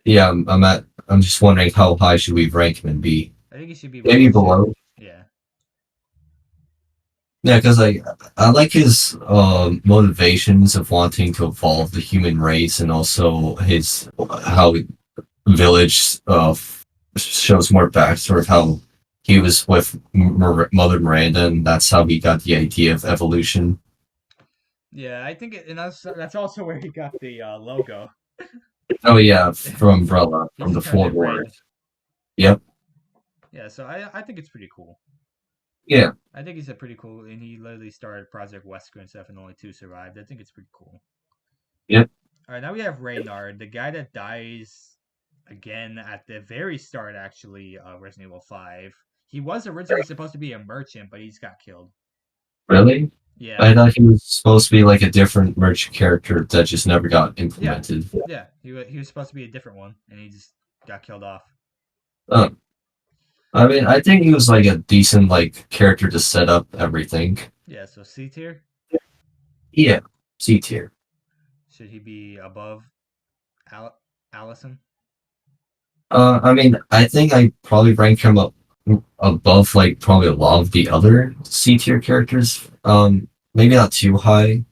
Yeah, I'm just wondering how high should we rank him and be? I think he should be Maybe below Sherry. below. Yeah. Yeah, because I like his motivations of wanting to evolve the human race, and also his how Village shows more backstory of how he was with Mother Miranda, and that's how he got the idea of evolution. Yeah, I think and that's also where he got the logo. Oh yeah, from Umbrella, He from just the turned Four it red. Wars. Yep. Yeah, so I think it's pretty cool. Yeah. I think he's a pretty cool, and he literally started Project Wesker and stuff, and only two survived. I think it's pretty cool. Yep. All right, now we have Reynard, the guy that dies again at the very start, actually, of Resident Evil 5. He was originally supposed to be a merchant, but he just got killed. Really? Yeah, I thought he was supposed to be like a different merch character that just never got yeah, implemented. yeah. He was supposed to be a different one, and he just got killed off. Uh, I mean, I think he was like a decent like character to set up everything. Yeah, so C tier. Yeah, C tier. Should he be above Allison? I mean, I think I probably rank him up above like probably a lot of the other C tier characters. Maybe not too high.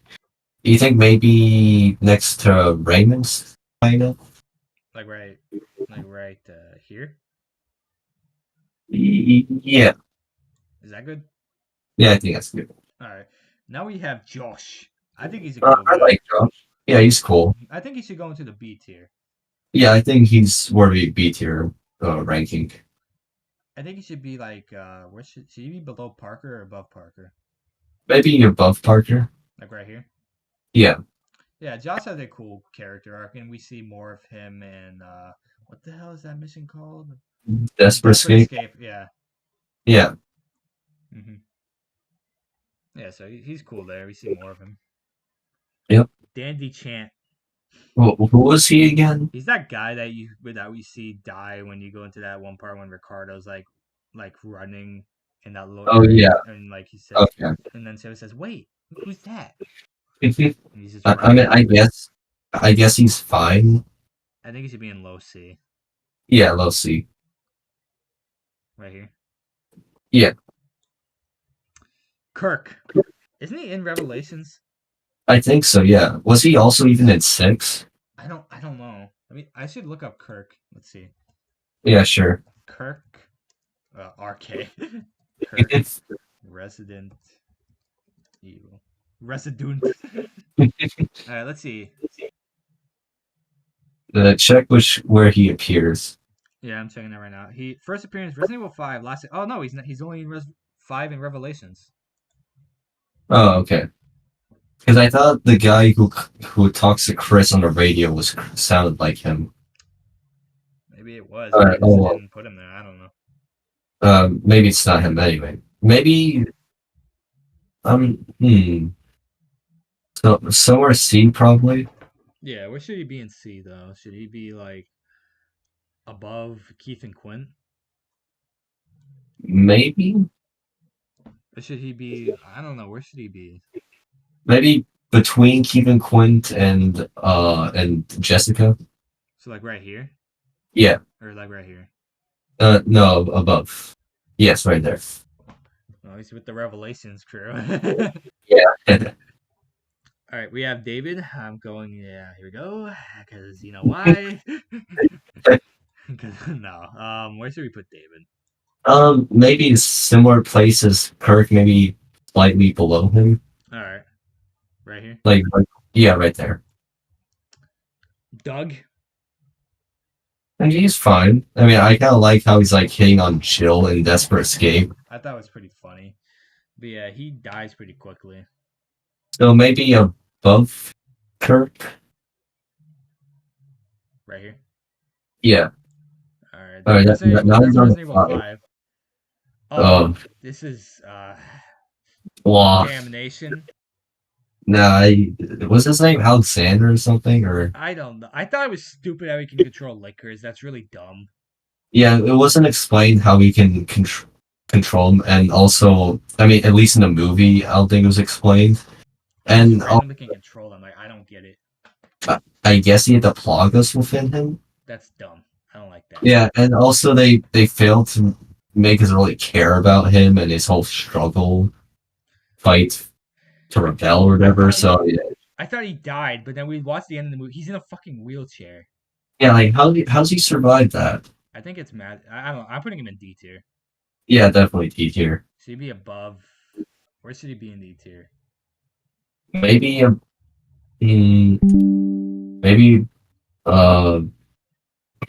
Do you think maybe next to Raymond's kind of? Like right here. Yeah, Is that good? yeah, I think that's good. All right. Now we have Josh. I think he's a cool I guy. like Josh. Yeah, he's cool. I think he should go into the B tier. Yeah, I think he's worthy B tier ranking. I think he should be like where should he be below Parker or above Parker? Maybe above Parker. Like right here. Yeah, Yeah, Josh has a cool character arc, and we see more of him in what the hell is that mission called? Desperate Desperate Escape. Escape. Yeah. Yeah. Hmm. Yeah, so he's cool there. We see more of him. Yep. Dandy Chant. Who was he again? He's that guy that we see die when you go into that one part when Ricardo's like like running in that little Oh area, yeah. and like he says, Okay. and then Sarah says, "Wait, who's that?" I, And he's just I running. mean, I guess he's fine. I think he should be in low C Yeah, let's see. right here. Yeah, Kirk, isn't he in Revelations? I think so. Yeah. Was he also even in six? I don't know. I mean, I should look up Kirk. Let's see. Yeah, sure. Kirk, RK, Kirk, Resident Evil, Resident. All right, let's see. Check where he appears. Yeah, I'm checking that right now. He first appearance Resident Evil 5. Last. Oh no, he's not, he's only in 5 in Revelations. Oh, okay. Because I thought the guy who talks to Chris on the radio was sounded like him. Maybe it was, All but right. they Oh just well. didn't put him there. I don't know. Maybe it's not him anyway. Maybe. Hmm. So somewhere C probably. Yeah, where should he be in C though? Should he be like above Keith and Quinn? Maybe. Or should he be? I don't know. Where should he be? Maybe between Kevin Quint and Jessica. So like right here, Yeah. or like right here? No, above. Yes, right there. Oh, he's with the Revelations crew. Yeah. All right, we have David. I'm going. Yeah, here we go. Because you know why? Because no. Where should we put David? Maybe similar place as Kirk, maybe slightly below him. All right, right here. Like yeah, right there. Doug. And he's fine. I mean, I kind of like how he's like hitting on Jill in Desperate Escape. I thought it was pretty funny, but yeah, he dies pretty quickly. So maybe above Kirk. Right here. Yeah. All right. All right. That's Now Resident he's on Evil 5. 5. Oh, this is Wow. Damnation. Nah, was his name Alexander or something? Or I don't know. I thought it was stupid how he can control liquors. That's really dumb. yeah, it wasn't explained how he can control him, and also, I mean, at least in the movie, I don't think it was explained. And Just randomly can control them. Like I don't get it. I guess he had the Plagas within him. That's dumb. I don't like that. Yeah, and also they failed to make us really care about him and his whole struggle, fight to rebel or whatever. So yeah, I thought he died, but then we watched the end of the movie. He's in a fucking wheelchair. yeah, like how's he survive that? I think it's mad. I don't know. I'm putting him in D tier. Yeah, definitely D tier. Should he be above? Where should he be in D tier? Maybe maybe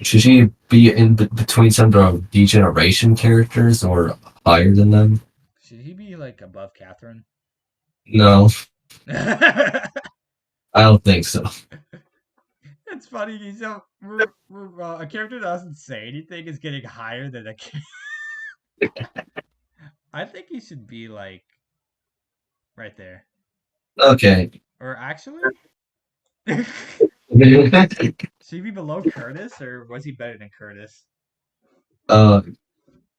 should he be in between some of the degeneration characters or higher than them? Should he be like above Catherine? No, I don't think so. It's funny. He's a character that doesn't say anything is getting higher than a character. I think he should be like right there. Okay. Or actually, should he be below Curtis, or was he better than Curtis?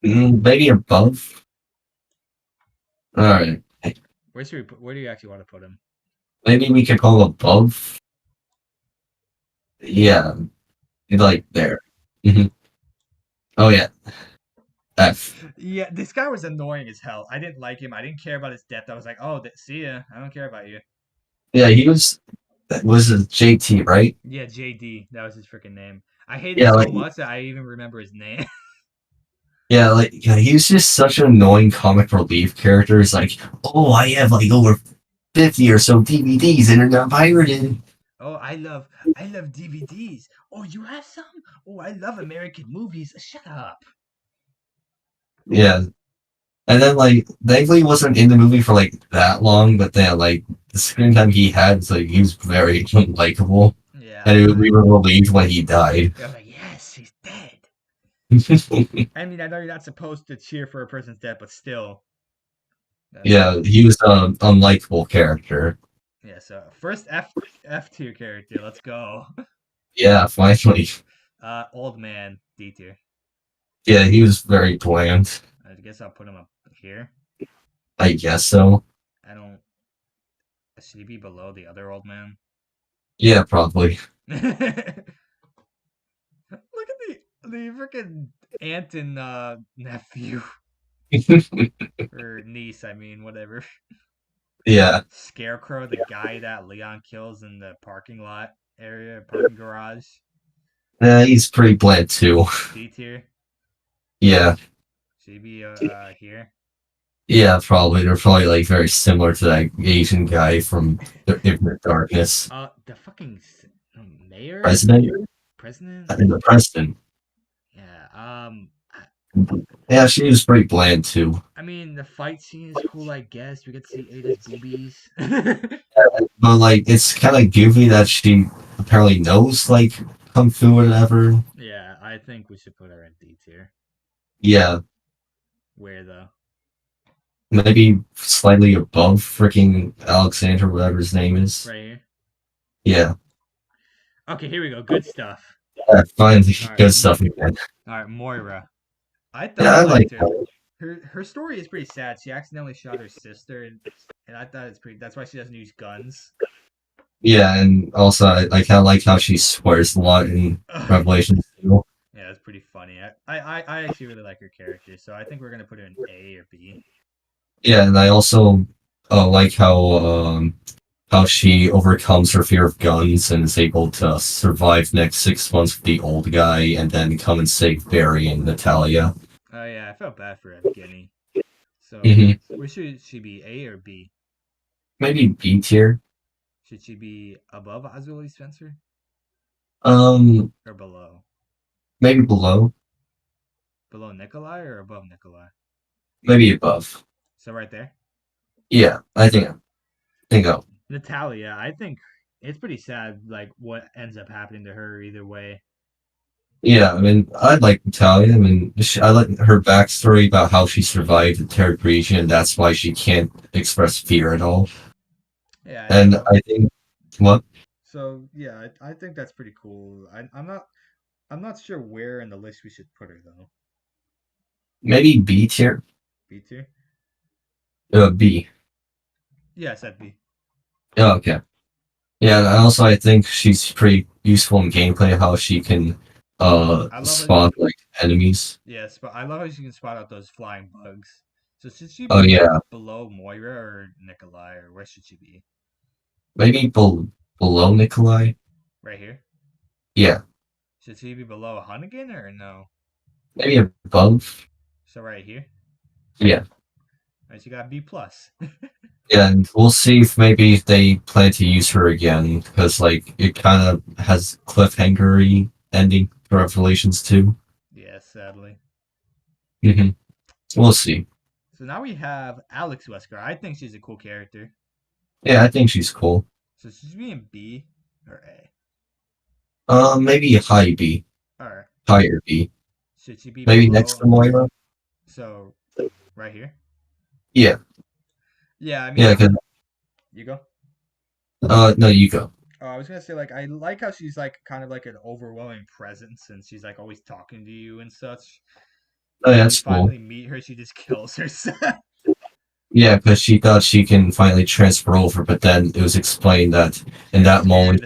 Maybe above. All right. Where should we put? Where do you actually want to put him? Maybe we could call above. Yeah, like there. Oh yeah, F. Yeah, this guy was annoying as hell. I didn't like him. I didn't care about his death. I was like, oh, see ya. I don't care about you. Yeah, he was. That was a JT, right? Yeah, JD. That was his freaking name. I hated Yeah, him so like much that I even remember his name. yeah, he was just such an annoying comic relief character. It's like, oh, I have like over 50 or so DVDs and they're not pirated. Oh, I love DVDs. Oh, you have some? Oh, I love American movies. Shut up. Yeah, and then like thankfully he wasn't in the movie for like that long, but then like the screen time he had, was, like he was very unlikable, Yeah. and we were relieved when he died. I was like, yes, he's dead. I mean, I know you're not supposed to cheer for a person's death, but still. Yeah, he was an unlikable character. Yeah, so first F tier character, let's go. Yeah, finally. Old man, D tier. Yeah, he was very bland. I guess I'll put him up here. I guess so. I don't. Should he be below the other old man? Yeah, probably. Look at the freaking aunt and nephew or niece. I mean, whatever. Yeah. Scarecrow, the guy that Leon kills in the parking lot area, parking garage. He's pretty bland too. D tier. Yeah. Should he be here? Yeah, probably. They're probably like very similar to that Asian guy from the Infinite Darkness. The fucking mayor, President? president. I think the president. Yeah. Yeah, she was pretty bland too. I mean, the fight scene is cool, I guess. We get to see Ada's boobies. But like, it's kind of goofy that she apparently knows like kung fu or whatever. Yeah, I think we should put her in D tier. Yeah, Where though? maybe slightly above freaking Alexander, whatever his name is. Right here. Yeah, Okay, here we go. Good stuff. finally All right. good stuff again. All right, Moira. I thought Yeah, I I like liked her. her story is pretty sad. She accidentally shot her sister, and I thought it's pretty. That's why she doesn't use guns. Yeah, and also I kind of like how she swears a lot in Revelations 2. Yeah, it's pretty funny. I actually really like her character, so I think we're gonna put her in A or B. Yeah, and I also like how she overcomes her fear of guns and is able to survive next 6 months with the old guy and then come and save Barry and Natalia. Oh yeah, I felt bad for Evgeny. So where should she be? A or B? Maybe B tier. Should she be above Azuli Spencer Um, or below? maybe below. Below Nikolai or above Nikolai? Maybe above. So right there. Yeah, I think I'll. Natalia, I think it's pretty sad, like what ends up happening to her either way. Yeah, I mean, I like Natalia. I mean, I like her backstory about how she survived the Terran region, and that's why she can't express fear at all. Yeah, And I think, what? so yeah, I think that's pretty cool. I'm not sure where in the list we should put her though. Maybe B tier? B tier? B. Yeah, I said B. Oh, okay. Yeah, and also I think she's pretty useful in gameplay, how she can spot like enemies. Yes, but I love how she can spot out those flying bugs. So should she be Oh yeah, below Moira or Nikolai, or where should she be? maybe below Nikolai. Right here? Yeah, Should she be below Hunnigan or no? maybe above. So right here? Yeah, Alright, she got B plus. yeah, and we'll see if maybe they plan to use her again because like it kind of has cliffhanger-y ending for Revelations 2. Yeah, sadly. Mm-hmm. We'll see. So now we have Alex Wesker. I think she's a cool character. Yeah, I think she's cool. So should she be in B or A? Maybe high B, Or higher B. should she be Maybe below? next to Moira. So right here? Yeah, Yeah, I mean, yeah. 'Cause, you go. no, you go. Oh, I was gonna say, like, I like how she's like kind of like an overwhelming presence, and she's like always talking to you and such. Oh, yeah, When that's you cool. finally meet her, she just kills herself. Yeah, because she thought she can finally transfer over, but then it was explained that in that moment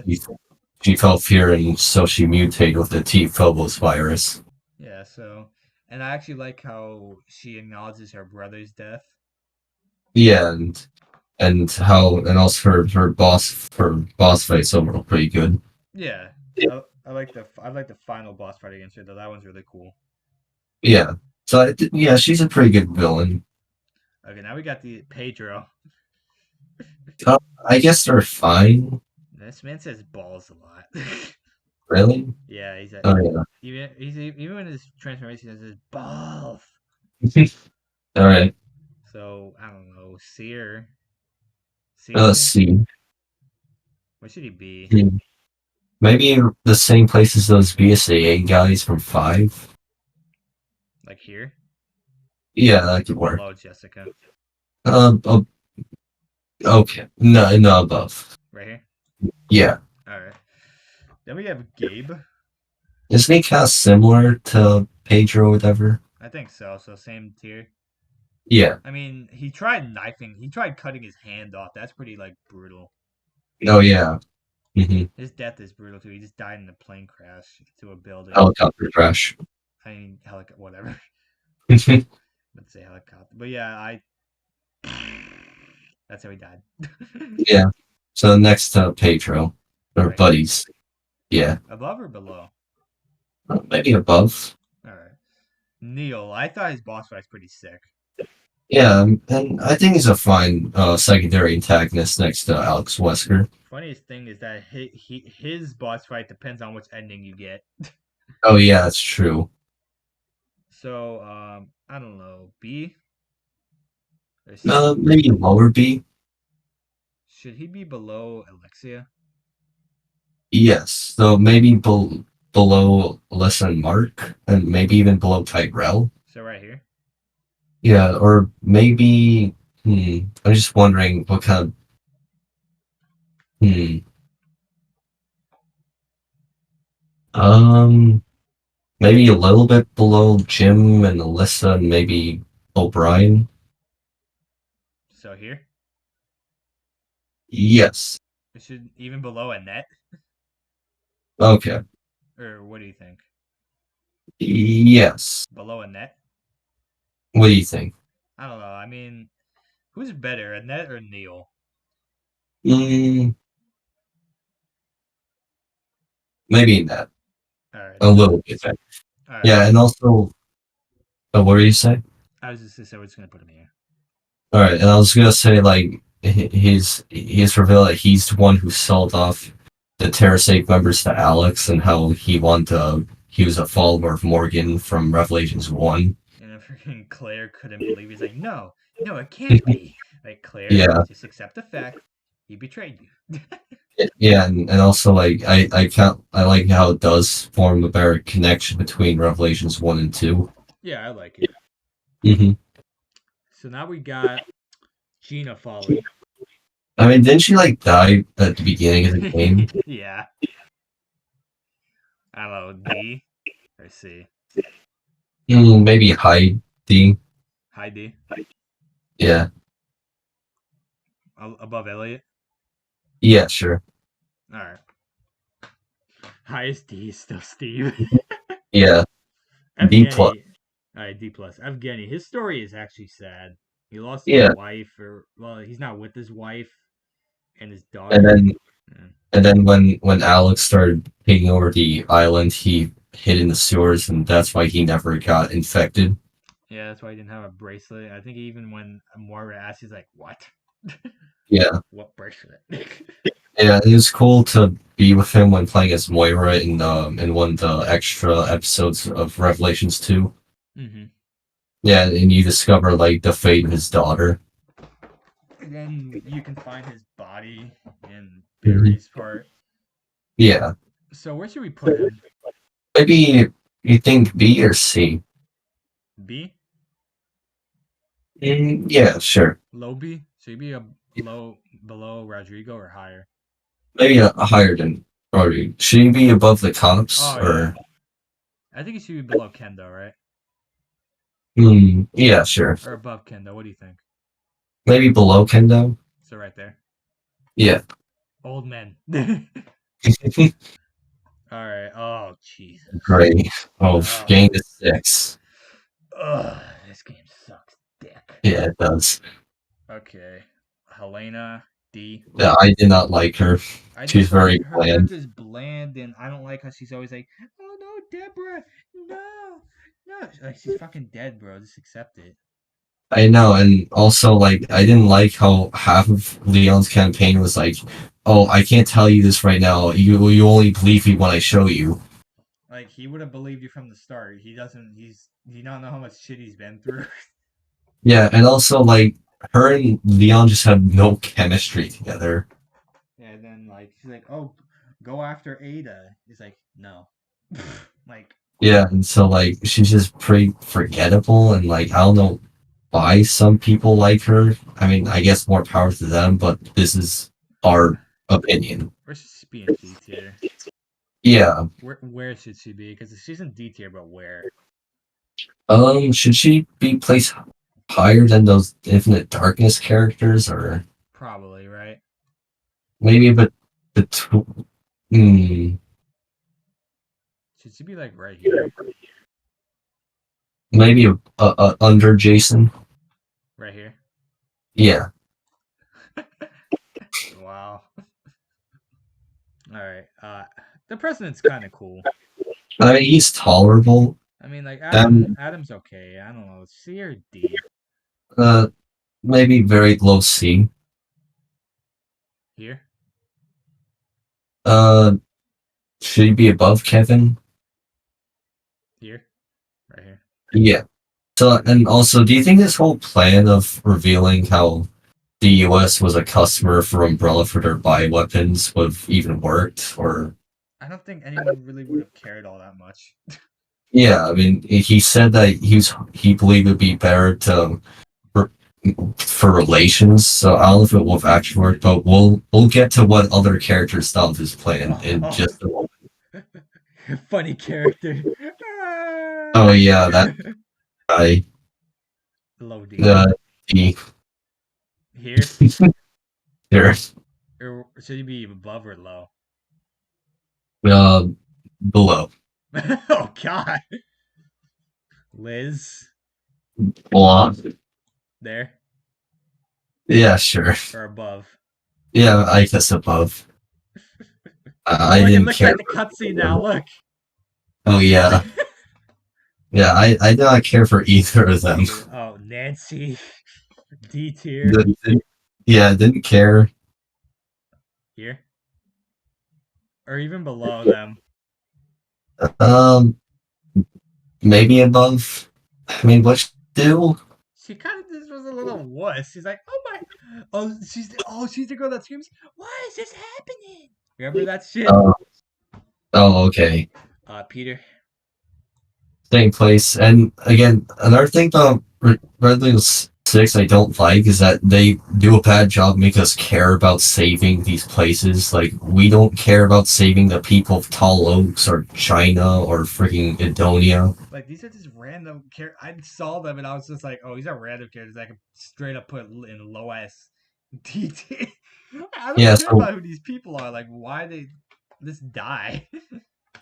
she felt fear, and so she mutated with the T Phobos virus. Yeah, so, and I actually like how she acknowledges her brother's death. Yeah, and how and also her boss fights overall pretty good. Yeah, I like the final boss fight against her though. That one's really cool. Yeah, so yeah, she's a pretty good villain. Okay, now we got the Pedro. I guess they're fine. This man says balls a lot. Really? Yeah, he's Oh yeah. even in his transformation, he says balls. All right. So I don't know, Seer. Let's see. Where should he be? Maybe the same place as those BSAA guys from 5. Like here? Yeah, that could work. Below Jessica. Okay. No, above. Right here? Yeah. Alright. Then we have Gabe. Isn't he kind of similar to Pedro or whatever? I think so. So same tier. Yeah. I mean, he tried knifing. He tried cutting his hand off. That's pretty like brutal. Oh yeah. Hmm. His death is brutal too. He just died in a plane crash into a building. Helicopter crash. I mean, whatever. Yeah. Let's say helicopter. But yeah, I. That's how he died. So next Pedro or Right here, buddies. Yeah. above or below. Maybe above. All right, Neil. I thought his boss fight's pretty sick. Yeah, and I think he's a fine secondary antagonist next to Alex Wesker. Funniest thing is that his boss fight depends on which ending you get. Oh yeah, that's true. So I don't know. B or C? Maybe lower B. Should he be below Alexia? Yes. So maybe below Alyssa and Mark, and maybe even below Tyrell. So right here. Yeah, or maybe. I'm just wondering what kind of. Hmm. Um. Maybe a little bit below Jim and Alyssa, and maybe O'Brien. So here. Yes. It should even below Annette. Okay. Or what do you think? Yes. Below Annette? What do you think? I don't know. I mean, who's better, Annette or Neil? Mm, maybe that. All right, A then little bit. all right. Yeah, and also, what were you saying? I was just gonna say we're just gonna put him here. All right, and I was gonna say like his reveal that he's the one who sold off the TerraSafe members to Alex, and how he was a follower of Morgan from Revelations 1. And then freaking Claire couldn't believe. He's like, no, no, it can't be. Like Claire, Yeah, just accept the fact he betrayed you. yeah, and also like I like how it does form a better connection between Revelations 1 and 2. Yeah, I like it. Hmm. So now we got Gina Folly. I mean, didn't she like die at the beginning of the game? Yeah. I don't know, D or C. Maybe Heidi. Heidi. Yeah, Above Elliot. yeah, sure. Alright. Highest D is still Steve. Yeah, B plus. Evgeny. Alright, D plus. Evgeny. His story is actually sad. He lost his Yeah, wife, or well, he's not with his wife and his and daughter. then Yeah. when Alex started taking over the island, he hid in the sewers, and that's why he never got infected. Yeah, that's why he didn't have a bracelet. I think even when Moira asked, he's like, "What? Yeah, What bracelet?" yeah, it was cool to be with him when playing as Moira in one of the extra episodes of Revelations 2. hmm Yeah, and you discover like the fate of his daughter. And then you can find his body in Mhm. Barry's part. Yeah, So where should we put him? maybe you think B or C? B? Yeah, sure. Low B? Should he be a low below Rodrigo or higher? Maybe a higher than, or should he be above the cops Oh yeah. or? I think he should be below Kendo, right? Yeah, sure. Or above Kendo. What do you think? Maybe below Kendo. So right there. Yeah. Old men. Alright. Oh Jesus. Great. Oh, Oh. game to 6. Ugh, this game sucks dick. Yeah, it does. Okay. Helena D. Yeah, I did not like her. I She's just very her bland. character is bland, and I don't like how she's always like, "Oh no, Deborah, no, no." Like she's fucking dead, bro. Just accept it. I know, and also like I didn't like how half of Leon's campaign was like, "Oh, I can't tell you this right now. You only believe me when I show you." Like he would have believed you from the start. He doesn't. You don't know how much shit he's been through. Yeah, and also like her and Leon just have no chemistry together. Yeah. And then like she's like, "Oh, go after Ada." He's like, "No." Like Yeah, and so like she's just pretty forgettable, and like I don't know why some people like her. I mean, I guess more power to them, but this is our opinion. where should she be in D tier? Yeah. Where should she be? Because she's in D tier, but where? Should she be placed higher than those Infinite Darkness characters, or Probably, right? maybe but between Should she be like right here? maybe under Jason. Right here? Yeah. Wow. Alright. The president's kind of cool. I mean, he's tolerable. I mean, like, Um, Adam's okay. I don't know. C or D? uh, maybe very low C. Here? Uh, should he be above Kevin? Here? Right here. Yeah. So, and also, do you think this whole plan of revealing how the U.S. was a customer for Umbrella for their bioweapons would have even worked? Or, I don't think anyone really would have cared all that much. yeah, I mean, he said that he believed it'd be better to for relations. So I don't know if it will have actually worked, but we'll get to what other characters thought of his plan in just a moment. Funny character. Oh yeah, that guy. Low D. D. Here? Here. Or should he be above or low? Below. Oh god. Liz. Blah. There. Yeah, sure. Or above. Yeah, I guess above. I Look, it didn't looks care. like the cutscene now, look. Oh yeah. Yeah, I did not care for either of them. Oh, Nancy. D tier. Yeah, didn't care. Here. Or even below them. Maybe above. I mean, what should do? She kind of just was a little wuss. She's like, oh my, she's the girl that screams, why is this happening? Remember that shit? Oh, okay. Peter. Same place. And again, another thing about Resident Evil 6 I don't like is that they do a bad job making us care about saving these places. Like, we don't care about saving the people of Tall Oaks or China or freaking Edonia. Like, these are just random characters. I saw them and I was just like, oh, these are random characters I can straight up put in low ass DT. I don't care about who these people are. Like, why they just die?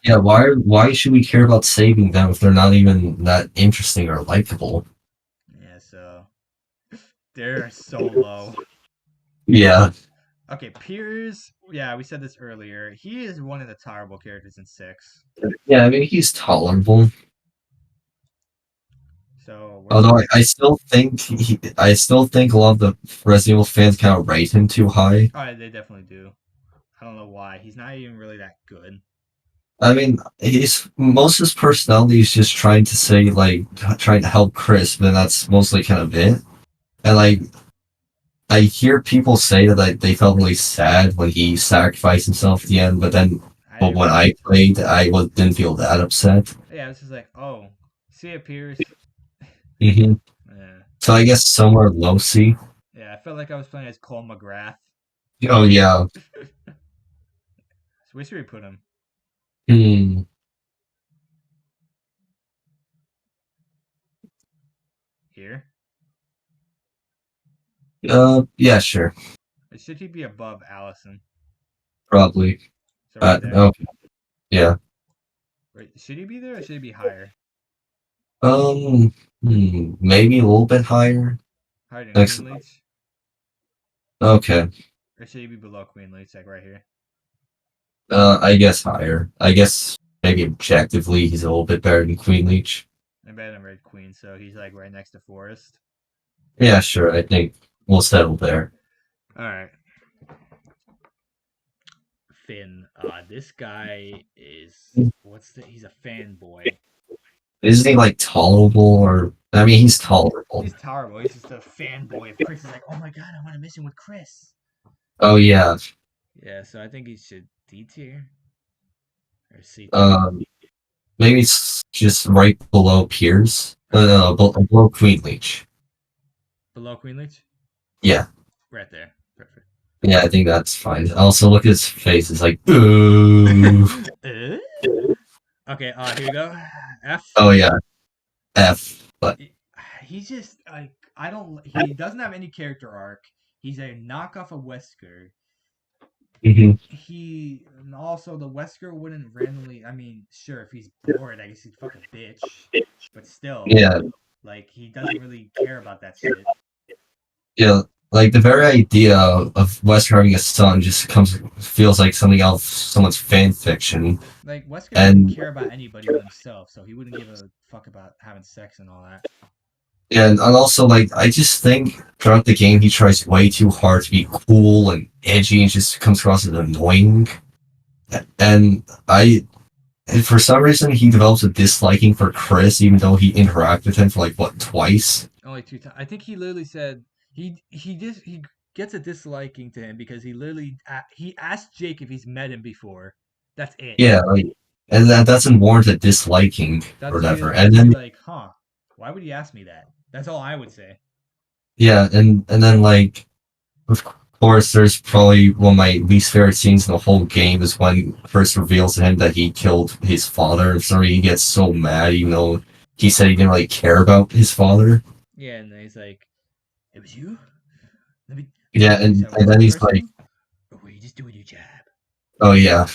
Yeah, why should we care about saving them if they're not even that interesting or likable? Yeah, so they're so low. Yeah. Okay, Piers. Yeah, we said this earlier. He is one of the tolerable characters in 6. Yeah, I mean he's tolerable. So, although I still think a lot of the Resident Evil fans kind of rate him too high. Oh, they definitely do. I don't know why. He's not even really that good. I mean, most of his personality is just trying to say, like, trying to help Chris, but that's mostly kind of it. And, like, I hear people say that like, they felt really sad when he sacrificed himself at the end, but when I played, didn't feel that upset. Yeah, it's just like, oh, see it, Piers. Mm-hmm. Yeah. So I guess somewhere low C. Yeah, I felt like I was playing as Cole McGrath. Oh, yeah. So where should we put him? Here? Yeah, sure. Or should he be above Allison? Probably. So right there. Okay. Yeah. Right, should he be there or should he be higher? Maybe a little bit higher. Higher than Queen Leech? Okay. Or should he be below Queen Leech, like right here? I guess higher. I guess maybe objectively he's a little bit better than Queen Leech. And better than Red Queen, so he's like right next to Forrest. Yeah, sure. I think we'll settle there. Alright. Finn. This guy is he's a fanboy. Isn't he like tolerable or I mean he's tolerable. He's tolerable. He's just a fanboy. If Chris is like, oh my god, I want a mission with Chris. Oh yeah. Yeah, so I think he should D tier. Or C tier. Maybe it's just right below Piers. Below Queen Leech. Below Queen Leech? Yeah. Right there. Perfect. Yeah, I think that's fine. Also, look at his face. It's like, boo. Okay, here we go. F. Oh, yeah. F. But He's just, like, I don't. He doesn't have any character arc. He's a knockoff of Wesker. Hmm. And also the Wesker wouldn't randomly. I mean, sure, if he's bored, I guess he'd fuck a bitch. But still, Yeah, like he doesn't really care about that shit. yeah. Like the very idea of Wesker having a son just feels like something else, someone's fan fiction. Like Wesker doesn't And care about anybody but himself, so he wouldn't give a fuck about having sex and all that. yeah, and also like I just think throughout the game he tries way too hard to be cool and edgy and just comes across as annoying. And and for some reason he develops a disliking for Chris, even though he interacted with him for like what, twice. Only 2 times. I think he literally said he gets a disliking to him because he asked Jake if he's met him before. That's it. Yeah, like, and that doesn't warrant a disliking or whatever. And That'd then be like, huh? Why would he ask me that? That's all I would say. yeah, and then like of course there's probably one of my least favorite scenes in the whole game is when first reveals to him that he killed his father. And sorry, he gets so mad even though he said he didn't really care about his father. Yeah, and then he's like, "It was you." Let me. Yeah, and then he's like, Or were you just doing your job? oh yeah.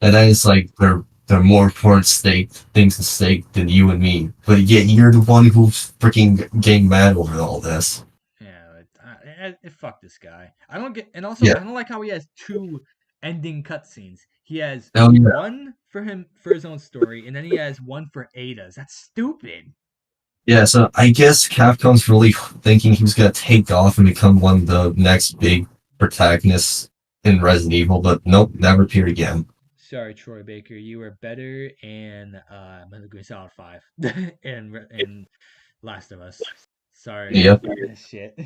And then it's like there are more important things at stake than you and me. But yet you're the one who's freaking getting mad over all this. Yeah, fuck this guy. I don't get, and also Yeah. I don't like how he has two ending cutscenes. He has Oh yeah. one for him for his own story, and then he has one for Ada's. That's stupid. Yeah, so I guess Capcom's really thinking he was gonna take off and become one of the next big protagonists in Resident Evil, but nope, never appeared again. Sorry, Troy Baker, you were better in Metal Gear Solid 5 and Last of Us. Sorry. Yep. Shit.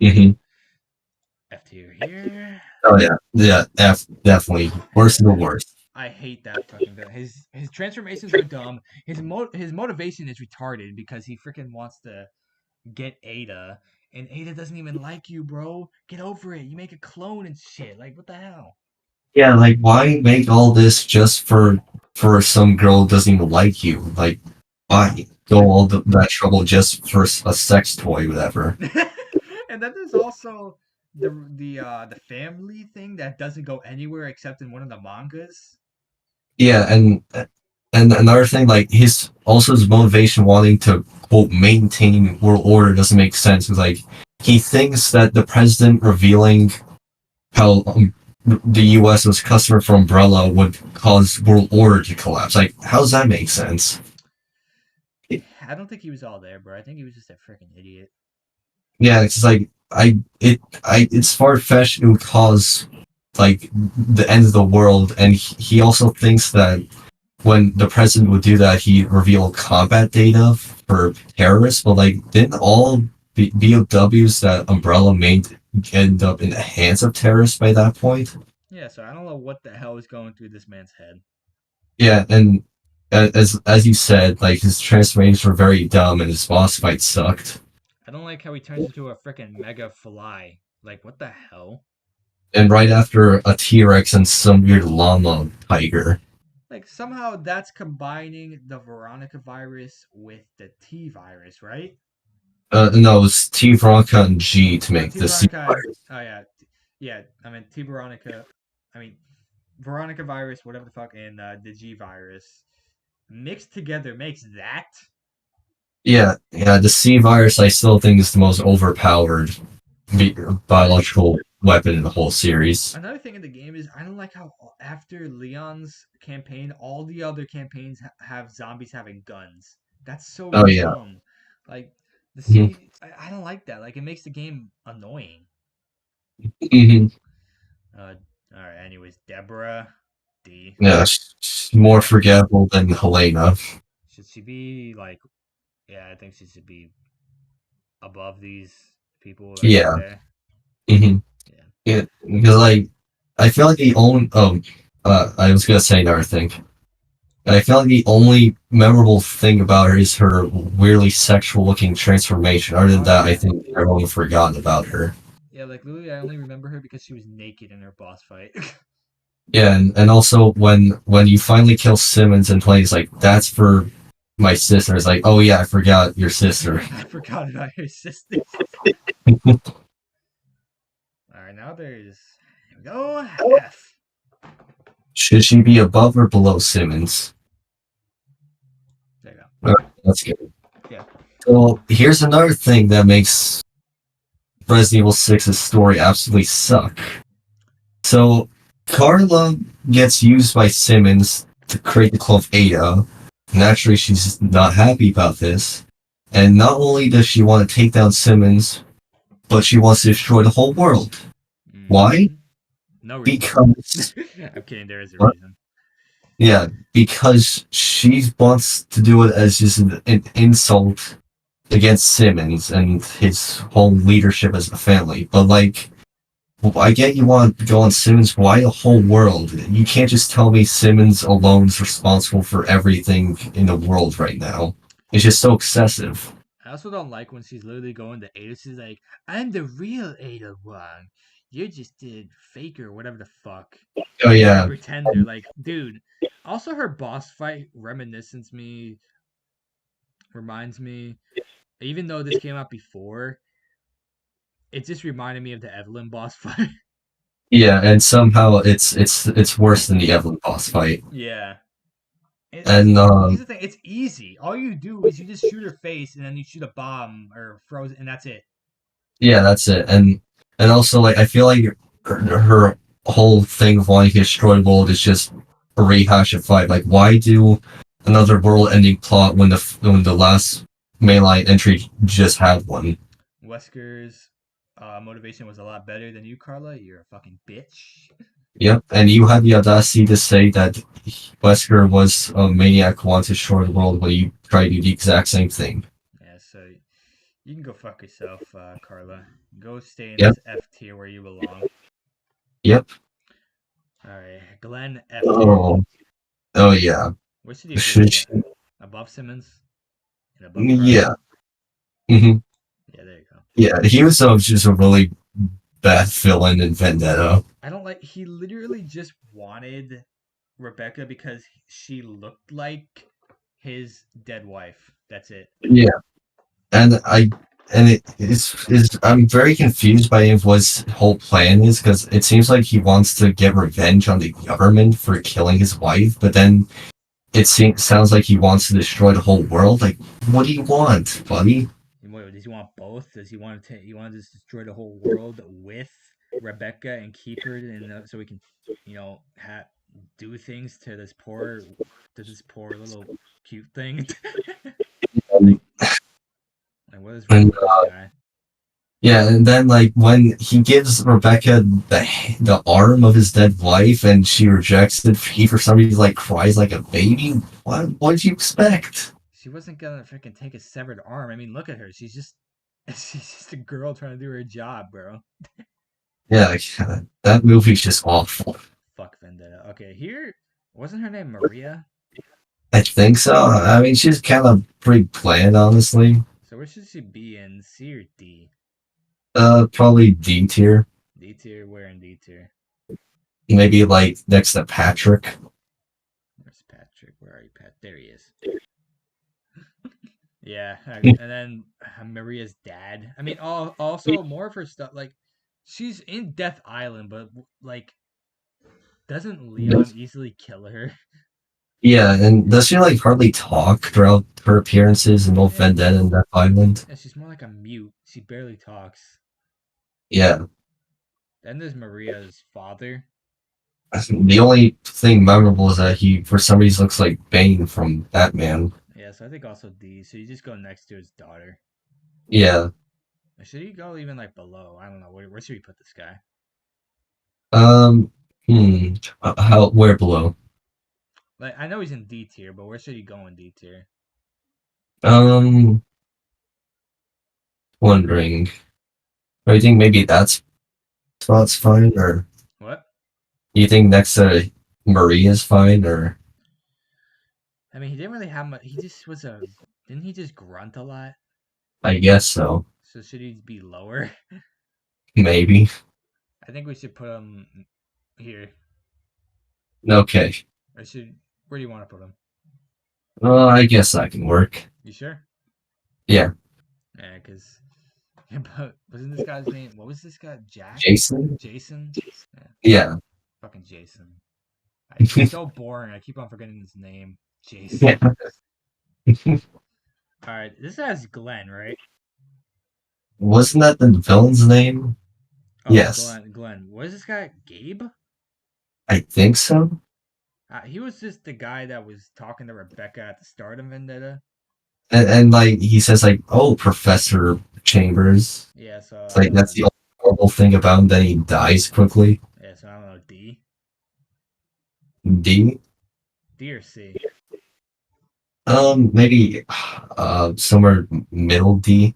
Hmm. F tier here. Oh yeah, yeah, definitely worse than the worst. I hate that fucking villain. His transformations are dumb. His motivation is retarded because he freaking wants to get Ada, and Ada doesn't even like you, bro. Get over it. You make a clone and shit. Like what the hell? Yeah, like why make all this just for some girl who doesn't even like you? Like why go all that trouble just for a sex toy, whatever? And then there's also the family thing that doesn't go anywhere except in one of the mangas. Yeah, and another thing, like his motivation wanting to quote maintain world order doesn't make sense. It's like he thinks that the president revealing how the U.S. was customer for Umbrella would cause world order to collapse. Like, how does that make sense? I don't think he was all there, bro. I think he was just a freaking idiot. Yeah, it's like it's far fetched. It would cause like the end of the world, and he also thinks that when the president would do that, he reveal combat data for terrorists. But like, didn't all BOWs that Umbrella made end up in the hands of terrorists by that point? Yeah, so I don't know what the hell is going through this man's head. Yeah, and as you said, like his transformations were very dumb, and his boss fight sucked. I don't like how he turns into a freaking mega fly. Like what the hell? And right after a T-Rex and some weird llama tiger. Like somehow that's combining the Veronica virus with the T virus, right? No, it's T Veronica and G to make T the C Veronica. virus. Oh yeah, yeah. I mean T Veronica. I mean Veronica virus, whatever the fuck, and the G virus mixed together makes that. Yeah, yeah. The C virus, I still think is the most overpowered biological weapon in the whole series. Another thing in the game is I don't like how after Leon's campaign, all the other campaigns have zombies having guns. That's so Oh yeah. dumb. Like the Mhm. C, I don't like that. Like it makes the game annoying. Mhm. All right. Anyways, Deborah D. Yeah, she's more forgettable than Helena. Should she be like? Yeah, I think she should be above these people. Like, Yeah. okay. Hmm. Yeah. Yeah, because like I feel like the only I was gonna say another thing. I feel like the only memorable thing about her is her weirdly sexual looking transformation. Other than that, I think everyone forgotten about her. Yeah, like literally, I only remember her because she was naked in her boss fight. Yeah, and also when you finally kill Simmons and plays like that's for my sister. It's like, oh yeah, I forgot your sister. I forgot about your sister. All right, now there's. Here we go. F. Should she be above or below Simmons? There you go. That's good. Yeah. So here's another thing that makes Resident Evil 6's story absolutely suck. So Carla gets used by Simmons to create the clone of Ada. Naturally, she's not happy about this. And not only does she want to take down Simmons, but she wants to destroy the whole world. Why? No reason. Because I'm kidding. There is a What? reason. yeah, because she wants to do it as just an insult against Simmons and his whole leadership as a family. But like, well, I get you want to go on Simmons. Why the whole world? You can't just tell me Simmons alone is responsible for everything in the world right now. It's just so excessive. I also don't like when she's literally going to Ada. She's like, "I'm the real Ada Wong. You're just a faker, or whatever the fuck." Oh yeah, Pretender. Like, dude. Also, her boss fight reminds me. Even though this came out before, it just reminded me of the Evelyn boss fight. yeah, and somehow it's worse than the Evelyn boss fight. Yeah. And Here's the thing, it's easy. All you do is you just shoot her face and then you shoot a bomb or frozen and that's it. yeah, that's it. And also like I feel like her whole thing of wanting to destroy the world is just a rehash of fight. Like why do another world-ending plot when the last mainline entry just had one? Wesker's motivation was a lot better than you, Carla. You're a fucking bitch. Yep, and you had the audacity to say that Wesker was a maniac who wanted to destroy the world when you tried to do the exact same thing. Yeah, so you can go fuck yourself, Carla. Go stay in Yep. this F tier where you belong. Yep. Alright, Glenn F tier. Oh yeah. Where should you Should be? she- Above Simmons? And above Carla? yeah. hmm Yeah, there you go. Yeah, he was just a really bad villain in Vendetta. I don't like. He literally just wanted Rebecca because she looked like his dead wife. That's it. Yeah, and it's I'm very confused by what his whole plan is because it seems like he wants to get revenge on the government for killing his wife, but then sounds like he wants to destroy the whole world. Like, what do you want, buddy? Does he want both? Does he want to? You want to just destroy the whole world with Rebecca and keep her, so we can, do things to this poor little cute thing. Like, what is wrong with this guy? Yeah, and then like when he gives Rebecca the arm of his dead wife and she rejects it, he for some reason like cries like a baby. What did you expect? She wasn't gonna freaking take a severed arm. I mean, look at her. She's just a girl trying to do her job, bro. Yeah, like, that movie's just awful. Fuck Vendetta. Okay, here wasn't her name Maria? I think so. I mean, she's kind of pretty bland, honestly. So where should she be in C or D? Probably D tier. D tier. Where in D tier? Maybe like next to Patrick. Where's Patrick? Where are you, Pat? There he is. Yeah, and then Maria's dad. I mean, also more of her stuff. Like, she's in Death Island, but like, doesn't Leon easily kill her? Yeah, and does she like hardly talk throughout her appearances in both Vendetta and Death Island? Yeah, she's more like a mute. She barely talks. Yeah. Then there's Maria's father. The only thing memorable is that he, for some reason, looks like Bane from Batman. Yeah, so I think also D. So you just go next to his daughter. Yeah. Or should he go even like below? I don't know. Where should we put this guy? Where below? Like, I know he's in D tier, but where should he go in D tier? Wondering. Do you think maybe that spot's fine, or What? you think next to Maria's fine, or I mean, he didn't really have much. He just was a. Didn't he just grunt a lot? I guess so. So should he be lower? Maybe. I think we should put him here. Okay. Where do you want to put him? I guess that can work. You sure? Yeah. Yeah, because but wasn't this guy's name? What was this guy? Jack? Jason? Jason? Yeah, Yeah. fucking Jason. He's so boring. I keep on forgetting his name. Yeah. Jason. All right, this has Glenn, right? Wasn't that the villain's name? Oh, Yes. Glenn. What is this guy? Gabe? I think so. He was just the guy that was talking to Rebecca at the start of Vendetta. And like he says like, oh, Professor Chambers. Yeah, so It's like that's the only horrible thing about him, then he dies quickly. yeah, so I don't know. D, D? D or C. Maybe somewhere middle D.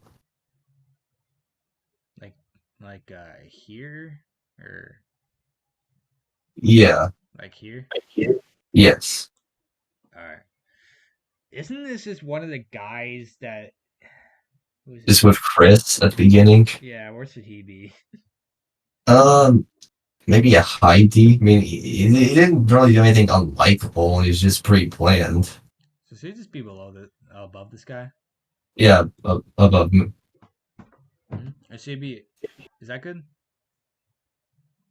Like, here or Yeah. like here. Yes. All right. Isn't this just one of the guys that? Who's Just with Chris at the beginning. Yeah, where should he be? Um, maybe a high D. I mean, he didn't really do anything unlikable. He was just pretty bland. So should he just be above this guy? Yeah, above. Or should he be? Is that good?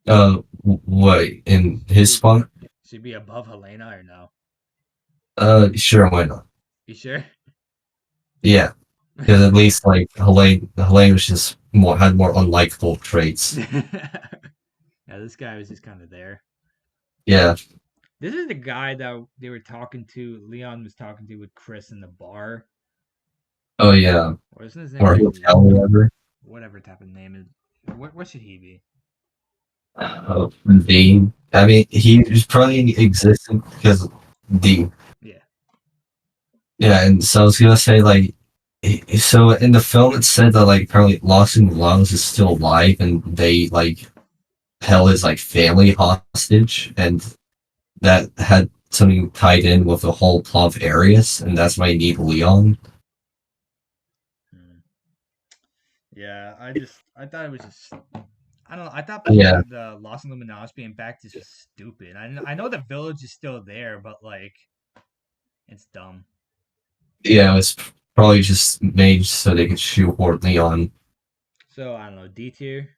What in his spot? Should he be above Helena or no? Sure, why not? You sure? Yeah, because at least like Helene was just had more unlikable traits. Yeah, this guy was just kind of there. Yeah. This is the guy that they were talking to. Leon was talking to with Chris in the bar. Oh yeah. Or isn't his name Or like hotel, whatever. whatever type of name is? What should he be? D. I mean, he was probably existent because D. Yeah. Yeah, and so I was gonna say like, so in the film it said that like apparently Lawson Lungs is still alive and they like held his like family hostage and that had something tied in with the whole plot of Arius and that's why you need Leon. Yeah, I thought it was just I don't know. I thought Yeah. the Los Illuminados being back just was stupid. I know the village is still there, but like it's dumb. Yeah, it was probably just made so they could shoehorn Leon. So I don't know. D tier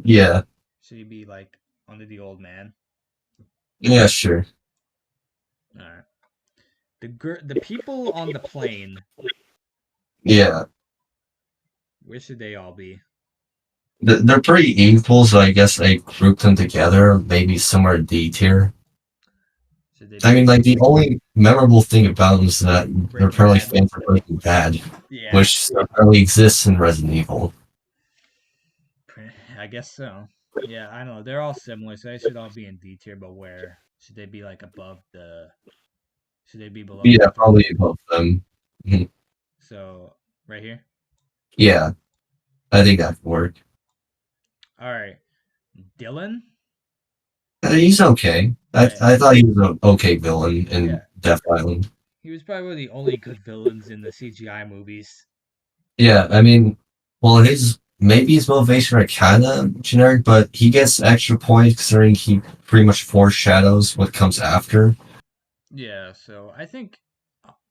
Yeah. should he be like under the old man? Yeah, sure. All right. The people on the plane. Yeah. Where should they all be? They're pretty equal, so I guess I grouped them together, maybe somewhere D tier. Should they I be mean, like, the only memorable thing about them is that they're Breaking apparently Bad? fans of Breaking Bad, Yeah, which apparently exists in Resident Evil. I guess so. Yeah, I know they're all similar, so they should all be in D tier. But where should they be? Like above the? Should they be below? Yeah, probably above them. Mhm. So right here. Yeah, I think that could work. All right, Dylan. He's okay. I thought he was an okay villain in Yeah. Death Island. He was probably one of the only good villains in the CGI movies. Yeah, I mean, well, maybe his motivation are kind of generic, but he gets extra points considering he pretty much foreshadows what comes after. Yeah, so I think,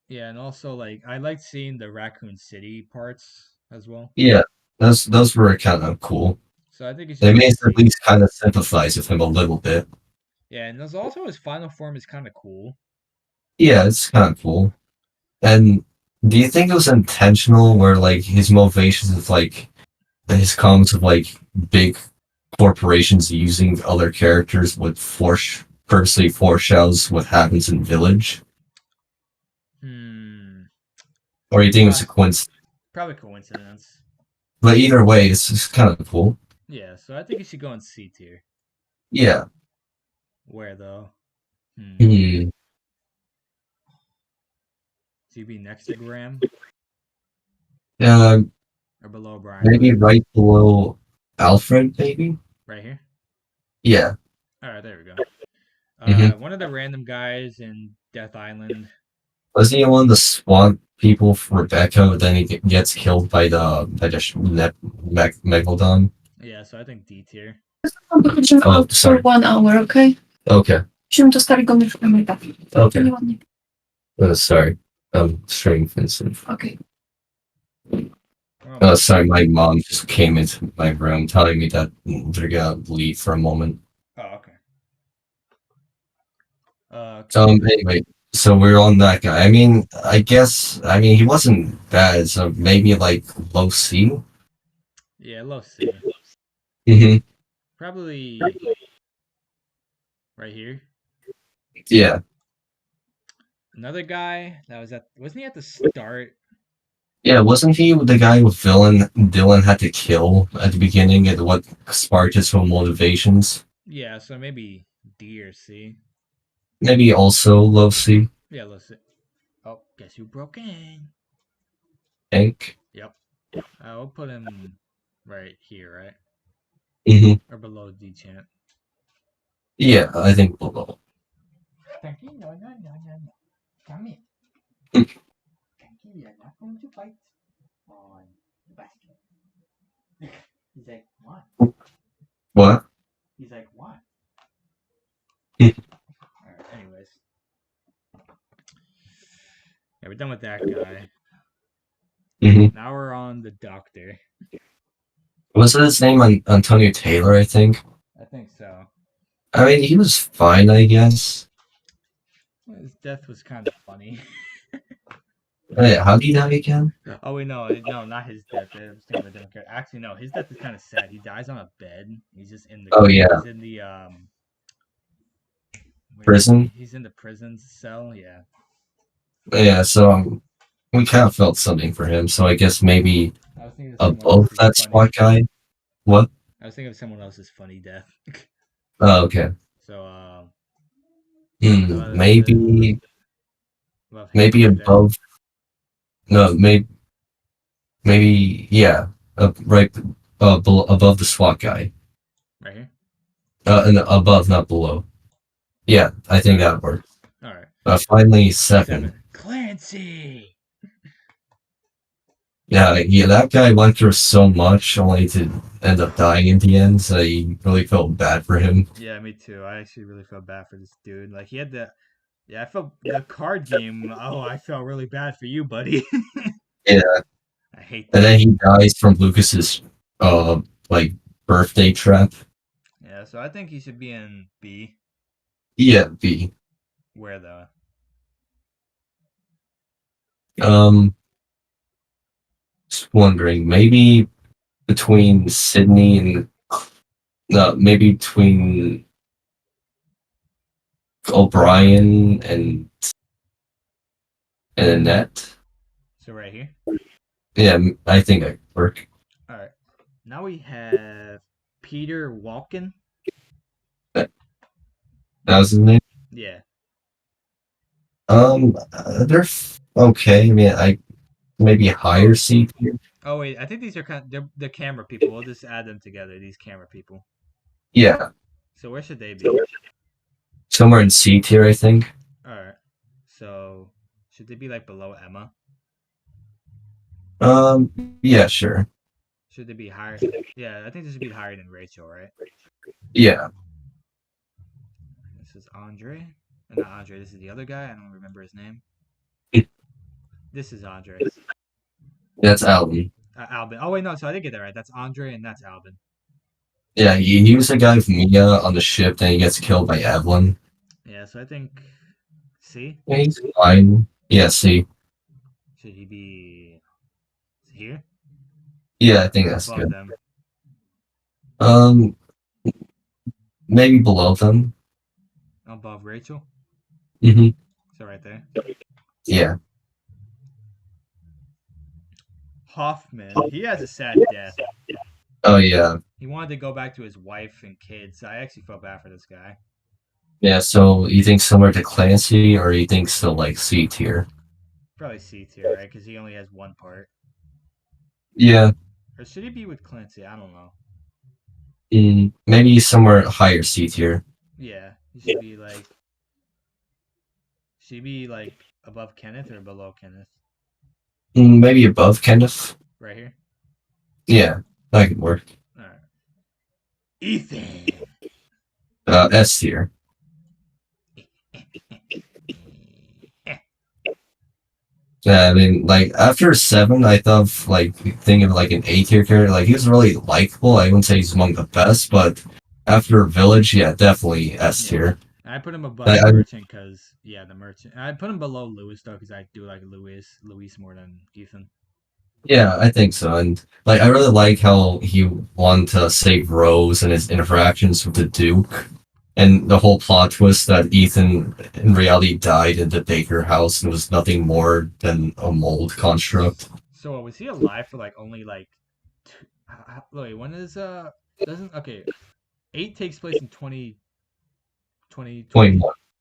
yeah, and also like I liked seeing the Raccoon City parts as well. Yeah, those were kind of cool. So I think it should They be made us at C. least kind of sympathize with him a little bit. Yeah, and there's also his final form is kind of cool. Yeah, it's kind of cool. And do you think it was intentional where like his motivations of like his comments of like big corporations using other characters would purposely foreshadows what happens in Village? Or you think it's a coincidence? Probably coincidence. But either way, it's just kind of cool. Yeah, so I think he should go in C tier. Yeah. Where though? Hmm. Should he be next to Graham? Or below Brian? Maybe right below Alfred, maybe? Right here? Yeah. Alright, there we go. Mhm. One of the random guys in Death Island. Wasn't he one of the SWAT people for Rebecca, but then he gets killed by the Megalodon? Yeah, so I think D tier. Będziemy Oh, out for sorry. 1 hour, okay? Okay. Musimy do starego mieszkania. Okay. Nieładnie. Sorry. Strange Vincent. Okay. Oh, Sorry, my mom just came into my room telling me that they're gonna leave for a moment. oh, okay. Anyway, so we're on that guy. I mean, I mean, he wasn't bad, so maybe like low C. Yeah, low C. Mm-hmm. Probably right here. Yeah. Another guy that wasn't he at the start? Yeah, wasn't he the guy with villain Dylan had to kill at the beginning and what sparked his whole motivations? Yeah, so maybe D or C. Maybe also low C, Yeah, let's see. Oh, guess who broke in? I think. Yep. We'll put him right here, right? Mm-hmm. Or below D champ. Yeah, I think below. Frankie, no. Come here. Frankie, we are not going to fight on the basket. He's like, what? What? He's like, what? Mm-hmm. Alright, anyways. Yeah, we're done with that guy. Now we're on the doctor. Was his name Antonio Taylor, I think? I think so. I mean, he was fine, I guess. His death was kind of funny. Hey, how did he die again? Oh wait, no, not his death. I was thinking of a different character. Actually, no, his death is kind of sad. He dies on a bed. He's just in the. Oh, yeah. He's in the Prison? He's in the prison cell. Yeah. Yeah, so we kind of felt something for him, so I guess maybe I was thinking of someone above else's that funny. SWAT guy. What? I was thinking of someone else's funny death. Oh, okay. So Maybe above his maybe death. above. No, maybe yeah, right above the SWAT guy. Right here. And above, not below. Yeah, I think that works. All right. Finally, second. Clancy. Yeah, that guy went through so much only to end up dying in the end, so you really felt bad for him. Yeah, me too. I actually really felt bad for this dude. Like he had the. Yeah, I felt the card game. Oh, I felt really bad for you, buddy. Yeah. I hate that. And then he dies from Lucas's like birthday trap. Yeah, so I think he should be in B. Yeah, B. Where though? Just wondering, maybe between Sydney and no, maybe between O'Brien and Annette. So right here. Yeah, I think that could work. All right. Now we have Peter Walken. That was his name. Yeah. They're okay. I mean, I maybe higher C tier. Oh wait, I think these are they're the camera people. We'll just add them together. These camera people. Yeah, So where should they be? somewhere in C tier, I think. All right. So should they be like below Emma? Yeah, sure. Should they be higher? Yeah, I think this should be higher than Rachel, right? Yeah. This is Andre. Not Andre. This is the other guy. I don't remember his name. This is Andre. That's Alvin. Albin. Oh wait, no. So I did get that right. That's Andre, and that's Albin. Yeah, he was the guy with Mia on the ship, then he gets killed by Evelyn. Yeah. So I think C. Yeah, he's fine. Yeah, C. Should he be here? Yeah, I think that's Above good. them. Maybe below them. Above Rachel. Mm-hmm. So right there. Yeah. Hoffman. He has a sad death. Oh yeah. He wanted to go back to his wife and kids. I actually felt bad for this guy. Yeah, so you think similar to Clancy, or you think still like C tier? Probably C tier, right? Because he only has one part. Yeah. Or should he be with Clancy? I don't know. Maybe somewhere higher C tier. Yeah, he should be like. Should he be like above Kenneth or below Kenneth? Maybe above Kenneth. Right here. Yeah, that could work. All right. Ethan. S tier. 。 . 。 . 。 . 。 . 。 . 。 . 。 . 。 . 。 . . . 。 . 。 . 。 . 。 . 。 . 。 . 。 。 . . . 。 . . 。 . 。 . 。 . 。 . 。 . 。 . 。 . 。 . 。 S tier. Yeah, I mean, like after seven, I thought of, like thinking of like an A tier character. Like he was really likable. I wouldn't say he's among the best, but after Village, yeah, definitely S Yeah. tier. I put him above I, the I merchant because the merchant. I put him below Lewis though because I do like Luis more than Ethan. yeah, I think so. And like I really like how he wanted to save Rose and his interactions with the Duke. And the whole plot twist that Ethan in reality died in the Baker house and was nothing more than a mold construct. So was he alive for like only like? Wait, when is doesn't okay? 8 takes place in 2020 21.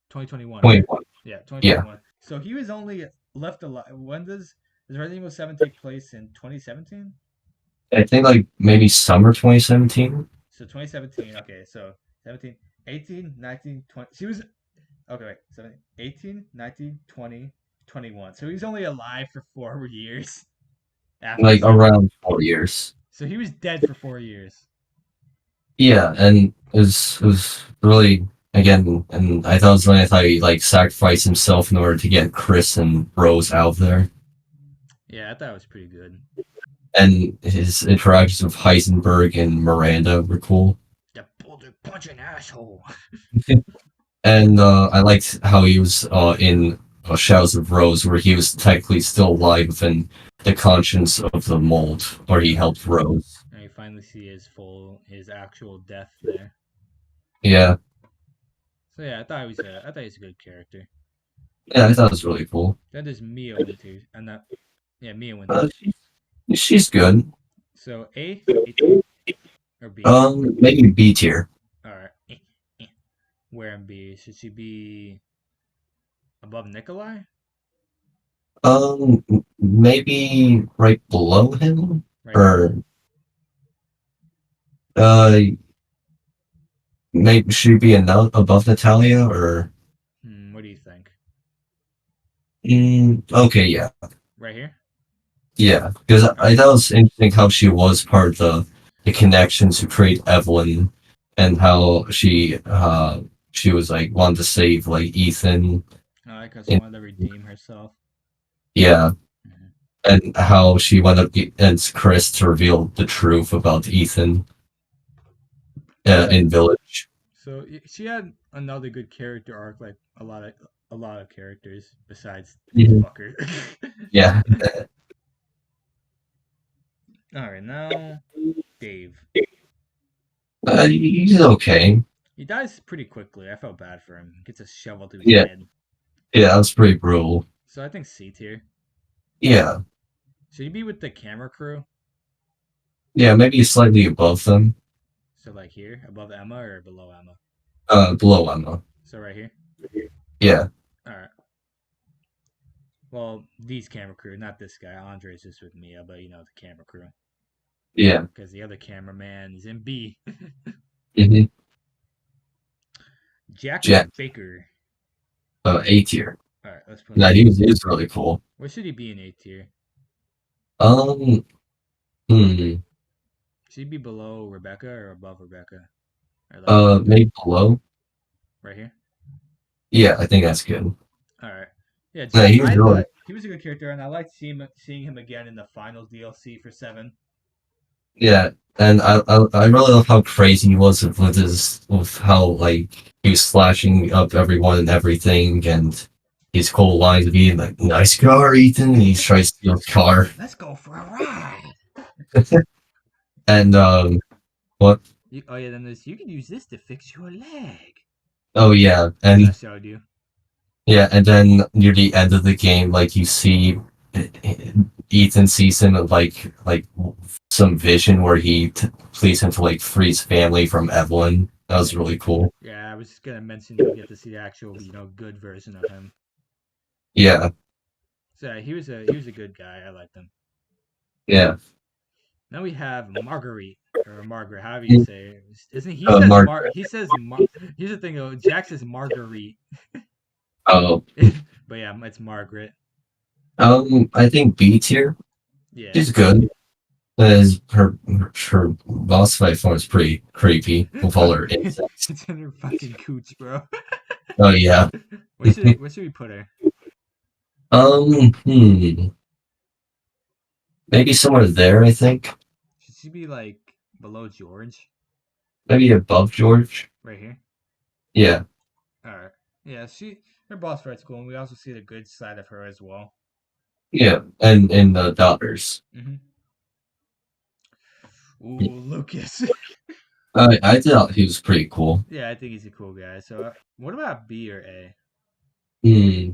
2021, right? 21. Yeah, Yeah. 2021. So he was only left alive. When does Resident Evil 7 take place in 2017? I think like maybe summer 2017. So 2017. Okay, so 17, 18, 19, 20. She was okay. Wait, 17, 18, 19, 20, 21. So he's only alive for 4 years after Like 7. around 4 years. So he was dead for 4 years. Yeah, and it was really again, and I thought it was funny. I thought he like sacrificed himself in order to get Chris and Rose out of there, Yeah, I thought it was pretty good. and his interactions with Heisenberg and Miranda were cool. The boulder punching asshole. And I liked how he was in Shadows of Rose, where he was technically still alive within the conscience of the mold, where he helped Rose. And you finally see his actual death there. Yeah, So yeah, I thought he was a good character. yeah, I thought it was really cool. Then there's Mia Winters, and that yeah, Mia Uh, Winters. she's good. So A tier or B? Maybe B tier. All right. Where in B should she be above Nikolai? Maybe right below him, Right here. or uh, maybe should be above Natalia, or What do you think? okay, yeah, Right here. yeah, because All I right. thought it was interesting how she was part of the connection to create Evelyn, and how she was like wanted to save like Ethan, I like how she and wanted to redeem herself. yeah, Mhm. and how she went up against Chris to reveal the truth about Ethan Yeah. in Village. So she had another good character arc, like a lot of characters besides this Mhm. fucker. Yeah. All right, now Dave. He's okay. He dies pretty quickly. I felt bad for him. Gets a shovel to his Yeah, head. yeah, that was pretty brutal. So I think C tier. Yeah, Should he be with the camera crew? yeah, maybe slightly above them. So like here, above Emma or below Emma? Below Emma. So right here. Yeah, All right. Well, these camera crew, not this guy. Andre's just with Mia, but the camera crew. yeah. Because the other cameraman is in B. Mm-hmm. Jack Jack, Baker. A tier. All right, let's put him Nah, in. he was really cool. What should he be in A tier? Um, hmm. Should he be below Rebecca or above Rebecca? Or like Maybe below. right here? Yeah, I think that's good. All right. Yeah, Yeah, Jack. he was I really. thought he was a good character, and I liked seeing him again in the finals DLC for 7. Yeah, and I really love how crazy he was with how like he was slashing up everyone and everything, and his cool lines of being like, "Nice car, Ethan," and he tries to steal his car, Let's go for a ride. and what? Oh yeah, then you can use this to fix your leg. Oh yeah, I and showed you. yeah, and then near the end of the game, like you see Ethan sees him at like some vision where he pleads him to like free his family from Evelyn. That was really cool. Yeah, I was just gonna mention you get to see the actual, good version of him. Yeah, So yeah, he was a good guy. I liked him. yeah. Then we have Marguerite or Margaret, however you say it. Isn't he Mark. he says here's the thing though, Jack says Marguerite. Oh, But yeah, it's Margaret. I think B tier. Yeah. She's good. Her boss fight form is pretty creepy with all her insects. It's in her fucking cooch, bro. Oh yeah. Where should we put her? Hmm. Maybe somewhere there, I think. Should she be like below George? Maybe above George. Right here? Yeah. Alright. Yeah, her boss fight's cool, and we also see the good side of her as well. Yeah. And the daughters. Mm-hmm. Ooh, Lucas. I thought he was pretty cool. Yeah, I think he's a cool guy. So, what about B or A? Hmm.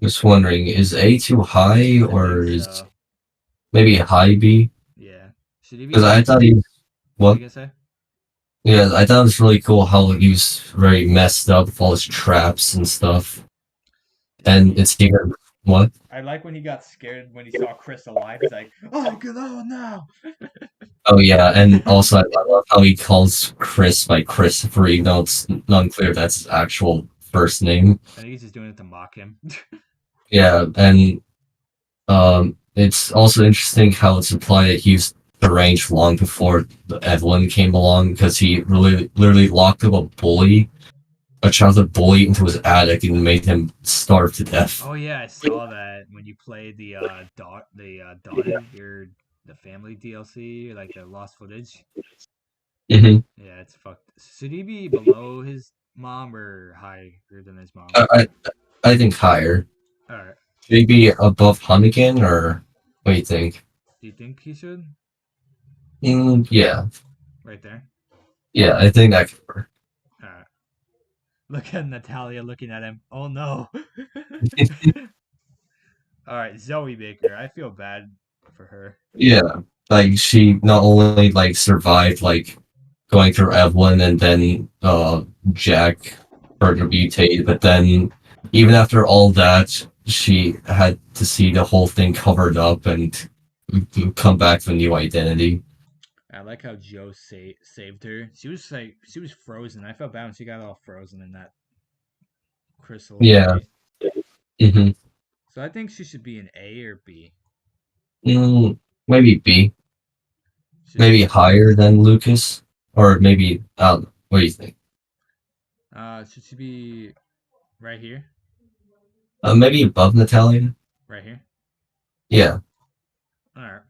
Just wondering, is A too high I think or is so. maybe a high B? Yeah. Should he be Because like? I thought he What are you what? gonna say? Yeah, I thought it was really cool how he was very messed up with all his traps and stuff. And Yeah. it's even what? I like when he got scared when he saw Chris alive. He's like, "Oh, get out now!" Oh yeah, and also I love how he calls Chris by Christopher, even though it's not clear that's his actual first name. I think he's just doing it to mock him. Yeah, and it's also interesting how it's implied that he was deranged long before Evelyn came along because he really literally locked up a bully, a childhood bully, into his attic and made him starve to death. Oh yeah, I saw that when you played Daunted, the family DLC, like the lost footage. Hmm. Yeah, it's fucked. Should he be below his mom or higher than his mom? I, I I think higher. All right. Maybe above Hunnigan, or what do you think? Do you think he should? Yeah, Right there. yeah, I think that could work. All right. Look at Natalia looking at him. Oh no. All right, Zoe Baker. I feel bad for her. Yeah, like she not only like survived like going through Evelyn and then Jack further mutated, but then even after all that, she had to see the whole thing covered up and come back with a new identity. I like how Joe saved her. She was frozen. I felt bad when she got all frozen in that crystal Yeah. tree. Hmm. So I think she should be an A or B. Maybe B. Should Maybe higher than Lucas, or maybe what do you think? should she be right here? Maybe above Natalia. Right here. Yeah, All right.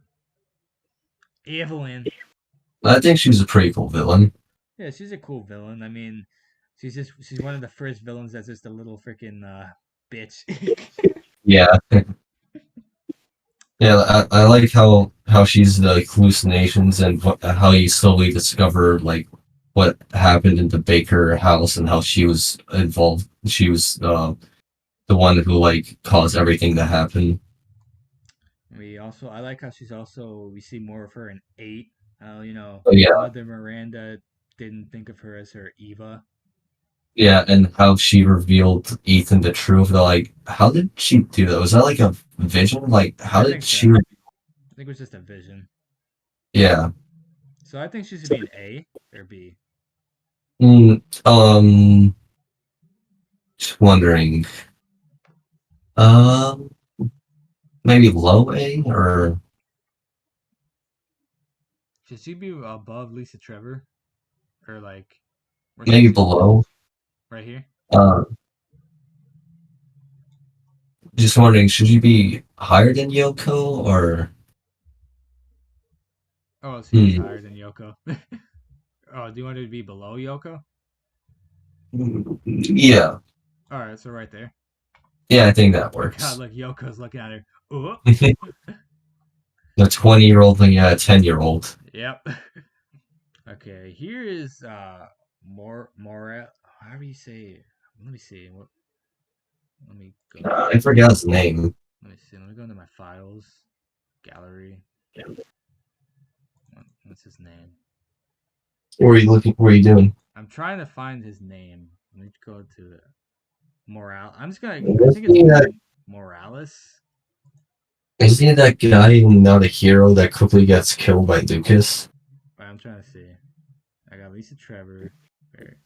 Evelyn. I think she's a pretty cool villain. Yeah, she's a cool villain. I mean, she's one of the first villains that's just a little freaking bitch. Yeah, yeah. I like how she's the hallucinations and how you slowly discover like what happened in the Baker house and how she was involved. She was the one who like caused everything to happen. I like how we see more of her in 8. But yeah, Mother Miranda didn't think of her as her Eva. yeah, and how she revealed Ethan the truth. They're like, how did she do that? Was that like a vision? Like, how I did think so. she? I think it was just a vision. Yeah. So I think she should be an A or B. Mm, just wondering. Um, maybe low A or Should she be above Lisa Trevor? Or like, where should maybe she be? below. Right here? Uh, just wondering, should you be higher than Yoko or? Oh, she is Hmm. higher than Yoko. Oh, do you want her to be below Yoko? Yeah, Alright, so right there. yeah, I think that Oh god, works. look, Yoko's looking at her. Oh, The 20-year-old thing, yeah, 10-year-old. yep. Okay, here is more how do you say it? Let me see. Let me go to I forgot his name. let me see. Let me go into my files. Gallery. What's his name? What were you looking? What were you doing? I'm trying to find his name. Let me go to Morale. I think Isn't it's he that? Morales. Isn't he that guy now the hero that quickly gets killed by Lucas? Wait, I'm trying to see. I got Lisa Trevor. Or,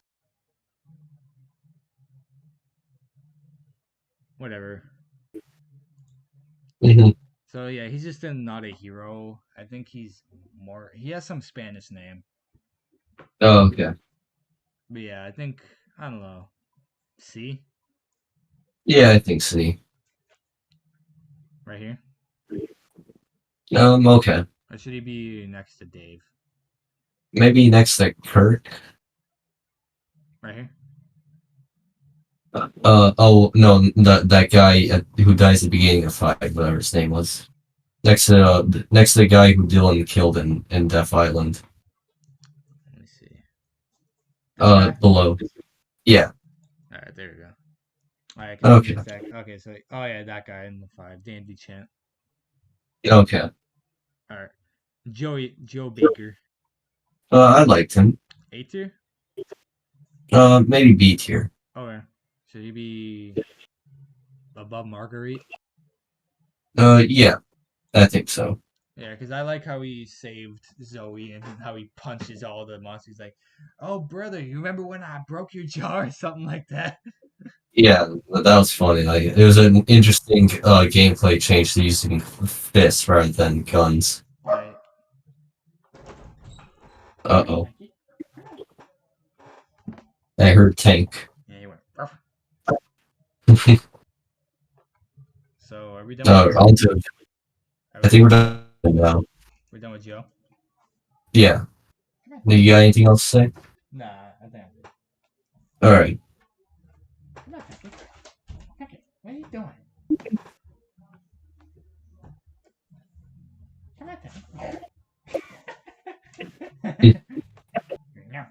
whatever. Hmm. So yeah, he's just not a hero. I think he has some Spanish name. Oh, okay. But yeah, I don't know. C? Yeah, I think C. Right here? Okay. Or should he be next to Dave? Maybe next to Kurt. Right here? Oh no, that guy who dies at the beginning of 5, whatever his name was. Next to the guy who Dylan killed in Death Island. Let me see. This guy? Below. Yeah. Alright, there we go. Alright, I can see Okay. this guy. Okay, so oh yeah, that guy in the 5, Dandy Chant. Okay. Alright. Joe Baker. I liked him. A tier? Maybe B tier. Okay. Should he be above Marguerite? Yeah, I think so. Yeah, because I like how he saved Zoe and how he punches all the monsters. Like, oh brother, you remember when I broke your jaw or something like that? Yeah, that was funny. Like, it was an interesting gameplay change to using fists rather than guns. Right. Uh-oh. I heard tank. Yeah, he went. "Ruff." So are we done? On to, Are I we think we're done? done now. We're done with Joe. Yeah. Come on. You got anything else to say? Nah, I think I'm good. Alright. Come on, Becky. Becky, what are you doing? Come on, Becky. No.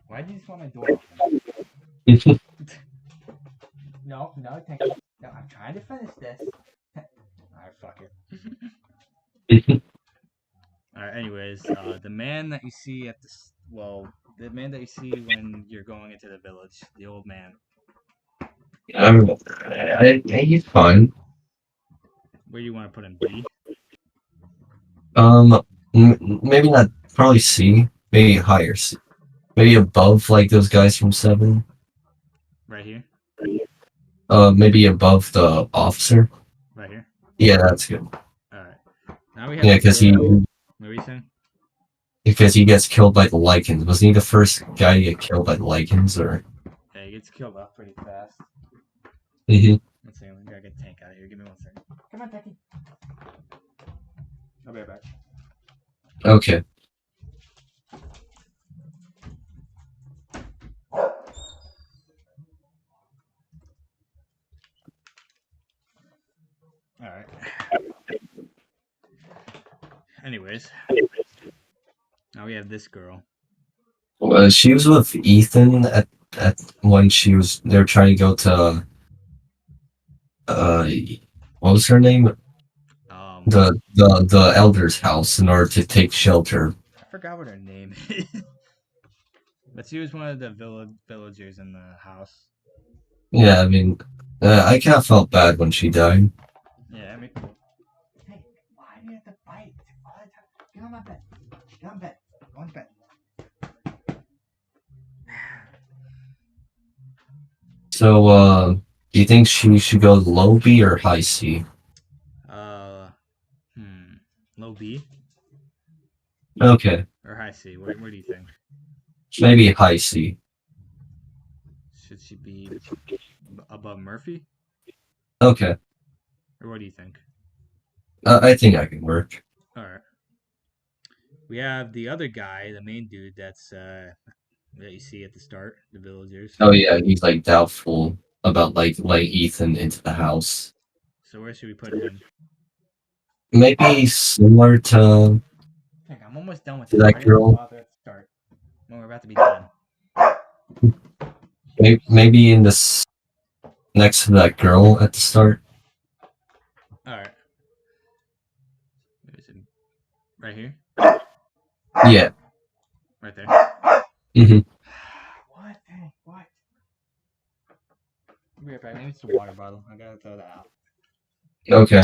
Why do you just want my door open? No, thank you. No, I'm trying to finish this. Alright, fuck it. Alright, anyways, the man that you see at the man that you see when you're going into the village, the old man. He's fine. Where do you want to put him? B? Maybe not, probably C. Maybe higher C. Maybe above, like, those guys from 7. Right here? Maybe above the officer. Right here? Yeah, that's good. Alright. Now we have Yeah, the because girl. What were you saying? he gets killed by the Lycans. Wasn't he the first guy to get killed by the Lycans, or? Yeah, he gets killed off pretty fast. Mm-hmm. Let's see, we gotta get Tank out of here. Give me 1 second. Come on, Becky. I'll be right back. Okay. Alright. Anyways. Now we have this girl. She was with Ethan at when they were trying to go to uh what was her name? The elder's house in order to take shelter. I forgot what her name is. But she was one of the villagers in the house. Yeah, I mean, I kind of felt bad when she died. Yeah, I mean. Hey, why do you have to bite all the time? Get on my bed. Get on bed. Go on bed. So, do you think she should go low B or high C? Low B Okay, or high C? What do you think? maybe high C. Should she be above Murphy? Okay, Or what do you think? I think I can work. Alright. We have the other guy, the main dude that's that you see at the start, the villagers. Oh yeah, he's like doubtful about like letting Ethan into the house. So where should we put him? Maybe similar to Heck, I'm almost done with that this. Why do you have to girl. bother at the start? When we're about to be done. Maybe in this next to that girl at the start. Alright. Right here? Yeah. Right there. Mm-hmm. What? Dang, what? I'll be right back. Maybe it's the water bottle. I gotta throw that out. Okay.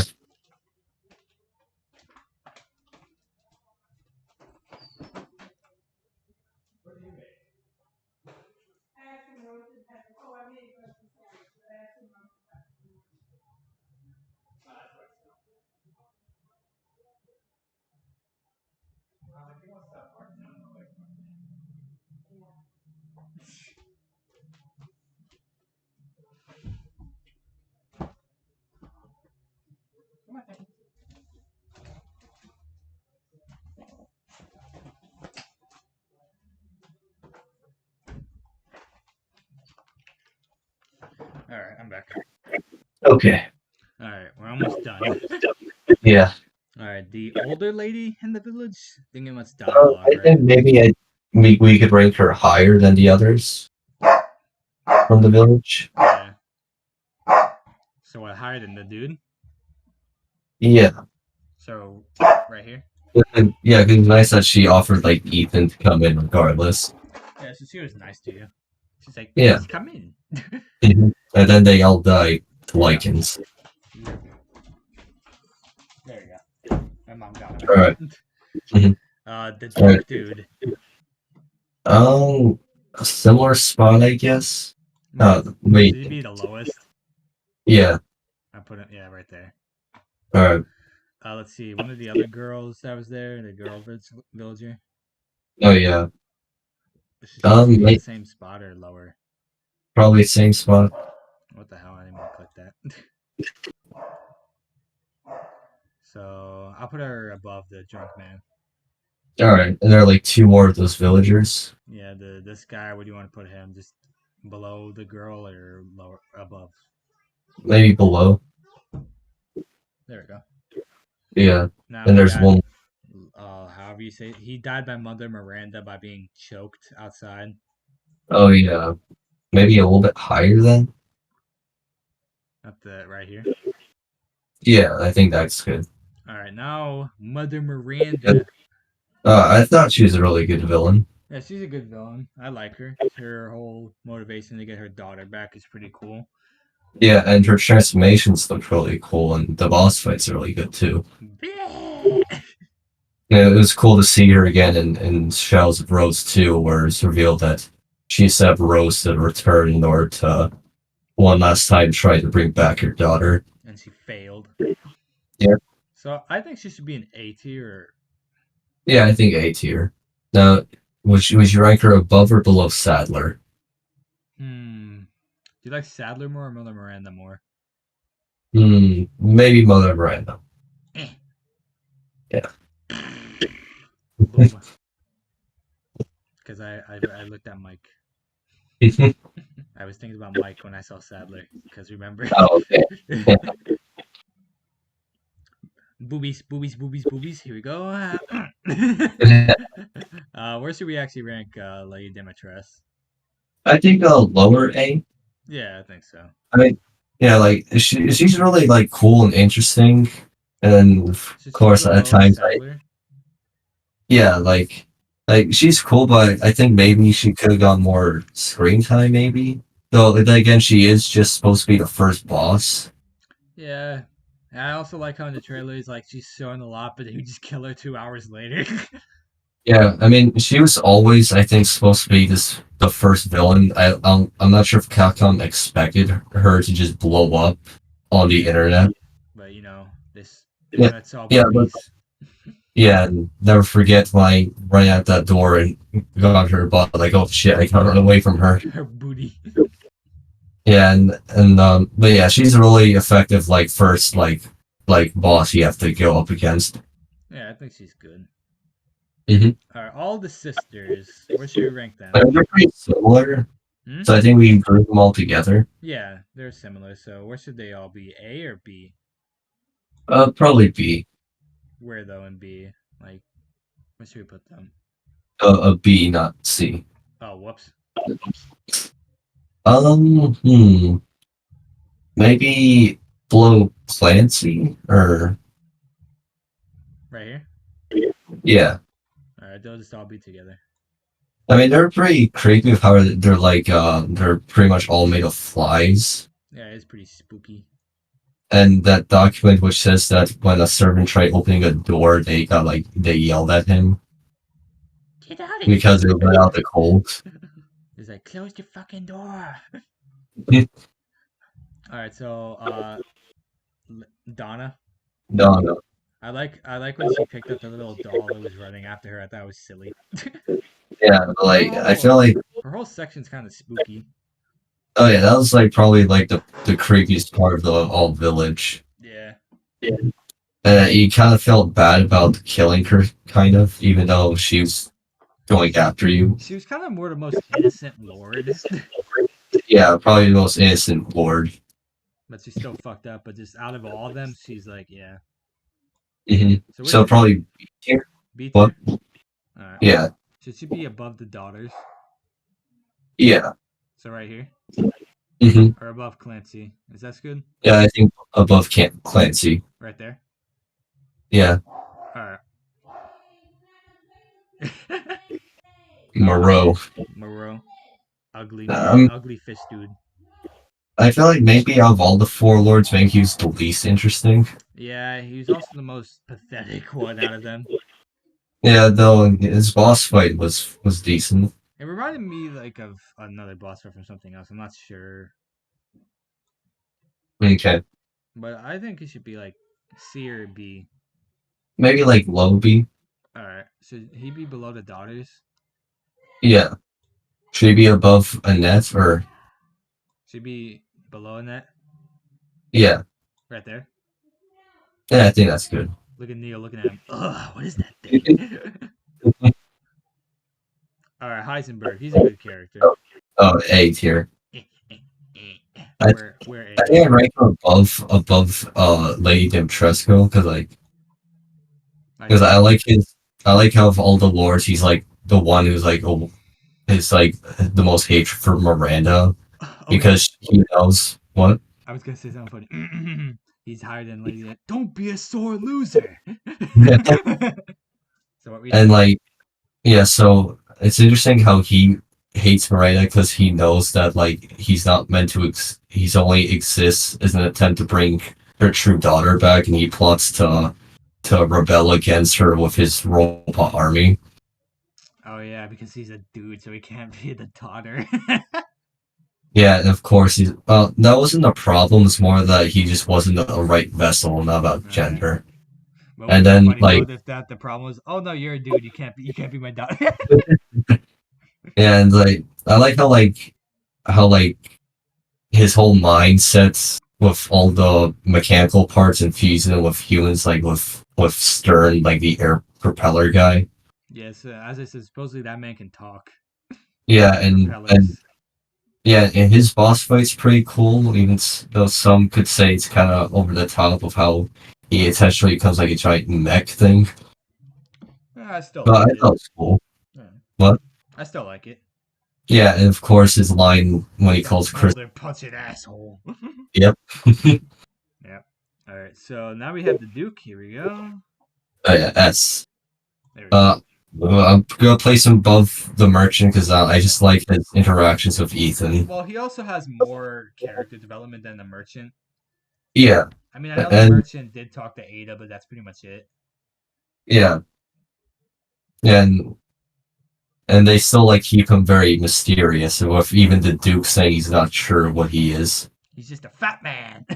All right, I'm back. Okay. All right, we're almost done. Yeah. All right, the older lady in the village. Thinking what's dialogue, I right? think maybe we could rank her higher than the others from the village. Yeah. So what? Higher than the dude? Yeah. So right here. And, yeah, 'cause it's nice that she offered like Ethan to come in regardless. Yeah, so she was nice to you. She's like, Yeah. please come in. And then they all die to lichens. There you go. My mom got it. All right. Mhm. The All right. dark dude. A similar spot, I guess. Should Wait. he be the lowest? Yeah. I put it, yeah, right there. All right. Let's see. One of the other girls that was there, the girl villager. Oh yeah. Should she be in the same spot or lower? Probably same spot. What the hell? I didn't even click that. So I'll put her above the drunk man. All right. And there are like two more of those villagers. Yeah, this guy. Where do you want to put him? Just below the girl or lower above? Maybe below. There we go. Yeah. Now And there's one. however you say it, he died by Mother Miranda by being choked outside. Oh yeah. Maybe a little bit higher then. Up the right here. Yeah, I think that's good. All right, now Mother Miranda. I thought she was a really good villain. Yeah, she's a good villain. I like her. Her whole motivation to get her daughter back is pretty cool. Yeah, and her transformations look really cool, and the boss fights are really good too. Yeah, it was cool to see her again in Shadows of Rose 2, where it's revealed that she set up Rose to return in order to one last time try to bring back her daughter. And she failed. Yeah. So I think she should be an A tier. Yeah, I think A tier. Now, would you rank her above or below Sadler? Do you like Sadler more or Mother Miranda more? Maybe Mother Miranda. Yeah. Because I looked at Mike. I was thinking about Mike when I saw Sadler. Because remember? Oh, okay. Yeah. Boobies, boobies, boobies, boobies. Here we go. Where should we actually rank Lady Demetress? I think a lower A. Yeah, I think so. I mean, yeah, like she's really like cool and interesting, and of course at times like she's cool, but I think maybe she could have got more screen time, maybe. Though then again, she is just supposed to be the first boss. Yeah, I also like how in the trailer he's like she's showing a lot, but he would just kill her 2 hours later. Yeah, I mean, she was always, I think, supposed to be the first villain. I'm not sure if Capcom expected her to just blow up on the internet. But you know, this Yeah, that's all yeah, but, yeah, and never forget when I ran out that door and got her butt. Like, oh shit, I can't run away from her. Her booty. Yeah, but yeah, she's a really effective like first like boss you have to go up against. Yeah, I think she's good. Mm-hmm. Alright, all the sisters. Where should we rank them? They're pretty similar, so I think we can group them all together. Yeah, they're similar. So where should they all be? A or B? Probably B. Where though in B? Like, where should we put them? A B, not C. Oh, whoops. Maybe below Clancy or right here. Yeah. Alright, they'll just all be together. I mean, they're pretty creepy with how they're like they're pretty much all made of flies. Yeah, it's pretty spooky. And that document which says that when a servant tried opening a door, they yelled at him. Get out of because it let out the cold. He's like, close your fucking door. Alright, so Donna. Donna. I like when she picked up the little doll that was running after her. I thought it was silly. Yeah, like I feel like her whole section's kind of spooky. Oh yeah, that was like probably like the creepiest part of the whole village. Yeah. You kind of felt bad about killing her, kind of, even though she was going after you. She was kind of more the most innocent lord, Yeah, probably the most innocent lord. but she's still fucked up. But just out of all of them, she's like, yeah. Hmm. So where So should she be? probably here. B What? tier? Alright. Yeah, Should she be above the daughters? yeah. So right here? Hmm. Or above Clancy? Is that good? Yeah, I think above Clancy. Right there? Yeah, Alright. Moreau. Moreau. Ugly man. Um, Ugly fish dude. I feel like maybe out of all the four lords, maybe he was the least interesting. Yeah, he was also the most pathetic one out of them. Yeah, though his boss fight was decent. It reminded me like of another boss fight from something else. I'm not sure. Okay, But I think it should be like C or B. maybe like Lobby. Alright. Should he be below the daughters? Yeah, should he be above Annette or Should be below in that? yeah? Right there. Yeah, I think that's good. Look at Neo looking at him. Ugh, what is that thing? Alright, Heisenberg. He's a good character. Oh, A tier. I, Where I A? think I rank him above Lady Dimitrescu I because see. I like how of all the lords he's like the one who's like is like the most hatred for Miranda Okay. because he knows what. I was gonna say something funny. He's higher than Lady. Don't be a sore loser. So what we And saying? like yeah, so it's interesting how he hates Miranda because he knows that like he's not meant to he's only exists as an attempt to bring her true daughter back, and he plots to rebel against her with his robot army. Oh yeah, because he's a dude, so he can't be the daughter. Yeah, and of course he's that wasn't a problem. It's more that he just wasn't the right vessel, not about Alright. gender. What would And be then funny like though if that the problem was, oh no, you're a dude, you can't be my daughter. and like I like how like his whole mindset with all the mechanical parts and fusing it with humans, like with Stern, like the air propeller guy. Yes, as I said, supposedly that man can talk. Yeah, With propellers. and yeah, and his boss fight's pretty cool. Even though some could say it's kind of over the top of how he essentially becomes like a giant mech thing. I still But like I it. thought it was cool. Yeah. What? I still like it. Yeah, and of course his line when he That calls Chris. boulder punching asshole. Yep. Yep. Alright, so now we have the Duke. Here we go. Yeah, S. There we go. I'm gonna place him above the merchant because I just like his interactions with Ethan. Well, he also has more character development than the merchant. Yeah, I mean, I know the and merchant did talk to Ada, but that's pretty much it. yeah, and they still like keep him very mysterious, and with even the Duke saying he's not sure what he is. He's just a fat man.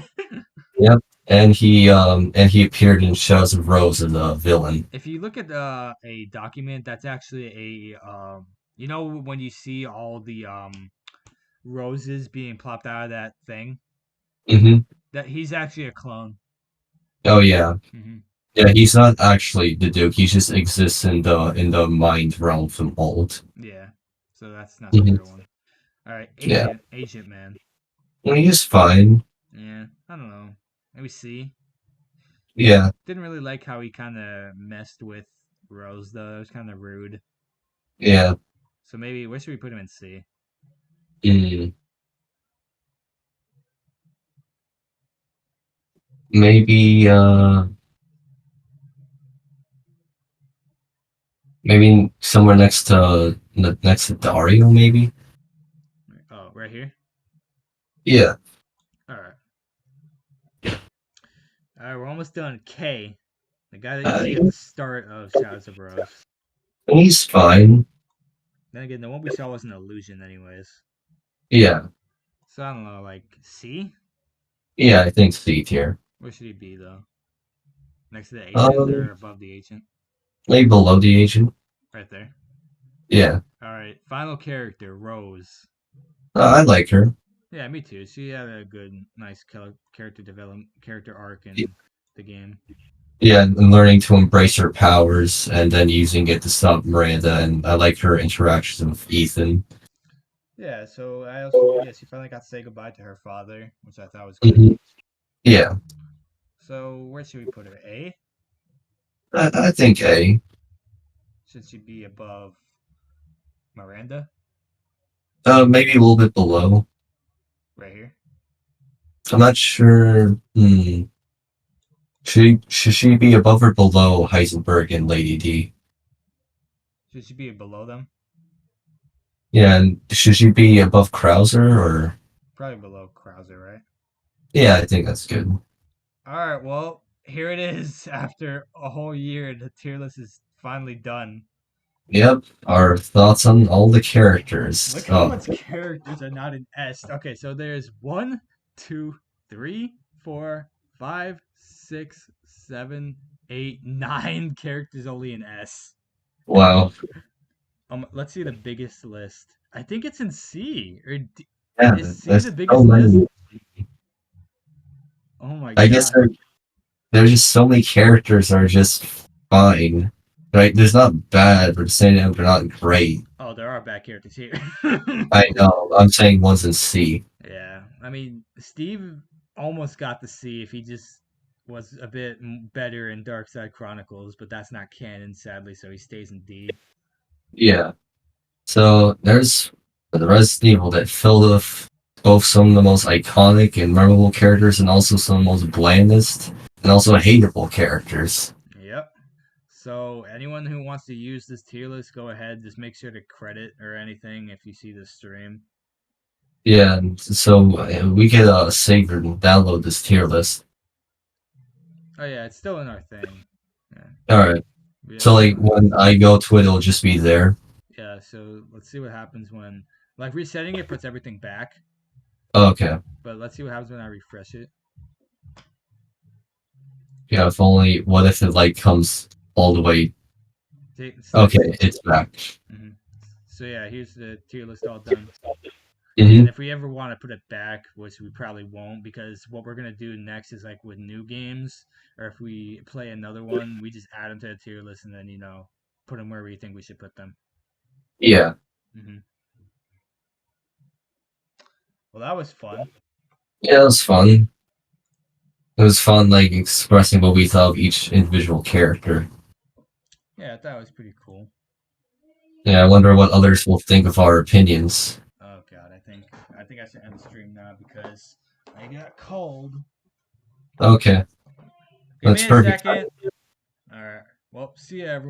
Yep, and he appeared in Shadows of Rose as a villain. If you look at a document, that's actually a you know when you see all the roses being plopped out of that thing, Hmm. that he's actually a clone. Oh yeah, Hmm. yeah. He's not actually the Duke. He just exists in the mind realm from old. Yeah, so that's not the Hmm. real one. All right, Yeah, agent man. and he's fine. Yeah, I don't know. Maybe C. Yeah, Didn't really like how he kind of messed with Rose though. It was kind of rude. yeah. So maybe where should we put him in C? Mm. Maybe maybe somewhere next to Dario, maybe. Oh, right here. Yeah, All right. All right, we're almost done. K, the guy that you see at the start of Shadows of Rose. he's fine. Then again, the one we saw was an illusion, anyways. Yeah, So I don't know, like C. yeah. I think C tier. Where should he be though? Next to the agent Um, or above the agent? maybe below the agent. Right there. Yeah, All right. Final character, Rose. I like her. Yeah, me too. She had a good, nice character development, character arc in Y- the game. Yeah, and learning to embrace her powers and then using it to stop Miranda. And I like her interactions with Ethan. Yeah, so I also she finally got to say goodbye to her father, which I thought was good. Hmm. Yeah, So where should we put her? A? I think A. Should she be above Miranda? Maybe a little bit below. Right here. I'm not sure. Should she be above or below Heisenberg and Lady D? Should she be below them? Yeah, and should she be above Krauser or? Probably below Krauser, right? Yeah, I think that's good. All right, well, here it is. After a whole year, the tier list is finally done. Yep, our thoughts on all the characters. Look how Oh, much characters are not in S. Okay, so there's 1, 2, 3, 4, 5, 6, 7, 8, 9 characters only in S. wow. Let's see the biggest list. I think it's in C. Yeah, Is C the there's so biggest list? many. Oh my I guess god. there's just so many characters are just fine. Right? There's not bad, but saying that they're not great. Oh, there are bad characters here. I know. I'm saying one's in C. Yeah, I mean, Steve almost got the C if he just was a bit better in Dark Side Chronicles, but that's not canon, sadly, so he stays in D. Yeah. So there's the Resident Evil that filled with both some of the most iconic and memorable characters and also some of the most blandest and also hateable characters. Yep. So anyone who wants to use this tier list, go ahead. Just make sure to credit or anything if you see this stream. Yeah, and so we could save and download this tier list. Oh yeah, it's still in our thing. Yeah. Alright. Yeah, So like when I go to it, it'll just be there. yeah, so let's see what happens when like resetting it puts everything back, Okay. but let's see what happens when I refresh it. Yeah, if only what if it like comes all the way okay, it's back. Mm-hmm. So yeah, here's the tier list all done. Mm-hmm. And if we ever want to put it back, which we probably won't, because what we're gonna do next is like with new games, or if we play another one, we just add them to the tier list and then put them where we think we should put them. Yeah. Mm-hmm. Well, that was fun. Yeah, it was fun. It was fun like expressing what we thought of each individual character. Yeah, I thought it was pretty cool. Yeah, I wonder what others will think of our opinions. Oh god, I think I should end the stream now because I got cold. Okay. Give That's me a perfect. second. All right. Well, see you everyone.